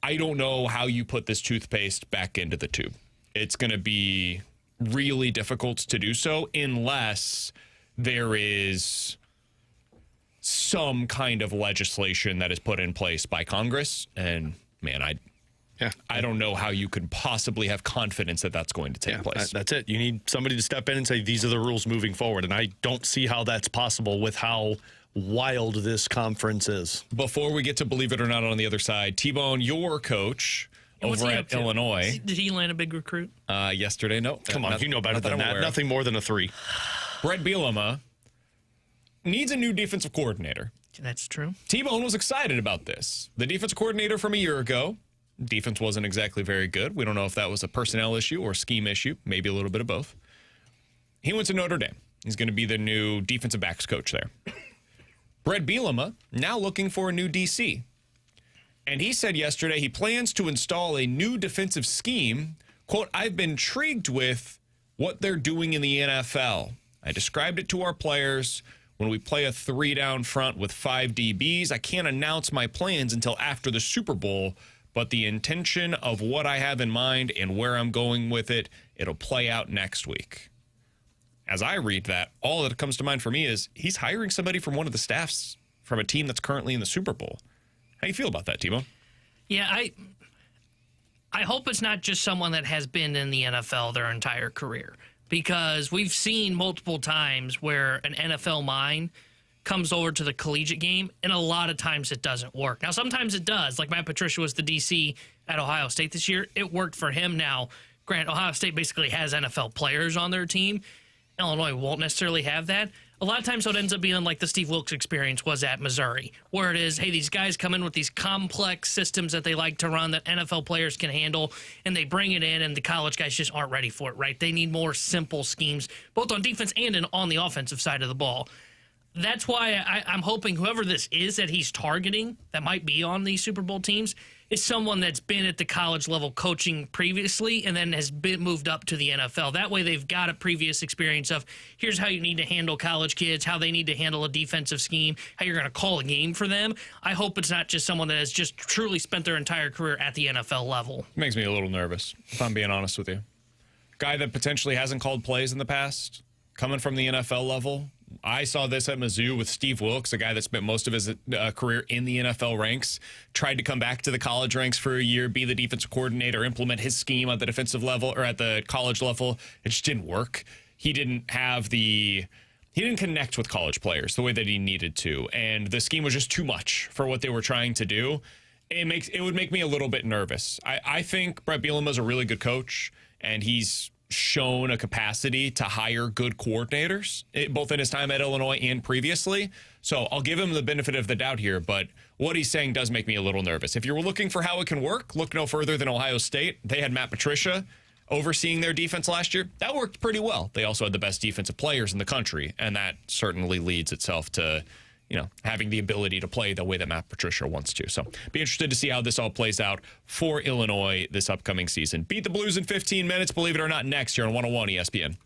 I don't know how you put this toothpaste back into the tube. It's going to be really difficult to do so unless there is some kind of legislation that is put in place by Congress. And man, I don't know how you could possibly have confidence that that's going to take place. That's it. You need somebody to step in and say, these are the rules moving forward. And I don't see how that's possible with how wild this conference is. Before we get to believe it or not on the other side, T-Bone, your coach over at Illinois. Did he land a big recruit? Yesterday? No. Come on, you know better than that. Nothing more than a 3. Brett Bielema needs a new defensive coordinator. That's true. T-Bone was excited about this. The defensive coordinator from a year ago, defense wasn't exactly very good. We don't know if that was a personnel issue or scheme issue, maybe a little bit of both. He went to Notre Dame. He's going to be the new defensive backs coach there. Brett Bielema now looking for a new DC. And he said yesterday he plans to install a new defensive scheme. Quote, I've been intrigued with what they're doing in the NFL. I described it to our players. When we play a 3 down front with 5 DBs, I can't announce my plans until after the Super Bowl, but the intention of what I have in mind and where I'm going with it, it'll play out next week. As I read that, all that comes to mind for me is he's hiring somebody from one of the staffs from a team that's currently in the Super Bowl. How do you feel about that, Timo? Yeah, I hope it's not just someone that has been in the NFL their entire career, because we've seen multiple times where an NFL mind comes over to the collegiate game, and a lot of times it doesn't work. Now, sometimes it does. Like Matt Patricia was the DC at Ohio State this year. It worked for him. Now, granted, Ohio State basically has NFL players on their team. Illinois won't necessarily have that. A lot of times what ends up being like the Steve Wilkes experience was at Missouri, where it is, hey, these guys come in with these complex systems that they like to run that NFL players can handle, and they bring it in, and the college guys just aren't ready for it, right? They need more simple schemes, both on defense and on the offensive side of the ball. That's why I'm hoping whoever this is that he's targeting that might be on these Super Bowl teams is someone that's been at the college level coaching previously and then has been moved up to the NFL. That way they've got a previous experience of here's how you need to handle college kids, how they need to handle a defensive scheme, how you're going to call a game for them. I hope it's not just someone that has just truly spent their entire career at the NFL level. Makes me a little nervous, if I'm being honest with you. Guy that potentially hasn't called plays in the past, coming from the NFL level. I saw this at Mizzou with Steve Wilkes, a guy that spent most of his career in the NFL ranks, tried to come back to the college ranks for a year, be the defensive coordinator, implement his scheme at the defensive level or at the college level. It just didn't work. He didn't connect with college players the way that he needed to, and the scheme was just too much for what they were trying to do. It would make me a little bit nervous. I think Brett Bielema is a really good coach, and he's shown a capacity to hire good coordinators, both in his time at Illinois and previously. So I'll give him the benefit of the doubt here, but what he's saying does make me a little nervous. If you're looking for how it can work, look no further than Ohio State. They had Matt Patricia overseeing their defense last year. That worked pretty well. They also had the best defensive players in the country, and that certainly leads itself to having the ability to play the way that Matt Patricia wants to. So be interested to see how this all plays out for Illinois this upcoming season. Beat the Blues in 15 minutes, believe it or not, next here on 101 ESPN.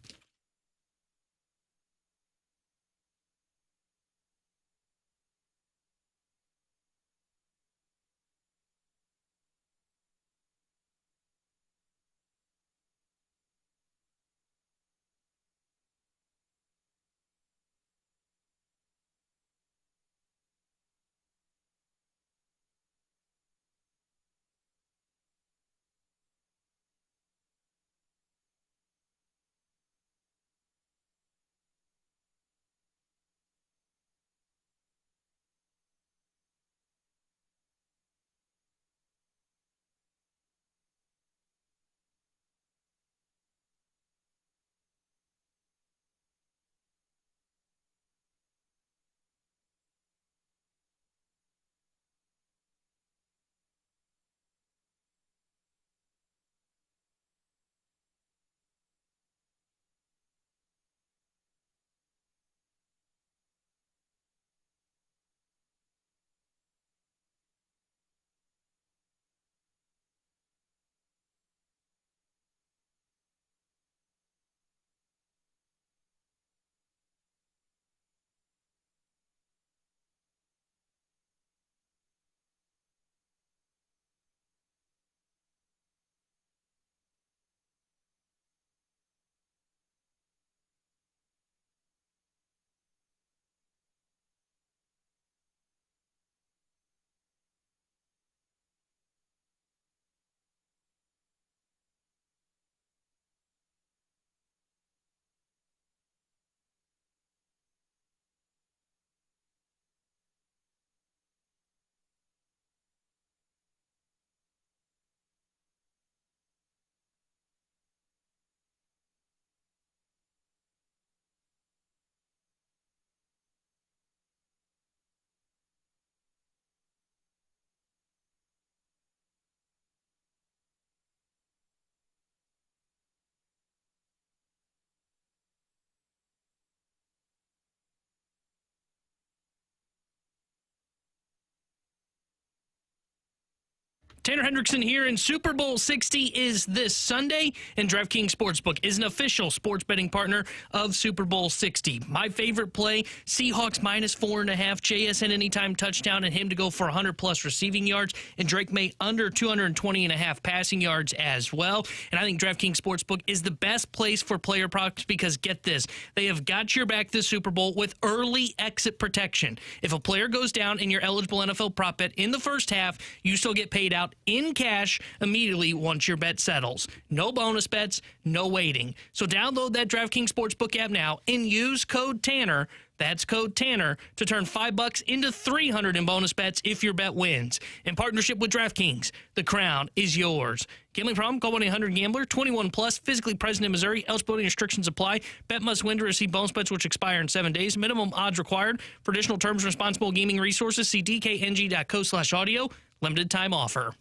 Tanner Hendrickson here, and Super Bowl 60 is this Sunday, and DraftKings Sportsbook is an official sports betting partner of Super Bowl 60. My favorite play, Seahawks -4.5, JSN anytime touchdown, and him to go for 100-plus receiving yards, and Drake May under 220.5 passing yards as well. And I think DraftKings Sportsbook is the best place for player props because, get this, they have got your back this Super Bowl with early exit protection. If a player goes down in your eligible NFL prop bet in the first half, you still get paid out in cash immediately once your bet settles. No bonus bets, no waiting. So download that DraftKings Sportsbook app now and use code TANNER. That's code TANNER to turn $5 into $300 in bonus bets if your bet wins. In partnership with DraftKings, the crown is yours. Gambling problem? Call 1-800-GAMBLER. 21 plus. Physically present in Missouri. Eligibility restrictions apply. Bet must win to receive bonus bets which expire in 7 days. Minimum odds required. For additional terms and responsible gaming resources, see dkng.co/audio. Limited time offer.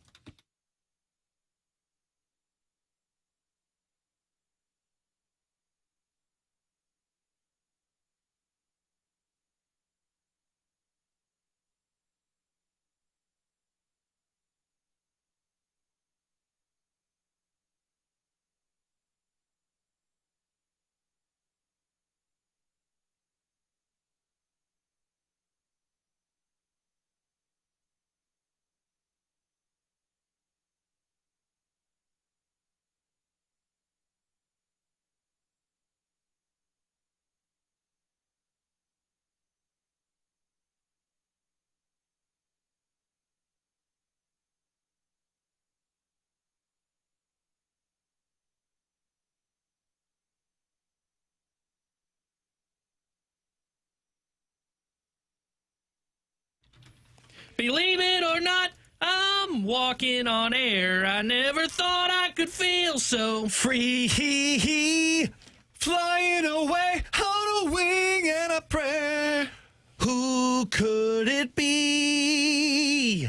Believe it or not, I'm walking on air. I never thought I could feel so free. Flying away on a wing and a prayer. Who could it be?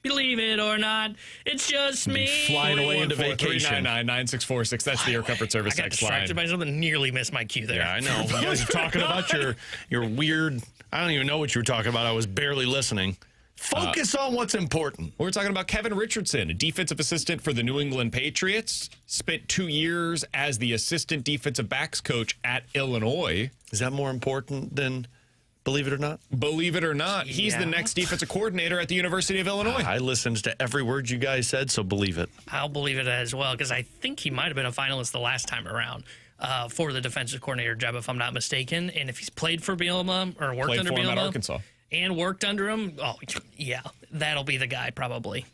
Believe it or not, it's just me. Flying away into vacation. 399-9646. That's the Air Comfort Service I got text distracted line. by something, nearly missed my cue there. Yeah, I know. You guys are talking about your weird, I don't even know what you were talking about. I was barely listening. Focus on what's important. We're talking about Kevin Richardson, a defensive assistant for the New England Patriots. Spent 2 years as the assistant defensive backs coach at Illinois. Is that more important than believe it or not? Believe it or not, he's the next defensive coordinator at the University of Illinois. I listened to every word you guys said, so believe it. I'll believe it as well, because I think he might have been a finalist the last time around for the defensive coordinator job, if I'm not mistaken. And if he's played for Bielema or worked under for him Bielema at Arkansas. And worked under him, oh, yeah, that'll be the guy probably.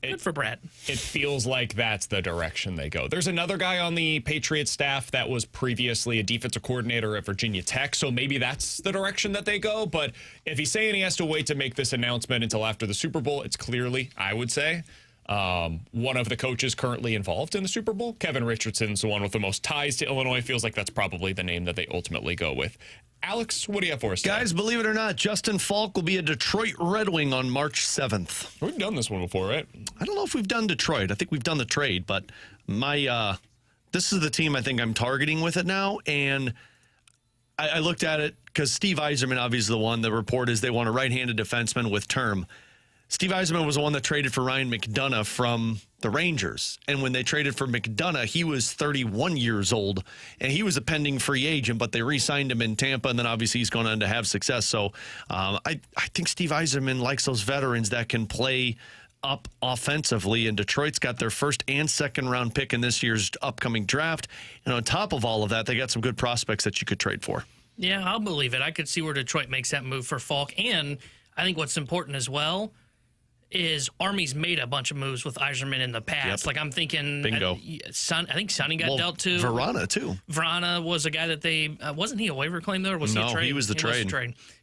Good for Brett. It feels like that's the direction they go. There's another guy on the Patriots staff that was previously a defensive coordinator at Virginia Tech, so maybe that's the direction that they go. But if he's saying he has to wait to make this announcement until after the Super Bowl, it's clearly, I would say, one of the coaches currently involved in the Super Bowl. Kevin Richardson's the one with the most ties to Illinois. Feels like that's probably the name that they ultimately go with. Alex, what do you have for us today? Guys, believe it or not, Justin Falk will be a Detroit Red Wing on March 7th. We've done this one before, right? I don't know if we've done Detroit. I think we've done the trade, but this is the team I think I'm targeting with it now. And I looked at it because Steve Yzerman, obviously the one. The report is they want a right-handed defenseman with term. Steve Yzerman was the one that traded for Ryan McDonough from the Rangers. And when they traded for McDonough, he was 31 years old, and he was a pending free agent, but they re-signed him in Tampa, and then obviously he's gone on to have success. So I think Steve Yzerman likes those veterans that can play up offensively, and Detroit's got their first and second round pick in this year's upcoming draft. And on top of all of that, they got some good prospects that you could trade for. Yeah, I'll believe it. I could see where Detroit makes that move for Falk. And I think what's important as well is Army's made a bunch of moves with Yzerman in the past. Yep. Like I'm thinking, Bingo. I think Sonny got dealt to. Verana, too. Verana was a guy that they, wasn't he a waiver claim though? Or was he a trade? He was the trade.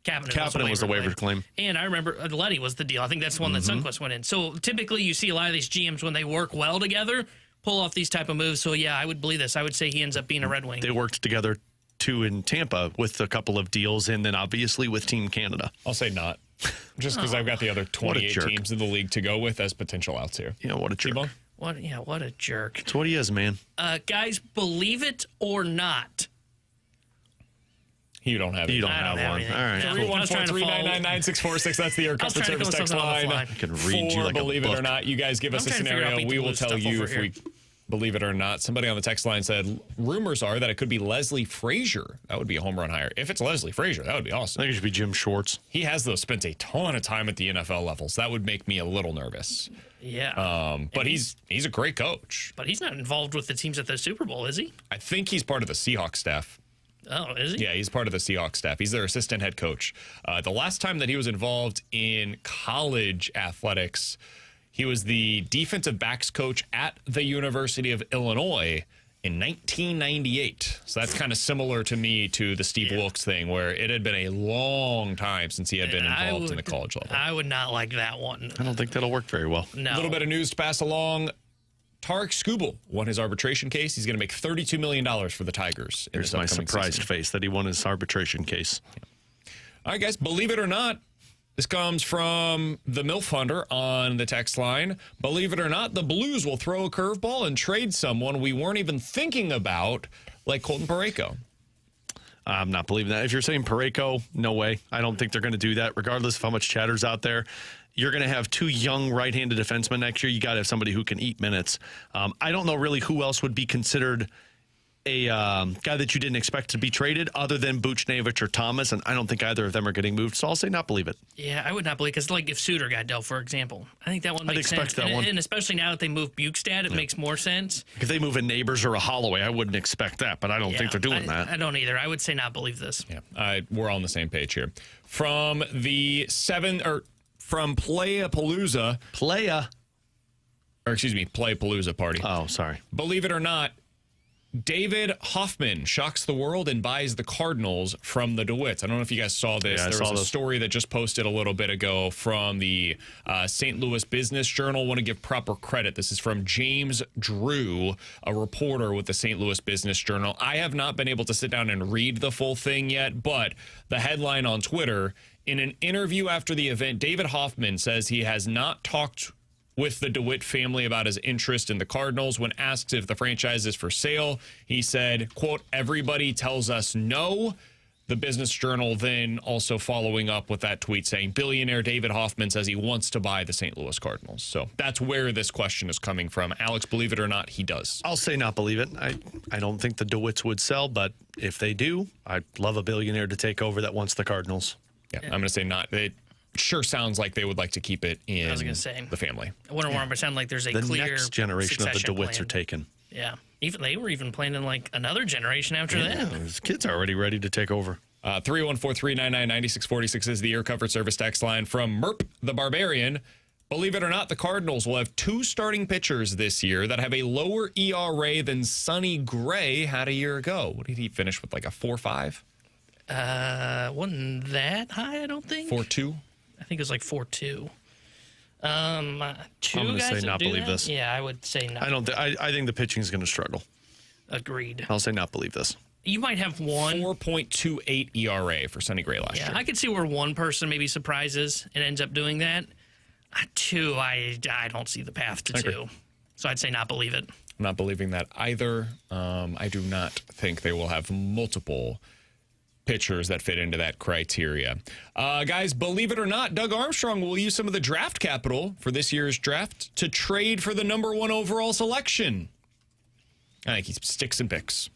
Kapanen was the waiver claim. And I remember Letty was the deal. I think that's the one that Sundqvist went in. So typically you see a lot of these GMs when they work well together, pull off these type of moves. So yeah, I would believe this. I would say he ends up being a Red Wing. They worked together too in Tampa with a couple of deals, and then obviously with Team Canada. I'll say not. Just because I've got the other 28 teams in the league to go with as potential outs here. Yeah, what a jerk. T-Bone? What a jerk. That's what he is, man. Guys, believe it or not. You don't have it. You don't have one. anything. All right. 314-399-9646. That's the Air Comfort Service text line. I can read you like a Believe it or book. not. You guys give us a trying to figure out scenario. Beat We the will Blues tell stuff you over if here. we believe it or not. Somebody on the text line said rumors are that it could be Leslie Frazier. That would be a home run hire. If it's Leslie Frazier, that would be I awesome. think it should be Jim Schwartz. He has though spent a ton of time at the NFL levels. That would make me a little nervous. Yeah. But he's a great coach. But he's not involved with the teams at the Super Bowl, is he? I think he's part of the Seahawks staff. Oh, is he? Yeah, he's part of the Seahawks staff. He's their assistant head coach. The last time that he was involved in college athletics, he was the defensive backs coach at the University of Illinois in 1998. So that's kind of similar to me to the Steve Wilkes thing, where it had been a long time since he had been involved in the college level. I would not like that one. I don't think that'll work very well. No. A little bit of news to pass along. Tarik Skubal won his arbitration case. He's going to make $32 million for the Tigers. Here's my surprised face that he won his arbitration case. All right, guys, believe it or not, this comes from the MILF Hunter on the text line. Believe it or not, the Blues will throw a curveball and trade someone we weren't even thinking about, like Colton Parayko. I'm not believing that. If you're saying Parayko, no way. I don't think they're going to do that, regardless of how much chatter's out there. You're going to have two young right-handed defensemen next year. You got to have somebody who can eat minutes. I don't know really who else would be considered a guy that you didn't expect to be traded other than Buchnevich or Thomas, and I don't think either of them are getting moved, so I'll say not believe it. Yeah, I would not believe, because like if Suter got dealt, for example, I think that one makes sense. I'd expect that one. And especially now that they moved Bukestad, it makes more sense. If they move a Neighbors or a Holloway, I wouldn't expect that, but I don't think they're doing that. I don't either. I would say not believe this. Yeah, we're on the same page here. From Playapalooza. Playapalooza party. Oh, sorry. Believe it or not, David Hoffman shocks the world and buys the Cardinals from the DeWitts. I don't know if you guys saw this. Yeah, there was a story that just posted a little bit ago from the St. Louis Business Journal. I want to give proper credit. This is from James Drew, a reporter with the St. Louis Business Journal. I have not been able to sit down and read the full thing yet, but the headline on Twitter, in an interview after the event, David Hoffman says he has not talked with the DeWitt family about his interest in the Cardinals. When asked if the franchise is for sale, he said, quote, "Everybody tells us no." The Business Journal then also following up with that tweet saying, billionaire David Hoffman says he wants to buy the St. Louis Cardinals. So that's where this question is coming from. Alex, believe it or not, he does. I'll say not believe it. I don't think the DeWitts would sell, but if they do, I'd love a billionaire to take over that wants the Cardinals. Yeah, I'm going to say not. It sure sounds like they would like to keep it in the family. I wouldn't want to pretend like there's a The clear next generation of the succession DeWitts plan. are taken. Yeah. They were even planning like another generation after that. His kids are already ready to take over. 314-399-9646 is the Air Comfort Service text line from Merp the Barbarian. Believe it or not, the Cardinals will have 2 starting pitchers this year that have a lower ERA than Sonny Gray had a year ago. What did he finish with, like a 4.5? Wasn't that high, I don't think. 4.2? I think it was like 4.2. Two I'm gonna guys say that not do believe that? this. Yeah, I would say not. I think the pitching is going to struggle. Agreed. I'll say not believe this. You might have one. 4.28 ERA for Sonny Gray last year. I could see where one person maybe surprises and ends up doing that. Two, I don't see the path to two. So I'd say not believe it. I'm not believing that either. I do not think they will have multiple pitchers that fit into that criteria. Guys, believe it or not, Doug Armstrong will use some of the draft capital for this year's draft to trade for the #1 overall selection. I think he sticks and picks.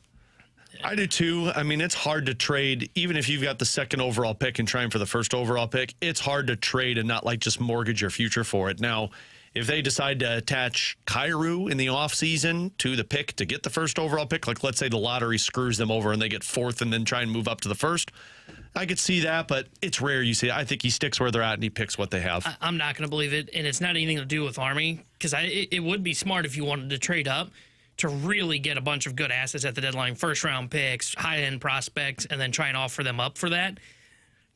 I do too. I mean, it's hard to trade, even if you've got the 2nd overall pick and trying for the 1st overall pick. It's hard to trade and not like just mortgage your future for it. Now, if they decide to attach Kyrou in the offseason to the pick to get the 1st overall pick, like let's say the lottery screws them over and they get 4th and then try and move up to the 1st, I could see that, but it's rare you see it. I think he sticks where they're at and he picks what they have. I'm not going to believe it, and it's not anything to do with Army, because it would be smart if you wanted to trade up to really get a bunch of good assets at the deadline, 1st-round picks, high-end prospects, and then try and offer them up for that.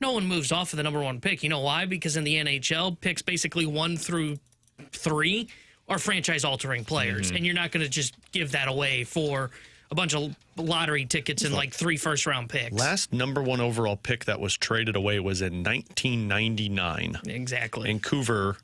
No one moves off of the #1 pick. You know why? Because in the NHL, picks basically 1 through 3 are franchise-altering players, and you're not going to just give that away for a bunch of lottery tickets and like 3 first-round picks. Last #1 overall pick that was traded away was in 1999. Exactly. Vancouver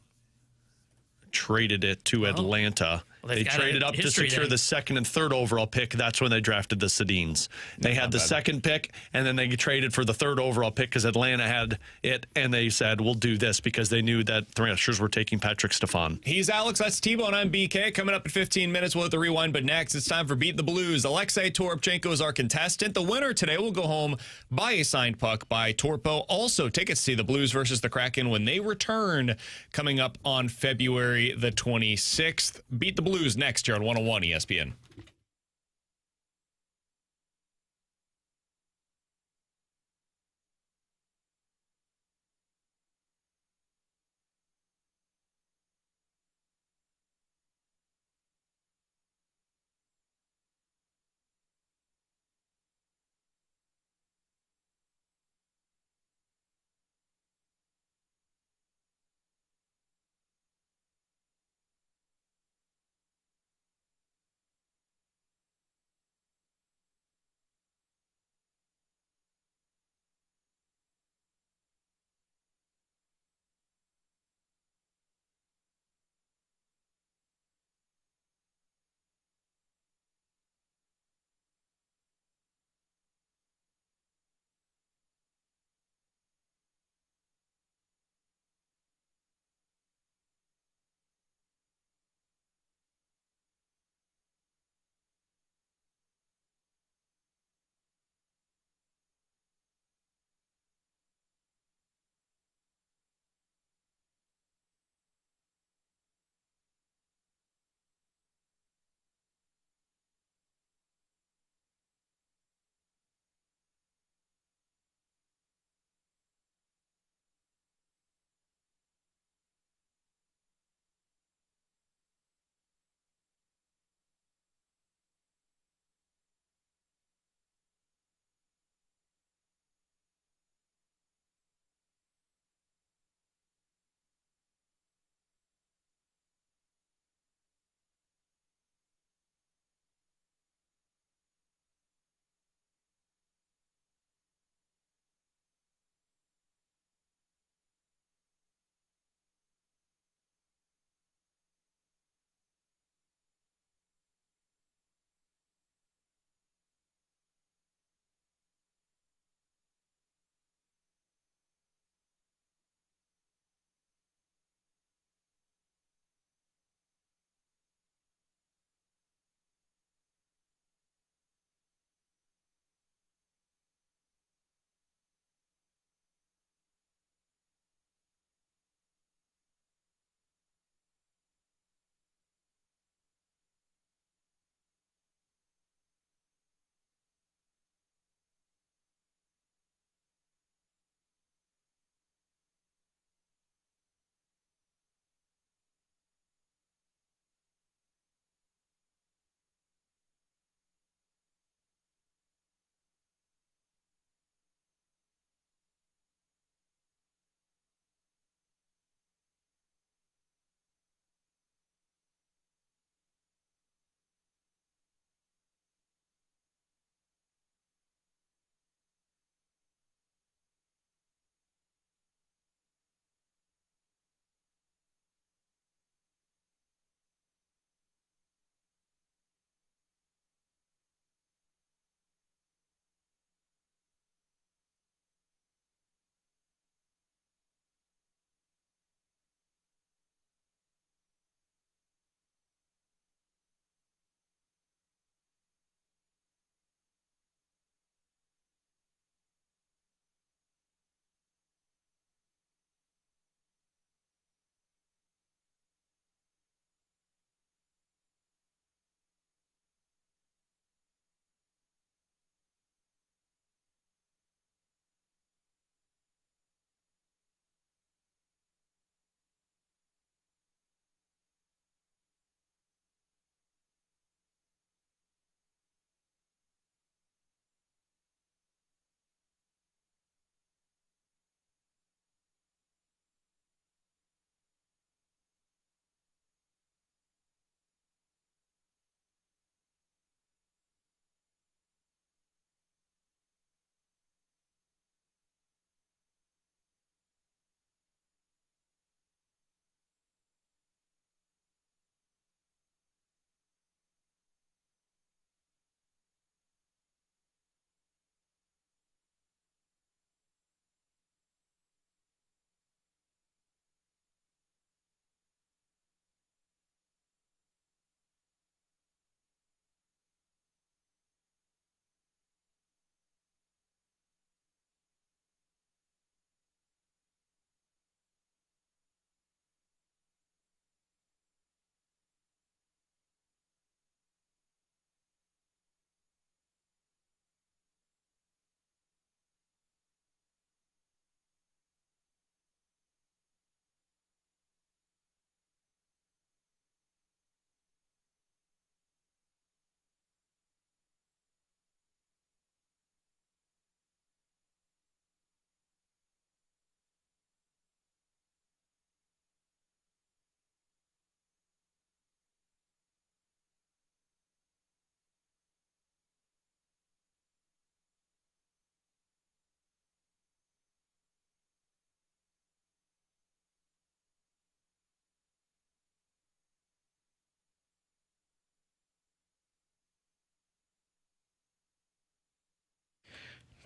traded it to Atlanta. They traded up to secure the 2nd and 3rd overall pick. That's when they drafted the Sedins. They had the 2nd pick, and then they traded for the 3rd overall pick because Atlanta had it, and they said, we'll do this because they knew that Thrashers were taking Patrick Stefan. He's Alex, that's T-Bone, I'm BK. Coming up in 15 minutes, we'll hit the rewind, but next it's time for Beat the Blues. Alexei Toropchenko is our contestant. The winner today will go home by a signed puck by Torpo. Also, tickets to see the Blues versus the Kraken when they return coming up on February the 26th. Beat the Blues next year on 101 ESPN.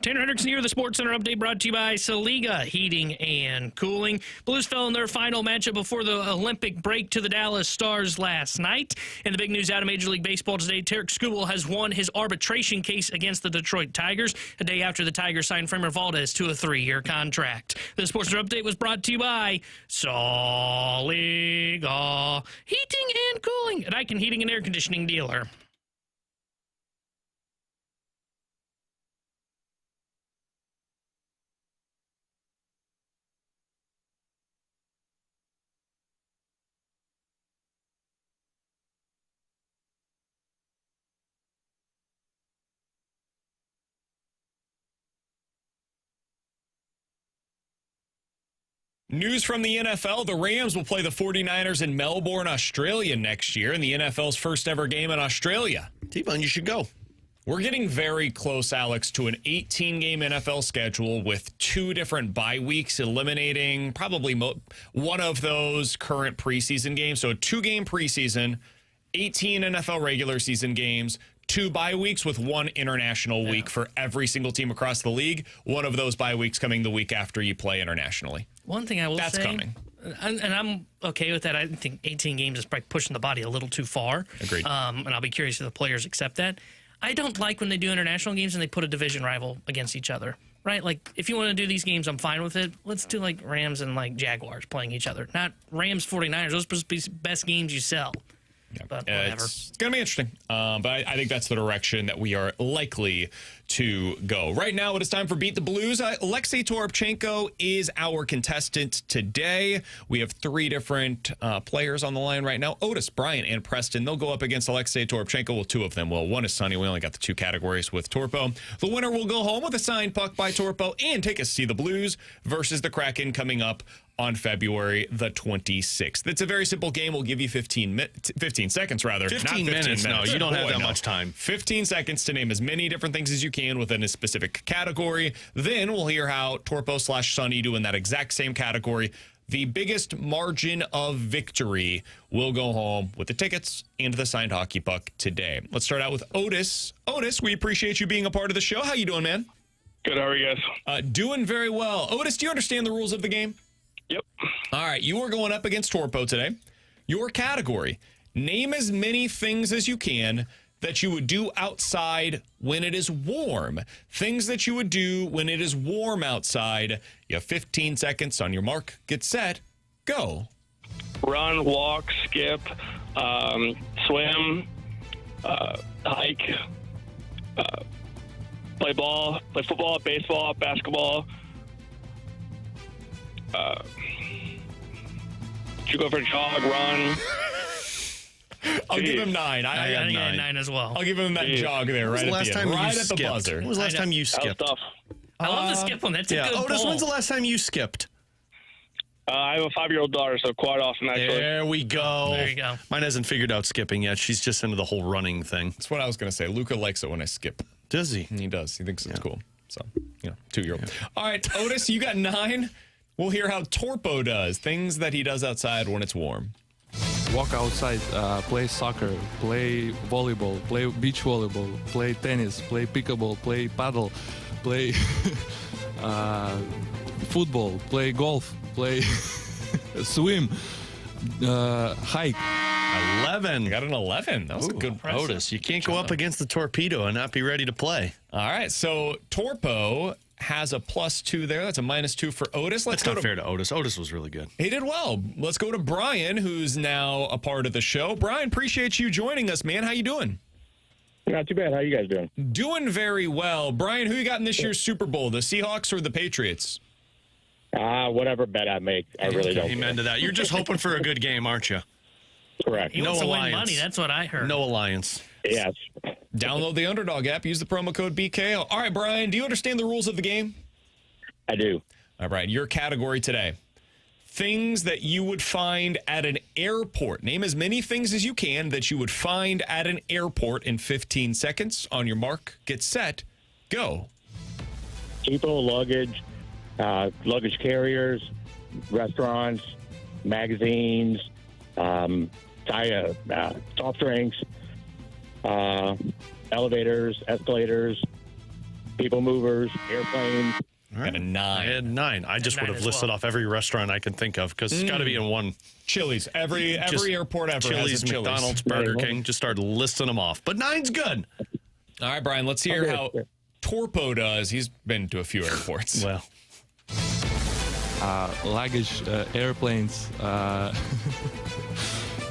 Tanner Hendrickson here, the SportsCenter update brought to you by Saliga Heating and Cooling. Blues fell in their final matchup before the Olympic break to the Dallas Stars last night. And the big news out of Major League Baseball today, Tarik Skubal has won his arbitration case against the Detroit Tigers a day after the Tigers signed Framber Valdez to a 3-year contract. The SportsCenter update was brought to you by Saliga Heating and Cooling, an Icon Heating and Air Conditioning dealer. News from the NFL, the Rams will play the 49ers in Melbourne, Australia next year in the NFL's first ever game in Australia. T-Bone, you should go. We're getting very close, Alex, to an 18-game NFL schedule with 2 different bye weeks, eliminating probably one of those current preseason games. So a 2-game preseason, 18 NFL regular season games, 2 bye weeks with 1 international week for every single team across the league. One of those bye weeks coming the week after you play internationally. One thing I will say, that's coming. And I'm okay with that. I think 18 games is probably pushing the body a little too far. Agreed. And I'll be curious if the players accept that. I don't like when they do international games and they put a division rival against each other, right? Like, if you want to do these games, I'm fine with it. Let's do, like, Rams and, like, Jaguars playing each other. Not Rams 49ers. Those are supposed to be best games you sell. Yeah. But whatever. It's going to be interesting. But I think that's the direction that we are likely to go. Right now, it is time for Beat the Blues. Alexei Toropchenko is our contestant today. We have 3 different players on the line right now. Otis, Brian, and Preston. They'll go up against Alexei Toropchenko. Well, 2 of them will. One is Sonny. We only got the 2 categories with Torpo. The winner will go home with a signed puck by Torpo and take us to see the Blues versus the Kraken coming up on February the 26th. It's a very simple game. We'll give you 15 seconds, rather. 15 minutes. No, you don't have that much time. 15 seconds to name as many different things as you can within a specific category. Then we'll hear how Torpo/Sonny do in that exact same category. The biggest margin of victory will go home with the tickets and the signed hockey puck today. Let's start out with Otis. Otis, we appreciate you being a part of the show. How you doing, man? Good. How are you guys? Doing very well. Otis, do you understand the rules of the game? Yep. All right, you are going up against Torpo today. Your category, name as many things as you can that you would do outside when it is warm. Things that you would do when it is warm outside. You have 15 seconds on your mark. Get set. Go. Run, walk, skip, swim, hike, play ball, play football, baseball, basketball. You go for a jog, run. I'll give him 9. I got 9 as well. I'll give him that jog there right at the end. Right at the buzzer. When was the last time you skipped? Tough. I love the skip one. That's a good Otis, ball. when's the last time you skipped? I have a 5-year-old daughter, so quite often, actually. There we go. There you go. Mine hasn't figured out skipping yet. She's just into the whole running thing. That's what I was going to say. Luca likes it when I skip. Does he? He does. He thinks it's cool. So, 2-year-old. Yeah. All right, Otis, you got 9. We'll hear how Torpo does. Things that he does outside when it's warm. Walk outside, play soccer, play volleyball, play beach volleyball, play tennis, play pickleball, play paddle, play football, play golf, play swim, hike. 11. You got an 11. That was a good press. Otis, you can't go up against the torpedo and not be ready to play. All right, so Torpo has a +2 there. That's a -2 for Otis. That's not fair to Otis. Otis was really good. He did well. Let's go to Brian, who's now a part of the show. Brian, appreciate you joining us, man. How you doing? Not too bad. How you guys doing? Doing very well. Brian, who you got in this year's Super Bowl, the Seahawks or the Patriots? Whatever bet I make, I really don't. Amen to that. You're just hoping for a good game, aren't you? Correct. He wants to win alliance. money. That's what I heard. No alliance. Yes. Download the Underdog app. Use the promo code BKO. All right, Brian, do you understand the rules of the game? I do. All right, your category today. Things that you would find at an airport. Name as many things as you can that you would find at an airport in 15 seconds. On your mark, get set, go. People, luggage, luggage carriers, restaurants, magazines, soft drinks, elevators, escalators, people movers, airplanes. Got a 9. I had 9. I just would have listed off every restaurant I can think of because it's got to be in one. Chili's. Every airport ever Chili's, has a Chili's. McDonald's, Burger King. Just started listing them off. But 9's good. All right, Brian, let's hear how Torpo does. He's been to a few airports. Well, luggage, airplanes,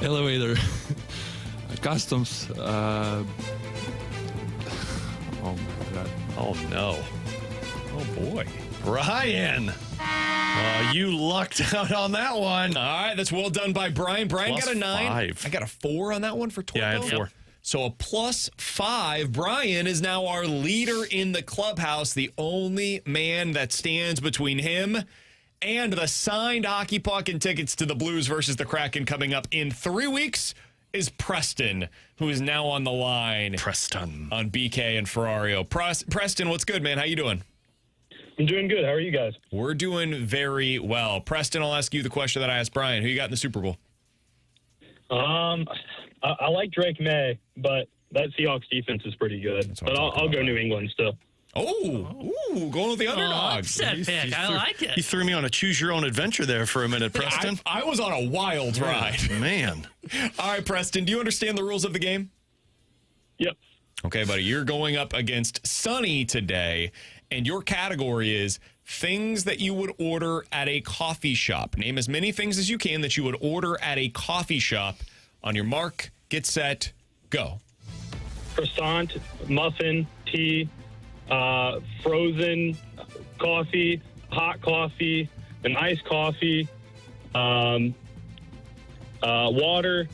elevator, customs. Oh my God. oh no. Oh, boy. Ryan. You lucked out on that one. All right, that's well done by Brian. Brian Plus got a 9. 5. I got a 4 on that one for Torpo. Yeah, I had 4. So a plus 5. Brian is now our leader in the clubhouse, the only man that stands between him and the signed hockey puck and tickets to the Blues versus the Kraken coming up in 3 weeks is Preston, who is now on the line. Preston. On BK and Ferrario. Preston, what's good, man? How you doing? I'm doing good. How are you guys? We're doing very well. Preston, I'll ask you the question that I asked Brian. Who you got in the Super Bowl? I like Drake May, but that Seahawks defense is pretty good. But I'll go New England still. Oh, going with the underdogs. Upset pick. I like it. You threw me on a choose-your-own-adventure there for a minute, Preston. I was on a wild ride. Man. All right, Preston, do you understand the rules of the game? Yep. Okay, buddy, you're going up against Sonny today, and your category is things that you would order at a coffee shop. Name as many things as you can that you would order at a coffee shop. On your mark, get set, go. Croissant, muffin, tea, frozen coffee, hot coffee, an iced coffee, water,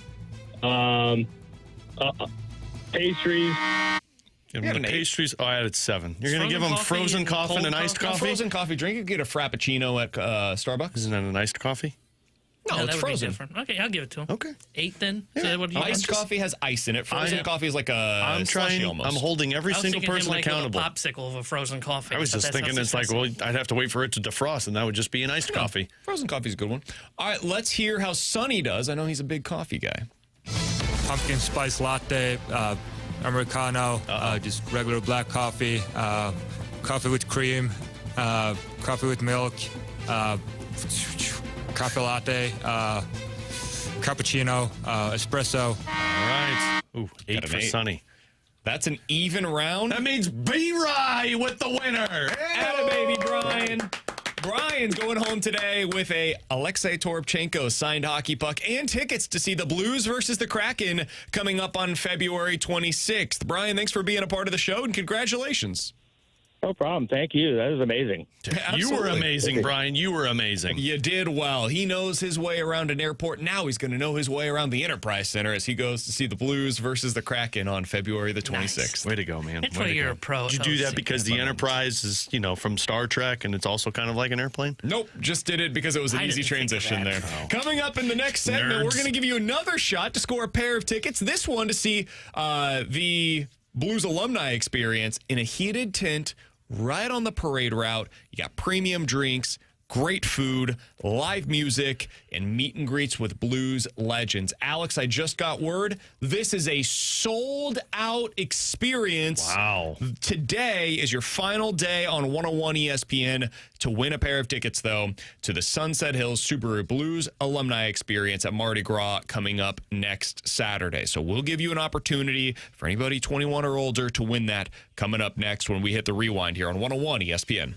pastries. Give them the pastries. Oh, I added 7. You're going to give them frozen coffee and an iced coffee? Frozen coffee drink. You get a Frappuccino at Starbucks. Isn't that an iced coffee? No, it's that would be frozen. different. Okay, I'll give it to him. Okay. 8 then? Yeah. Is that what you Iced coffee has ice in it. Frozen coffee is like a slushy almost. I'm holding every single person accountable. A popsicle of a frozen coffee. I was just thinking it's like, well, I'd have to wait for it to defrost, and that would just be an iced coffee. Frozen coffee is a good one. All right, let's hear how Sonny does. I know he's a big coffee guy. Pumpkin spice latte, Americano, just regular black coffee, coffee with cream, coffee with milk, coffee latte, cappuccino, espresso. All right. Ooh, 8 for 8. Sonny. That's an even round. That means B-Rye with the winner. Atta baby, Brian. Brian's going home today with a Alexei Toropchenko signed hockey puck and tickets to see the Blues versus the Kraken coming up on February 26th. Brian, thanks for being a part of the show, and congratulations. No problem. Thank you. That was amazing. You were amazing, Brian. You were amazing. You did well. He knows his way around an airport. Now he's going to know his way around the Enterprise Center as he goes to see the Blues versus the Kraken on February the 26th. Nice. Way to go, man. That's Way why to you're go. a pro. Did you do that because the Enterprise is, from Star Trek and it's also kind of like an airplane? Nope, just did it because it was an easy transition there. Coming up in the next segment, we're going to give you another shot to score a pair of tickets. This one to see the Blues alumni experience in a heated tent right on the parade route. You got premium drinks, great food, live music, and meet and greets with Blues legends. Alex, I just got word. This is a sold-out experience. Wow. Today is your final day on 101 ESPN to win a pair of tickets, though, to the Sunset Hills Subaru Blues alumni experience at Mardi Gras coming up next Saturday. So we'll give you an opportunity for anybody 21 or older to win that coming up next when we hit the rewind here on 101 ESPN.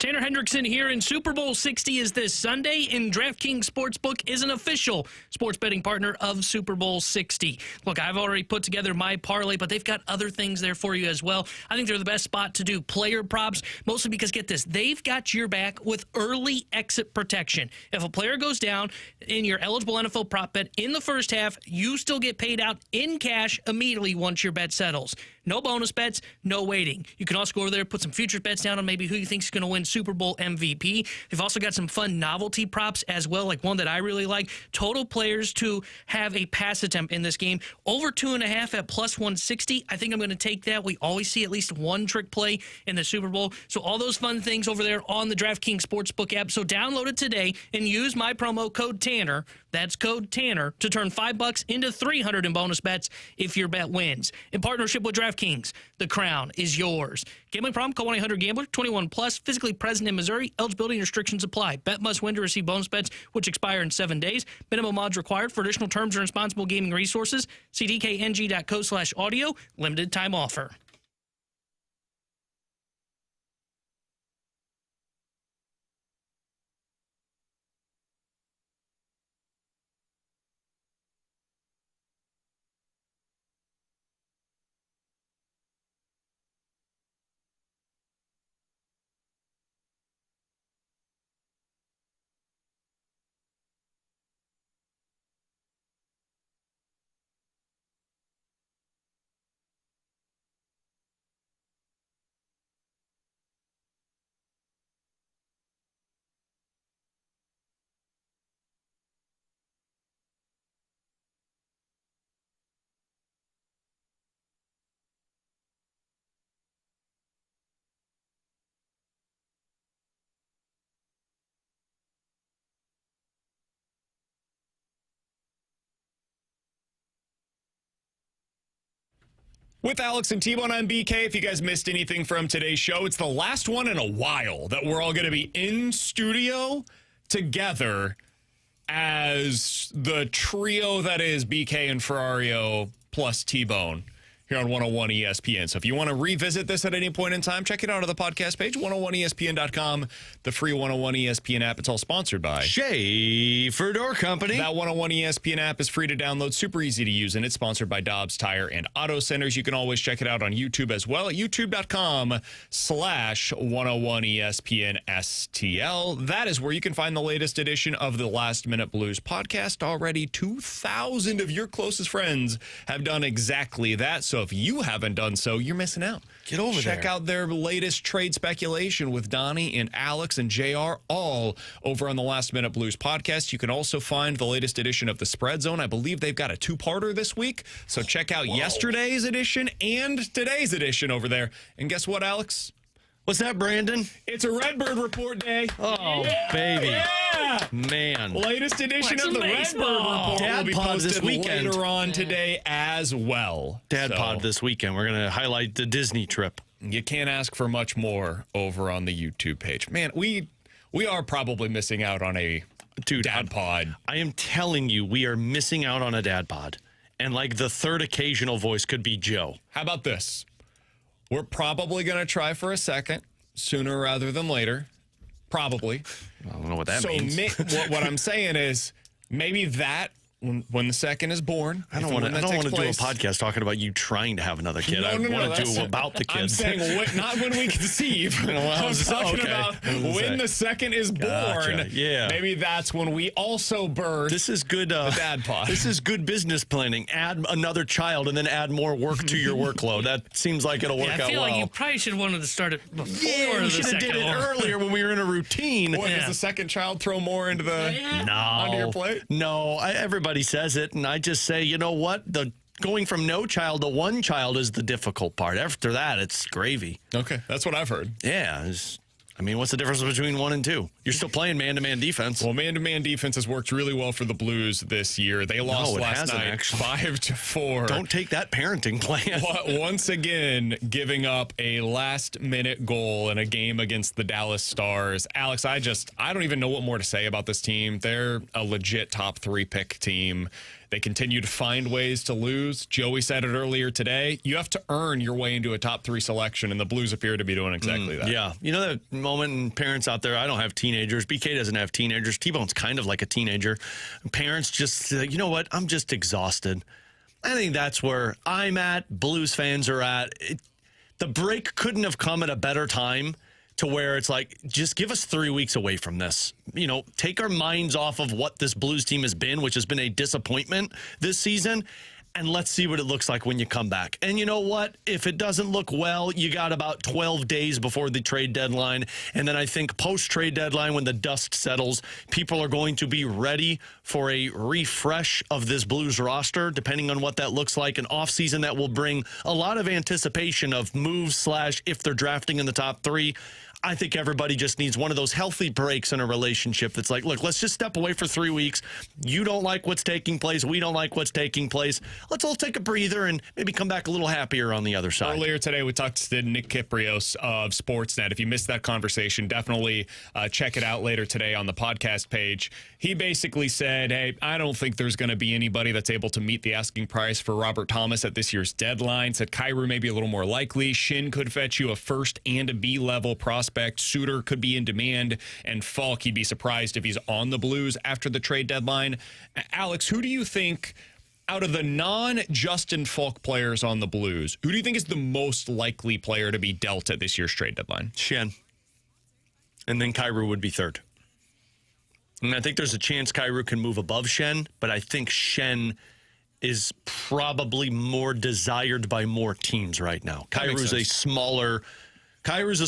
Tanner Hendrickson here, and Super Bowl 60 is this Sunday, and DraftKings Sportsbook is an official sports betting partner of Super Bowl 60. Look, I've already put together my parlay, but they've got other things there for you as well. I think they're the best spot to do player props, mostly because, get this, they've got your back with early exit protection. If a player goes down in your eligible NFL prop bet in the first half, you still get paid out in cash immediately once your bet settles. No bonus bets, no waiting. You can also go over there, put some futures bets down on maybe who you think is going to win Super Bowl MVP. They've also got some fun novelty props as well, like one that I really like. Total players to have a pass attempt in this game. Over 2.5 at plus 160. I think I'm going to take that. We always see at least one trick play in the Super Bowl. So all those fun things over there on the DraftKings Sportsbook app. So download it today and use my promo code TANNER. That's code TANNER to turn $5 into $300 in bonus bets if your bet wins. In partnership with DraftKings, the crown is yours. Gambling problem? Call 1-800-GAMBLER. 21 plus. Physically present in Missouri. Eligibility and restrictions apply. Bet must win to receive bonus bets, which expire in 7 days. Minimum odds required. For additional terms and responsible gaming resources, see dkng.co/audio. Limited time offer. With Alex and T-Bone on BK, if you guys missed anything from today's show, it's the last one in a while that we're all going to be in studio together as the trio that is BK and Ferrario plus T-Bone here on 101 ESPN. So if you want to revisit this at any point in time, check it out on the podcast page, 101ESPN.com, the free 101 ESPN app. It's all sponsored by Schaefer Door Company. That 101 ESPN app is free to download, super easy to use, and it's sponsored by Dobbs Tire and Auto Centers. You can always check it out on YouTube as well at youtube.com/101ESPN That is where you can find the latest edition of the Last Minute Blues podcast. Already 2,000 of your closest friends have done exactly that. So if you haven't done so, you're missing out. Get over there. Check out their latest trade speculation with Donnie and Alex and JR, all over on the Last Minute Blues podcast. You can also find the latest edition of the Spread Zone. I believe they've got a two-parter this week. So check out yesterday's edition and today's edition over there. And guess what, Alex? What's that, Brandon? It's a Redbird Report day. Oh, baby. Yeah. Man. Latest edition of the Redbird Report Dad will be pod posted this weekend. later on today as well. Dad pod this weekend. We're going to highlight the Disney trip. You can't ask for much more over on the YouTube page. Man, we are probably missing out on a dad pod. I am telling you, we are missing out on a dad pod. And like the third occasional voice could be Joe. How about this? We're probably going to try for a second, sooner rather than later. Probably. I don't know what that means. So what I'm saying is maybe that when the second is born. I don't want to do a podcast talking about you trying to have another kid. I want to do about the kids. I'm saying not when we conceive. I'm talking about when the second is born. Yeah. Maybe that's when we also birth. This is good. The dad pod. This is good business planning. Add another child and then add more work to your workload. That seems like it'll work out well. I feel like you probably should have wanted to start it before. Yeah, we should have did it earlier when we were in a routine. What, does the second child throw more into onto your plate? No, everybody says it, and I just say, you know what? Going from no child to one child is the difficult part. After that, it's gravy. Okay, that's what I've heard. Yeah, what's the difference between 1 and 2? You're still playing man-to-man defense. Well, man-to-man defense has worked really well for the Blues this year. They lost last night 5-4. Don't take that parenting plan. Once again, giving up a last-minute goal in a game against the Dallas Stars. Alex, I don't even know what more to say about this team. They're a legit top 3 pick team. They continue to find ways to lose. Joey said it earlier today. You have to earn your way into a top 3 selection, and the Blues appear to be doing exactly that. Yeah. You know that moment, and parents out there, I don't have teenagers. BK doesn't have teenagers. T-Bone's kind of like a teenager. Parents just, you know what? I'm just exhausted. I think that's where I'm at, Blues fans are at. The break couldn't have come at a better time to where it's like, just give us 3 weeks away from this. You know, take our minds off of what this Blues team has been, which has been a disappointment this season, and let's see what it looks like when you come back. And you know what? If it doesn't look well, you got about 12 days before the trade deadline. And then I think post-trade deadline, when the dust settles, people are going to be ready for a refresh of this Blues roster, depending on what that looks like. An offseason that will bring a lot of anticipation of moves / if they're drafting in the top 3. I think everybody just needs one of those healthy breaks in a relationship that's like, look, let's just step away for 3 weeks. You don't like what's taking place. We don't like what's taking place. Let's all take a breather and maybe come back a little happier on the other side. Earlier today, we talked to Nick Kypreos of Sportsnet. If you missed that conversation, definitely check it out later today on the podcast page. He basically said, hey, I don't think there's going to be anybody that's able to meet the asking price for Robert Thomas at this year's deadline. Said Kyrou may be a little more likely. Shin could fetch you a first and a B-level prospect. Suitor could be in demand, and Falk, he'd be surprised if he's on the Blues after the trade deadline. Alex, who do you think, out of the non-Justin Falk players on the Blues, who do you think is the most likely player to be dealt at this year's trade deadline? Shen. And then Kyrou would be third. And I think there's a chance Kyrou can move above Shen, but I think Shen is probably more desired by more teams right now. Kyrou's a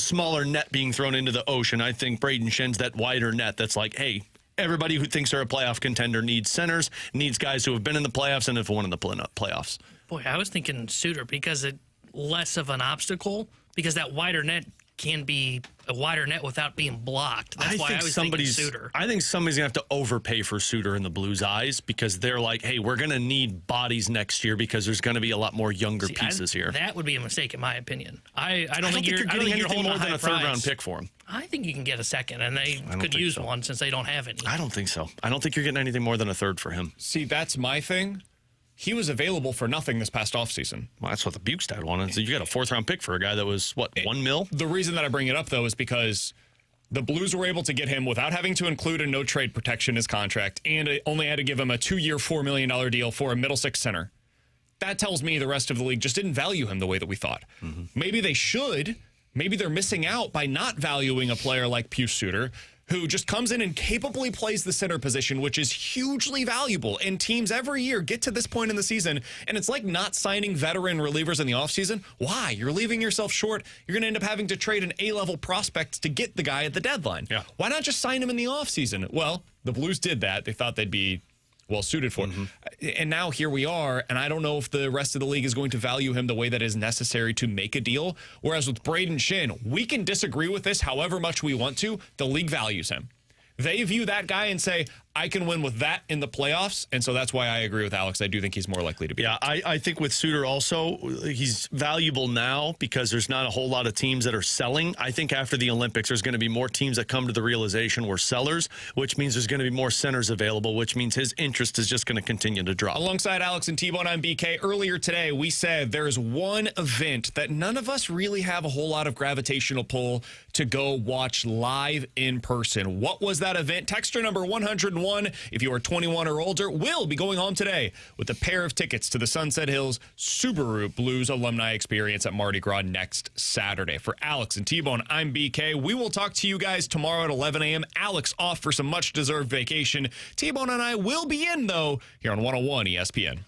smaller net being thrown into the ocean. I think Braden Shen's that wider net that's like, hey, everybody who thinks they're a playoff contender needs centers, needs guys who have been in the playoffs and have won in the playoffs. Boy, I was thinking Suitor because it less of an obstacle, because that wider net can be a wider net without being blocked. That's why I was thinking Suitor. I think somebody's going to have to overpay for Suitor in the Blues' eyes, because they're like, hey, we're going to need bodies next year because there's going to be a lot more younger pieces here. That would be a mistake in my opinion. I don't think you're getting anything more than a price. third-round pick for him. I think you can get a second, and they could use one since they don't have any. I don't think so. I don't think you're getting anything more than a third for him. See, that's my thing. He was available for nothing this past offseason. Well, that's what the Bukestad wanted. So you got a 4th-round pick for a guy that was, what, $1 million? The reason that I bring it up, though, is because the Blues were able to get him without having to include a no-trade protection in his contract, and it only had to give him a 2-year, $4 million deal for a middle-six center. That tells me the rest of the league just didn't value him the way that we thought. Mm-hmm. Maybe they should. Maybe they're missing out by not valuing a player like Pius Suter, who just comes in and capably plays the center position, which is hugely valuable. And teams every year get to this point in the season, and it's like not signing veteran relievers in the offseason. Why? You're leaving yourself short. You're going to end up having to trade an A-level prospect to get the guy at the deadline. Yeah. Why not just sign him in the offseason? Well, the Blues did that. They thought they'd be well suited for it. And now here we are, and I don't know if the rest of the league is going to value him the way that is necessary to make a deal. Whereas with Braden Shin, we can disagree with this however much we want to. The league values him. They view that guy and say, I can win with that in the playoffs. And so that's why I agree with Alex. I do think he's more likely to be. Yeah, I think with Suter also, he's valuable now because there's not a whole lot of teams that are selling. I think after the Olympics, there's going to be more teams that come to the realization we're sellers, which means there's going to be more centers available, which means his interest is just going to continue to drop. Alongside Alex and T-Bone, I'm BK. Earlier today, we said there's one event that none of us really have a whole lot of gravitational pull to go watch live in person. What was that event? Texter number 101, if you are 21 or older, will be going home today with a pair of tickets to the Sunset Hills Subaru Blues alumni experience at Mardi Gras next Saturday. For Alex and T-Bone, I'm BK. We will talk to you guys tomorrow at 11 a.m. Alex off for some much-deserved vacation. T-Bone and I will be in, though, here on 101 ESPN.